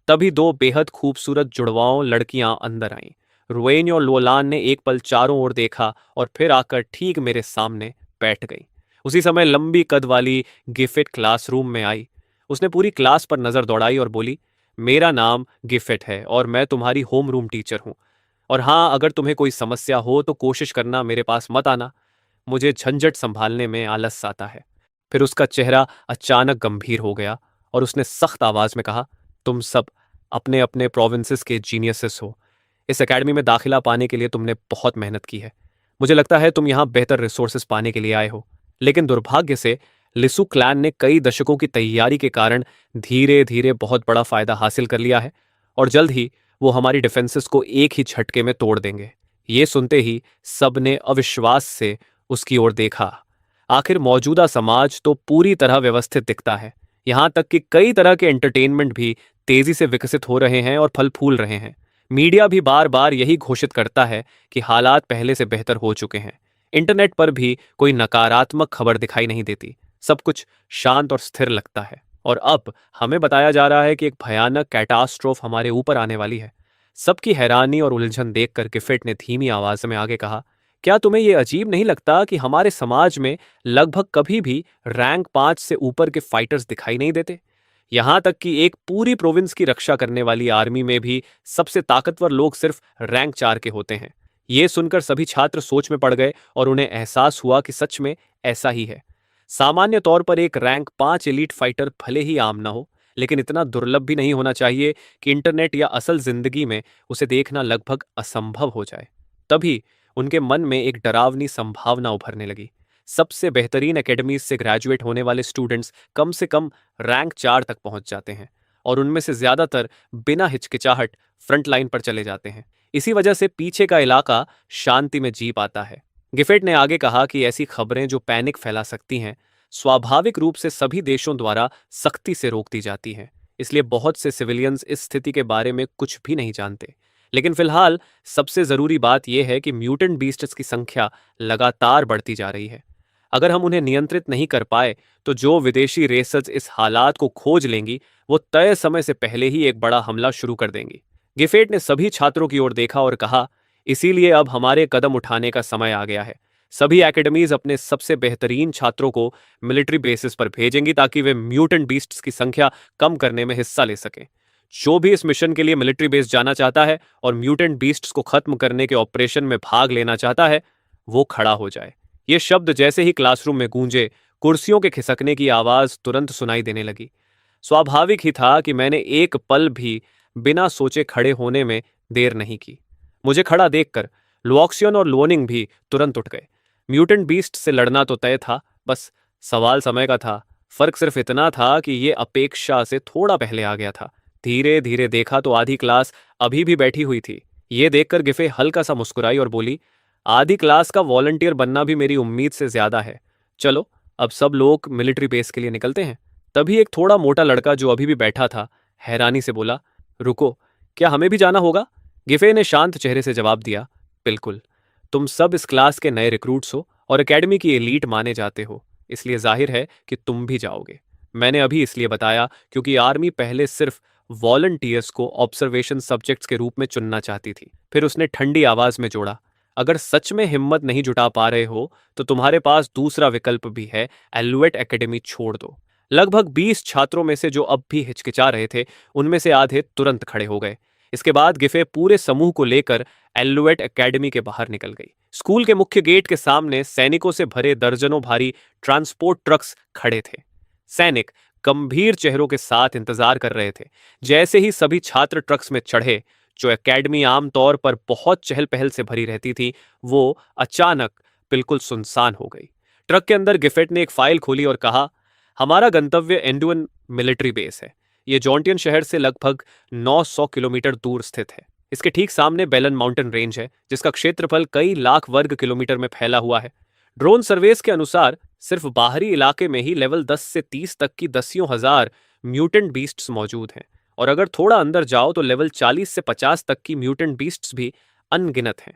तभी दो बेहद खूबसूरत जुड़वाओं लड़कियां अंदर आईं। रुएन और लोलान ने एक पल चारों ओर देखा और फिर आकर ठीक मेरे सामने बैठ गई। उसी समय लंबी कद वाली गिफिट क्लासरूम में आई। उसने पूरी क्लास पर नजर दौड़ाई और बोली, मेरा नाम गिफिट है और मैं तुम्हारी होम रूम टीचर हूँ। और हाँ, अगर तुम्हें कोई समस्या हो तो कोशिश करना मेरे पास मत आना। मुझे झंझट संभालने में आलस आता है। फिर उसका चेहरा अचानक गंभीर हो गया और उसने सख्त आवाज में कहा, तुम सब अपने अपने प्रोविंसेस के जीनियसेस हो। इस एकेडमी में दाखिला पाने के लिए तुमने बहुत मेहनत की है। मुझे लगता है तुम यहाँ बेहतर रिसोर्सेस पाने के लिए आए हो। लेकिन दुर्भाग्य से लिसु क्लैन ने कई दशकों की तैयारी के कारण धीरे धीरे बहुत बड़ा फायदा हासिल कर लिया है और जल्द ही वो हमारी डिफेंसेस को एक ही झटके में तोड़ देंगे। ये सुनते ही सबने अविश्वास से उसकी ओर देखा। आखिर मौजूदा समाज तो पूरी तरह व्यवस्थित दिखता है। यहाँ तक कि कई तरह के एंटरटेनमेंट भी तेजी से विकसित हो रहे हैं और फल फूल रहे हैं। मीडिया भी बार बार यही घोषित करता है कि हालात पहले से बेहतर हो चुके हैं। इंटरनेट पर भी कोई नकारात्मक खबर दिखाई नहीं देती। सब कुछ शांत और स्थिर लगता है। और अब हमें बताया जा रहा है कि एक भयानक कैटास्ट्रोफ हमारे ऊपर आने वाली है। सबकी हैरानी और उलझन देखकर गिफिट ने धीमी आवाज में आगे कहा, क्या तुम्हें यह अजीब नहीं लगता कि हमारे समाज में लगभग कभी भी रैंक 5 से ऊपर के फाइटर्स दिखाई नहीं देते? यहां तक कि एक पूरी प्रोविंस की रक्षा करने वाली आर्मी में भी सबसे ताकतवर लोग सिर्फ रैंक 4 के होते हैं। ये सुनकर सभी छात्र सोच में पड़ गए और उन्हें एहसास हुआ कि सच में ऐसा ही है। सामान्य तौर पर एक रैंक 5 एलीट फाइटर भले ही आम ना हो, लेकिन इतना दुर्लभ भी नहीं होना चाहिए कि इंटरनेट या असल जिंदगी में उसे देखना लगभग असंभव हो जाए। तभी उनके मन में एक डरावनी संभावना उभरने लगी। सबसे बेहतरीन एकेडमीज से ग्रेजुएट होने वाले स्टूडेंट्स कम से कम रैंक 4 तक पहुंच जाते हैं और उनमें से ज्यादातर बिना हिचकिचाहट फ्रंट लाइन पर चले जाते हैं। इसी वजह से पीछे का इलाका शांति में जी पाता है। गिफेट ने आगे कहा कि ऐसी खबरें जो पैनिक फैला सकती हैं, स्वाभाविक रूप से सभी देशों द्वारा सख्ती से रोक दी जाती हैं। इसलिए बहुत से सिविलियंस इस स्थिति के बारे में कुछ भी नहीं जानते। लेकिन फिलहाल सबसे जरूरी बात यह है कि म्यूटेंट बीस्ट्स की संख्या लगातार बढ़ती जा रही है। अगर हम उन्हें नियंत्रित नहीं कर पाए तो जो विदेशी रेसर्स इस हालात को खोज लेंगी, वो तय समय से पहले ही एक बड़ा हमला शुरू कर देंगी। गिफेट ने सभी छात्रों की ओर देखा और कहा, इसीलिए अब हमारे कदम उठाने का समय आ गया है। सभी एकेडमीज अपने सबसे बेहतरीन छात्रों को मिलिट्री बेसिस पर भेजेंगी ताकि वे म्यूटेंट बीस्ट्स की संख्या कम करने में हिस्सा ले सकें। जो भी इस मिशन के लिए मिलिट्री बेस जाना चाहता है और म्यूटेंट बीस्ट्स को खत्म करने के ऑपरेशन में भाग लेना चाहता है, वो खड़ा हो जाए। ये शब्द जैसे ही क्लासरूम में गूंजे, कुर्सियों के खिसकने की आवाज तुरंत सुनाई देने लगी। स्वाभाविक ही था कि मैंने एक पल भी बिना सोचे खड़े होने में देर नहीं की। मुझे खड़ा देखकर लुओक्सियन और लुओनिंग भी तुरंत उठ गए। म्यूटेंट बीस्ट से लड़ना तो तय था, बस सवाल समय का था। फर्क सिर्फ इतना था कि ये अपेक्षा से थोड़ा पहले आ गया था। धीरे धीरे देखा तो आधी क्लास अभी भी बैठी हुई थी। ये देखकर गिफे हल्का सा मुस्कुराई और बोली, आधी क्लास का वॉलंटियर बनना भी मेरी उम्मीद से ज्यादा है। चलो अब सब लोग मिलिट्री बेस के लिए निकलते हैं। तभी एक थोड़ा मोटा लड़का जो अभी भी बैठा था हैरानी से बोला, रुको, क्या हमें भी जाना होगा? गिफे ने शांत चेहरे से जवाब दिया, बिल्कुल। तुम सब इस क्लास के नए रिक्रूट्स हो और एकेडमी की एलीट माने जाते हो, इसलिए जाहिर है कि तुम भी जाओगे। मैंने अभी इसलिए बताया क्योंकि आर्मी पहले सिर्फ वॉलंटियर्स को ऑब्जर्वेशन सब्जेक्ट्स के रूप में चुनना चाहती थी। फिर उसने ठंडी आवाज में जोड़ा, अगर सच में हिम्मत नहीं जुटा पा रहे हो तो तुम्हारे पास दूसरा विकल्प भी है, एलुएट एकेडमी छोड़ दो। लगभग 20 छात्रों में से जो अब भी हिचकिचा रहे थे, उनमें से आधे तुरंत खड़े हो गए। इसके बाद गिफे पूरे समूह को लेकर एलुएट एकेडमी के बाहर निकल गई। स्कूल के मुख्य गेट के सामने सैनिकों से भरे दर्जनों भारी ट्रांसपोर्ट ट्रक्स खड़े थे। सैनिक गंभीर चेहरों के साथ इंतजार कर रहे थे। जैसे ही सभी छात्र ट्रक्स में चढ़े, जो एकेडमी आमतौर पर बहुत चहल पहल से भरी रहती थी, वो अचानक बिल्कुल सुनसान हो गई। ट्रक के अंदर गिफेट ने एक फाइल खोली और कहा, हमारा गंतव्य एंडुअन मिलिट्री बेस है। ये जॉन्टियन शहर से लगभग 900 किलोमीटर दूर स्थित है। इसके ठीक सामने बेलन माउंटेन रेंज है, जिसका क्षेत्रफल कई लाख वर्ग किलोमीटर में फैला हुआ है। ड्रोन सर्वेस के अनुसार सिर्फ बाहरी इलाके में ही लेवल 10 से 30 तक की दसियों हजार म्यूटेंट बीस्ट्स मौजूद हैं, और अगर थोड़ा अंदर जाओ तो लेवल 40 से 50 तक की म्यूटेंट बीस्ट्स भी अनगिनत हैं।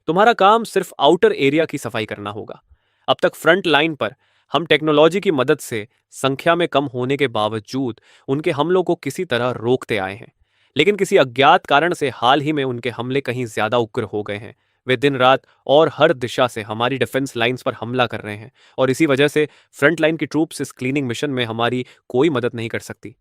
तुम्हारा काम सिर्फ आउटर एरिया की सफाई करना होगा। अब तक फ्रंट लाइन पर हम टेक्नोलॉजी की मदद से संख्या में कम होने के बावजूद उनके हमलों को किसी तरह रोकते आए हैं, लेकिन किसी अज्ञात कारण से हाल ही में उनके हमले कहीं ज्यादा उग्र हो गए हैं। वे दिन रात और हर दिशा से हमारी डिफेंस लाइंस पर हमला कर रहे हैं, और इसी वजह से फ्रंट लाइन की ट्रूप्स इस क्लीनिंग मिशन में हमारी कोई मदद नहीं कर सकती।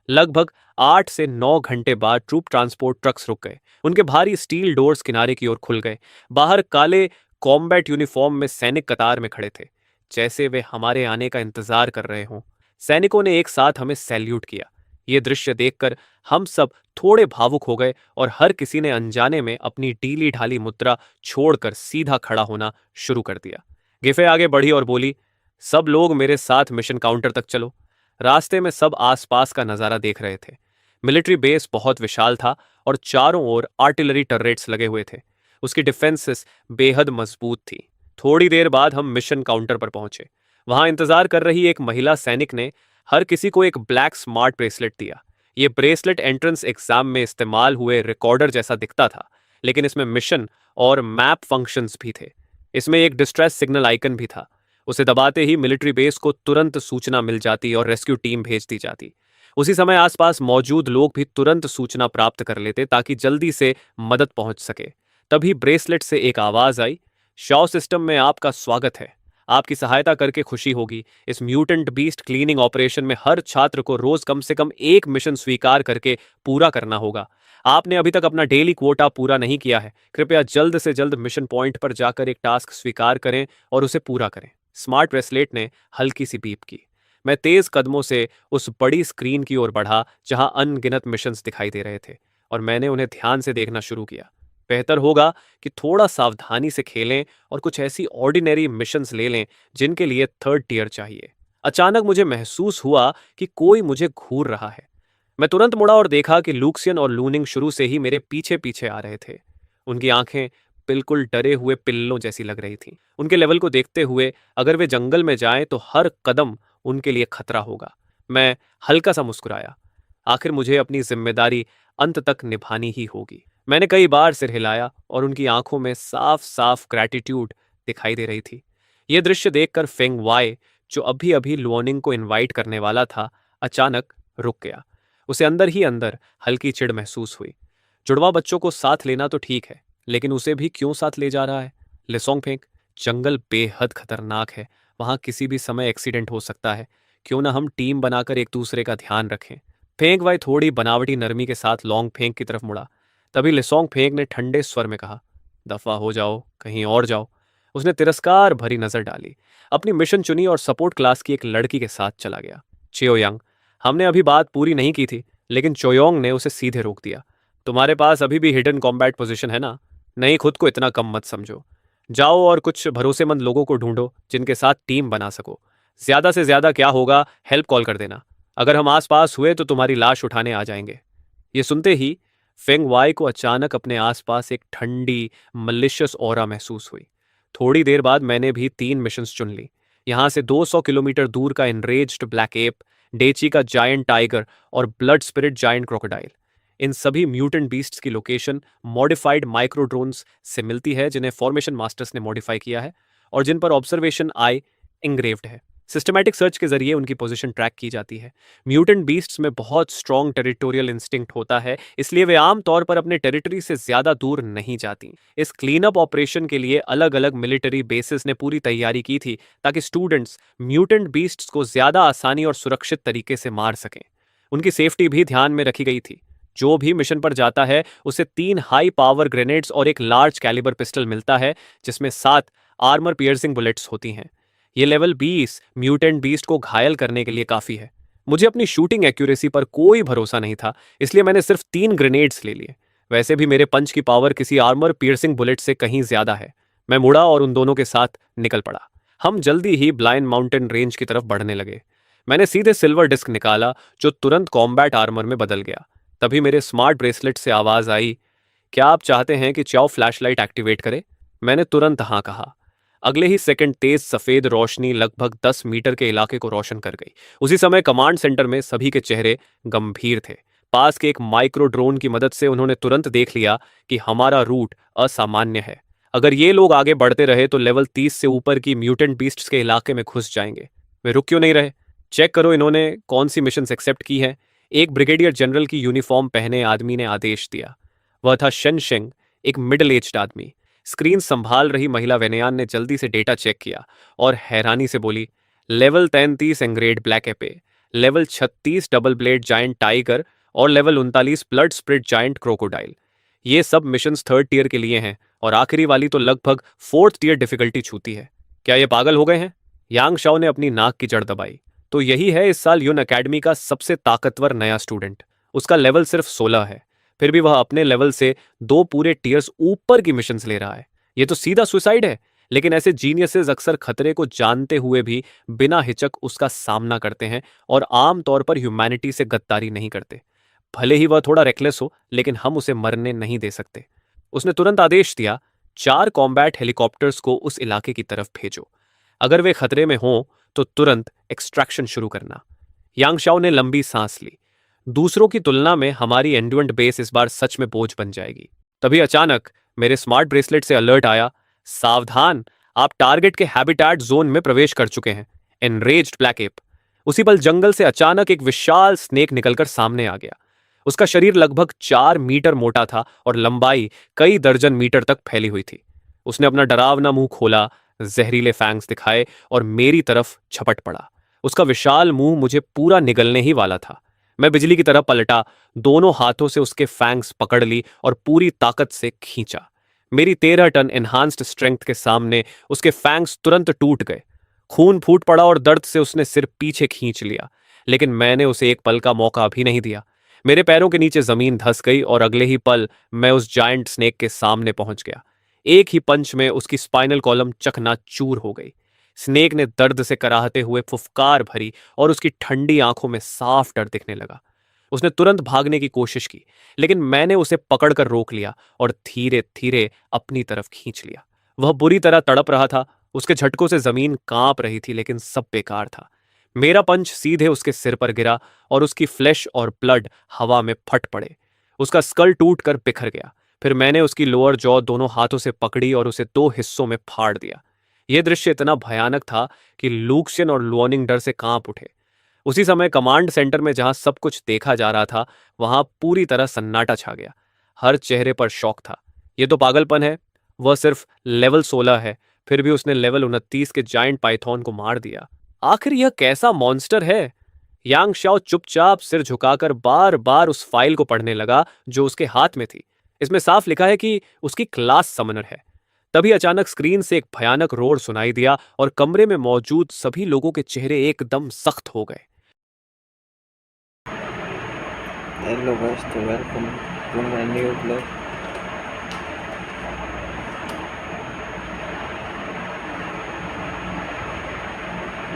लगभग 8 से 9 घंटे बाद ट्रूप ट्रांसपोर्ट ट्रक्स रुक गए। उनके भारी स्टील डोर्स किनारे की ओर खुल गए। बाहर काले कॉम्बैट यूनिफॉर्म में सैनिक कतार में खड़े थे, जैसे वे हमारे आने का इंतजार कर रहे हों। सैनिकों ने एक साथ हमें सैल्यूट किया। ये दृश्य देखकर हम सब थोड़े भावुक हो गए और हर किसी ने अनजाने में अपनी ढीली ढाली मुद्रा छोड़कर सीधा खड़ा होना शुरू कर दिया। गिफे आगे बढ़ी और बोली, सब लोग मेरे साथ मिशन काउंटर तक चलो। रास्ते में सब आसपास का नजारा देख रहे थे। मिलिट्री बेस बहुत विशाल था और चारों ओर आर्टिलरी टर्रेट्स लगे हुए थे। उसकी डिफेंसेस बेहद मजबूत थी। थोड़ी देर बाद हम मिशन काउंटर पर पहुंचे। वहां इंतजार कर रही एक महिला सैनिक ने हर किसी को एक ब्लैक स्मार्ट ब्रेसलेट दिया। ये ब्रेसलेट एंट्रेंस एग्जाम में इस्तेमाल हुए रिकॉर्डर जैसा दिखता था, लेकिन इसमें मिशन और मैप फंक्शंस भी थे। इसमें एक डिस्ट्रेस सिग्नल आइकन भी था। उसे दबाते ही मिलिट्री बेस को तुरंत सूचना मिल जाती और रेस्क्यू टीम भेज दी जाती। उसी समय आसपास मौजूद लोग भी तुरंत सूचना प्राप्त कर लेते ताकि जल्दी से मदद पहुंच सके। तभी ब्रेसलेट से एक आवाज आई, शॉ सिस्टम में आपका स्वागत है। आपकी सहायता करके खुशी होगी। इस म्यूटेंट बीस्ट क्लीनिंग ऑपरेशन में हर छात्र को रोज कम से कम एक मिशन स्वीकार करके पूरा करना होगा। आपने अभी तक अपना डेली क्वोटा पूरा नहीं किया है। कृपया जल्द से जल्द मिशन पॉइंट पर जाकर एक टास्क स्वीकार करें और उसे पूरा करें। स्मार्ट ब्रेसलेट ने हल्की सी बीप की। मैं तेज कदमों से उस बड़ी स्क्रीन की ओर बढ़ा जहां अनगिनत मिशंस दिखाई दे रहे थे, और मैंने उन्हें ध्यान से देखना शुरू किया। बेहतर होगा कि थोड़ा सावधानी से खेलें और कुछ ऐसी ऑर्डिनरी मिशंस ले लें जिनके लिए 3rd टियर चाहिए। अचानक मुझे महसूस हुआ कि कोई मुझे घूर रहा है। मैं तुरंत मुड़ा और देखा कि लूक्सियन और लूनिंग शुरू से ही मेरे पीछे पीछे आ रहे थे। उनकी आंखें बिल्कुल डरे हुए पिल्लों जैसी लग रही थीं। उनके लेवल को देखते हुए अगर वे जंगल में जाएं तो हर कदम उनके लिए खतरा होगा। मैं हल्का सा मुस्कुराया। आखिर मुझे अपनी जिम्मेदारी अंत तक निभानी ही होगी। मैंने कई बार सिर हिलाया और उनकी आंखों में साफ साफ ग्रैटिट्यूड दिखाई दे रही थी। यह दृश्य देखकर फेंग वाई, जो अभी अभी लुओनिंग को इनवाइट करने वाला था, अचानक रुक गया। उसे अंदर ही अंदर हल्की चिढ़ महसूस हुई। जुड़वा बच्चों को साथ लेना तो ठीक है, लेकिन उसे भी क्यों साथ ले जा रहा है? लिसोंग फेंग, जंगल बेहद खतरनाक है। वहां किसी भी समय एक्सीडेंट हो सकता है। क्यों ना हम टीम बनाकर एक दूसरे का ध्यान रखें। फेंग वाई थोड़ी बनावटी नरमी के साथ लॉन्ग फेंग की तरफ मुड़ा। तभी लिसोंग फेंग ने ठंडे स्वर में कहा, दफा हो जाओ, कहीं और जाओ। उसने तिरस्कार भरी नजर डाली, अपनी मिशन चुनी और सपोर्ट क्लास की एक लड़की के साथ चला गया, चियोयांग। हमने अभी बात पूरी नहीं की थी, लेकिन चोयोंग ने उसे सीधे रोक दिया। तुम्हारे पास अभी भी हिडन कॉम्बैट पोजीशन है ना? नहीं, खुद को इतना कम मत समझो। जाओ और कुछ भरोसेमंद लोगों को ढूंढो जिनके साथ टीम बना सको। ज्यादा से ज्यादा क्या होगा, हेल्प कॉल कर देना। अगर हम आसपास हुए तो तुम्हारी लाश उठाने आ जाएंगे। ये सुनते ही फेंग वाई को अचानक अपने आसपास एक ठंडी मलिशियस ऑरा महसूस हुई। थोड़ी देर बाद मैंने भी 3 मिशंस चुन ली। यहाँ से 200 किलोमीटर दूर का एनरेज्ड ब्लैक एप, डेची का जायंट टाइगर और ब्लड स्पिरिट जायंट क्रोकोडाइल। इन सभी म्यूटेंट बीस्ट्स की लोकेशन मॉडिफाइड माइक्रो ड्रोन्स से मिलती है जिन्हें फॉर्मेशन मास्टर्स ने मॉडिफाई किया है और जिन पर ऑब्जर्वेशन आई इंग्रेव्ड है। सिस्टमैटिक सर्च के जरिए उनकी पोजीशन ट्रैक की जाती है। म्यूटेंट बीस्ट्स में बहुत स्ट्रॉन्ग टेरिटोरियल इंस्टिंक्ट होता है, इसलिए वे आमतौर पर अपने टेरिटरी से ज्यादा दूर नहीं जाती। इस क्लीन अप ऑपरेशन के लिए अलग अलग मिलिट्री बेसिस ने पूरी तैयारी की थी ताकि स्टूडेंट्स म्यूटेंट बीस्ट्स को ज्यादा आसानी और सुरक्षित तरीके से मार सकें। उनकी सेफ्टी भी ध्यान में रखी गई थी। जो भी मिशन पर जाता है उसे 3 हाई पावर ग्रेनेड्स और एक लार्ज कैलिबर पिस्टल मिलता है जिसमें 7 आर्मर पियर्सिंग बुलेट्स होती हैं। ये लेवल 20 म्यूटेंट बीस्ट को घायल करने के लिए काफी है। मुझे अपनी शूटिंग एक्यूरेसी पर कोई भरोसा नहीं था, इसलिए मैंने सिर्फ 3 ग्रेनेड्स ले लिए। वैसे भी मेरे पंच की पावर किसी आर्मर पियर्सिंग बुलेट से कहीं ज्यादा है। मैं मुड़ा और उन दोनों के साथ निकल पड़ा। हम जल्दी ही ब्लाइंड माउंटेन रेंज की तरफ बढ़ने लगे। मैंने सीधे सिल्वर डिस्क निकाला जो तुरंत कॉम्बैट आर्मर में बदल गया। तभी मेरे स्मार्ट ब्रेसलेट से आवाज आई, क्या आप चाहते हैं कि चाओ फ्लैशलाइट एक्टिवेट करे? मैंने तुरंत हाँ कहा। अगले ही सेकंड तेज सफेद रोशनी लगभग 10 मीटर के इलाके को रोशन कर गई। उसी समय कमांड सेंटर में सभी के चेहरे गंभीर थे। पास के एक माइक्रो ड्रोन की मदद से उन्होंने तुरंत देख लिया कि हमारा रूट असामान्य है। अगर ये लोग आगे बढ़ते रहे तो लेवल 30 से ऊपर की म्यूटेंट बीस्ट्स के इलाके में घुस जाएंगे। वे रुक क्यों नहीं रहे? चेक करो इन्होंने कौन सी मिशन एक्सेप्ट की है। एक ब्रिगेडियर जनरल की यूनिफॉर्म पहने आदमी ने आदेश दिया। वह था शेंग, एक मिडिल एज्ड आदमी। स्क्रीन संभाल रही महिला वेनयान ने जल्दी से डेटा चेक किया और हैरानी से बोली, level 33 enraged black ape, level 36 double blade giant tiger और level 39 blood spirit giant crocodile. ये सब मिशंस 3rd टियर के लिए हैं और आखिरी वाली तो लगभग 4th टियर डिफिकल्टी छूती है। क्या ये पागल हो गए हैं? यांग शाओ ने अपनी नाक की जड़ दबाई। तो यही है इस साल यून अकेडमी का सबसे ताकतवर नया स्टूडेंट। उसका लेवल सिर्फ 16 है, फिर भी वह अपने लेवल से 2 पूरे टियर्स ऊपर की मिशंस ले रहा है। ये तो सीधा सुसाइड है। लेकिन ऐसे जीनियसेस अक्सर खतरे को जानते हुए भी बिना हिचक उसका सामना करते हैं और आमतौर पर ह्यूमैनिटी से गद्दारी नहीं करते। भले ही वह थोड़ा रेकलेस हो, लेकिन हम उसे मरने नहीं दे सकते। उसने तुरंत आदेश दिया, 4 कॉम्बैट हेलीकॉप्टर्स को उस इलाके की तरफ भेजो। अगर वे खतरे में हों तो तुरंत एक्सट्रैक्शन शुरू करना। यांगशाओ ने लंबी सांस ली। दूसरों की तुलना में हमारी एंडुएंट बेस इस बार सच में बोझ बन जाएगी। तभी अचानक मेरे स्मार्ट ब्रेसलेट से अलर्ट आया, सावधान, आप टारगेट के हैबिटेट जोन में प्रवेश कर चुके हैं। Enraged black app. उसी पल जंगल से अचानक एक विशाल स्नेक निकलकर सामने आ गया। उसका शरीर लगभग 4 मीटर मोटा था और लंबाई कई दर्जन मीटर तक फैली हुई थी। उसने अपना डरावना मुंह खोला, जहरीले फैंग्स दिखाए और मेरी तरफ झपट पड़ा। उसका विशाल मुंह मुझे पूरा निगलने ही वाला था। मैं बिजली की तरह पलटा, दोनों हाथों से उसके फैंग्स पकड़ ली और पूरी ताकत से खींचा। मेरी 13 टन एनहांस्ड स्ट्रेंथ के सामने उसके फैंग्स तुरंत टूट गए। खून फूट पड़ा और दर्द से उसने सिर पीछे खींच लिया, लेकिन मैंने उसे एक पल का मौका भी नहीं दिया। मेरे पैरों के नीचे जमीन धंस गई और अगले ही पल मैं उस जायंट स्नेक के सामने पहुंच गया। एक ही पंच में उसकी स्पाइनल कॉलम चकनाचूर हो गई। स्नेक ने दर्द से कराहते हुए फुफकार भरी और उसकी ठंडी आंखों में साफ डर दिखने लगा। उसने तुरंत भागने की कोशिश की, लेकिन मैंने उसे पकड़कर रोक लिया और धीरे धीरे अपनी तरफ खींच लिया। वह बुरी तरह तड़प रहा था। उसके झटकों से जमीन कांप रही थी, लेकिन सब बेकार था। मेरा पंच सीधे उसके सिर पर गिरा और उसकी फ्लैश और ब्लड हवा में फट पड़े। उसका स्कल टूट कर बिखर गया। फिर मैंने उसकी लोअर जॉ दोनों हाथों से पकड़ी और उसे 2 हिस्सों में फाड़ दिया। यह दृश्य इतना भयानक था कि लूक्सियन और लुओनिंग डर से कांप उठे। उसी समय कमांड सेंटर में जहां सब कुछ देखा जा रहा था, वहां पूरी तरह सन्नाटा छा गया। हर चेहरे पर शौक था। यह तो पागलपन है। वह सिर्फ लेवल 16 है, फिर भी उसने लेवल 29 के जायंट पाइथॉन को मार दिया। आखिर यह कैसा मॉन्स्टर है? यांग शाओ चुपचाप सिर झुकाकर बार बार उस फाइल को पढ़ने लगा जो उसके हाथ में थी। इसमें साफ लिखा है कि उसकी क्लास समनर है। तभी अचानक स्क्रीन से एक भयानक रोर सुनाई दिया और कमरे में मौजूद सभी लोगों के चेहरे एकदम सख्त हो गए। हेलो गाइस, तो welcome to my new blog.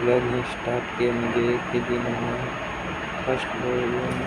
Blog में स्टार्ट किए मुझे एक ही दिन में फर्स्ट वॉल्यूम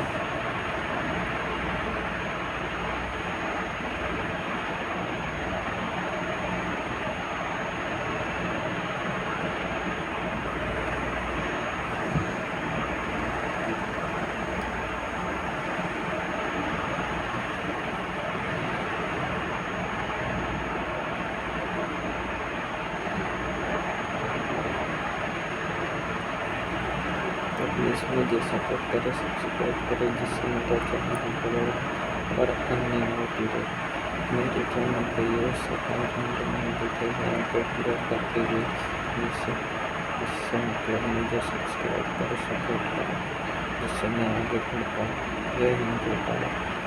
तो प्लीज़ मुझे सपोर्ट करें, सब्सक्राइब करें जिससे मेरा चैनल ग्रो और अन्य मोटिवेट मेरे चैनल पर ये सकारात्मक नहीं दिखे हैं तो पूरा करके भी इससे मतलब मुझे सब्सक्राइब करें, सपोर्ट करें जिससे मैं आगे बढ़ पाऊँ। जय हिंद, जय भारत।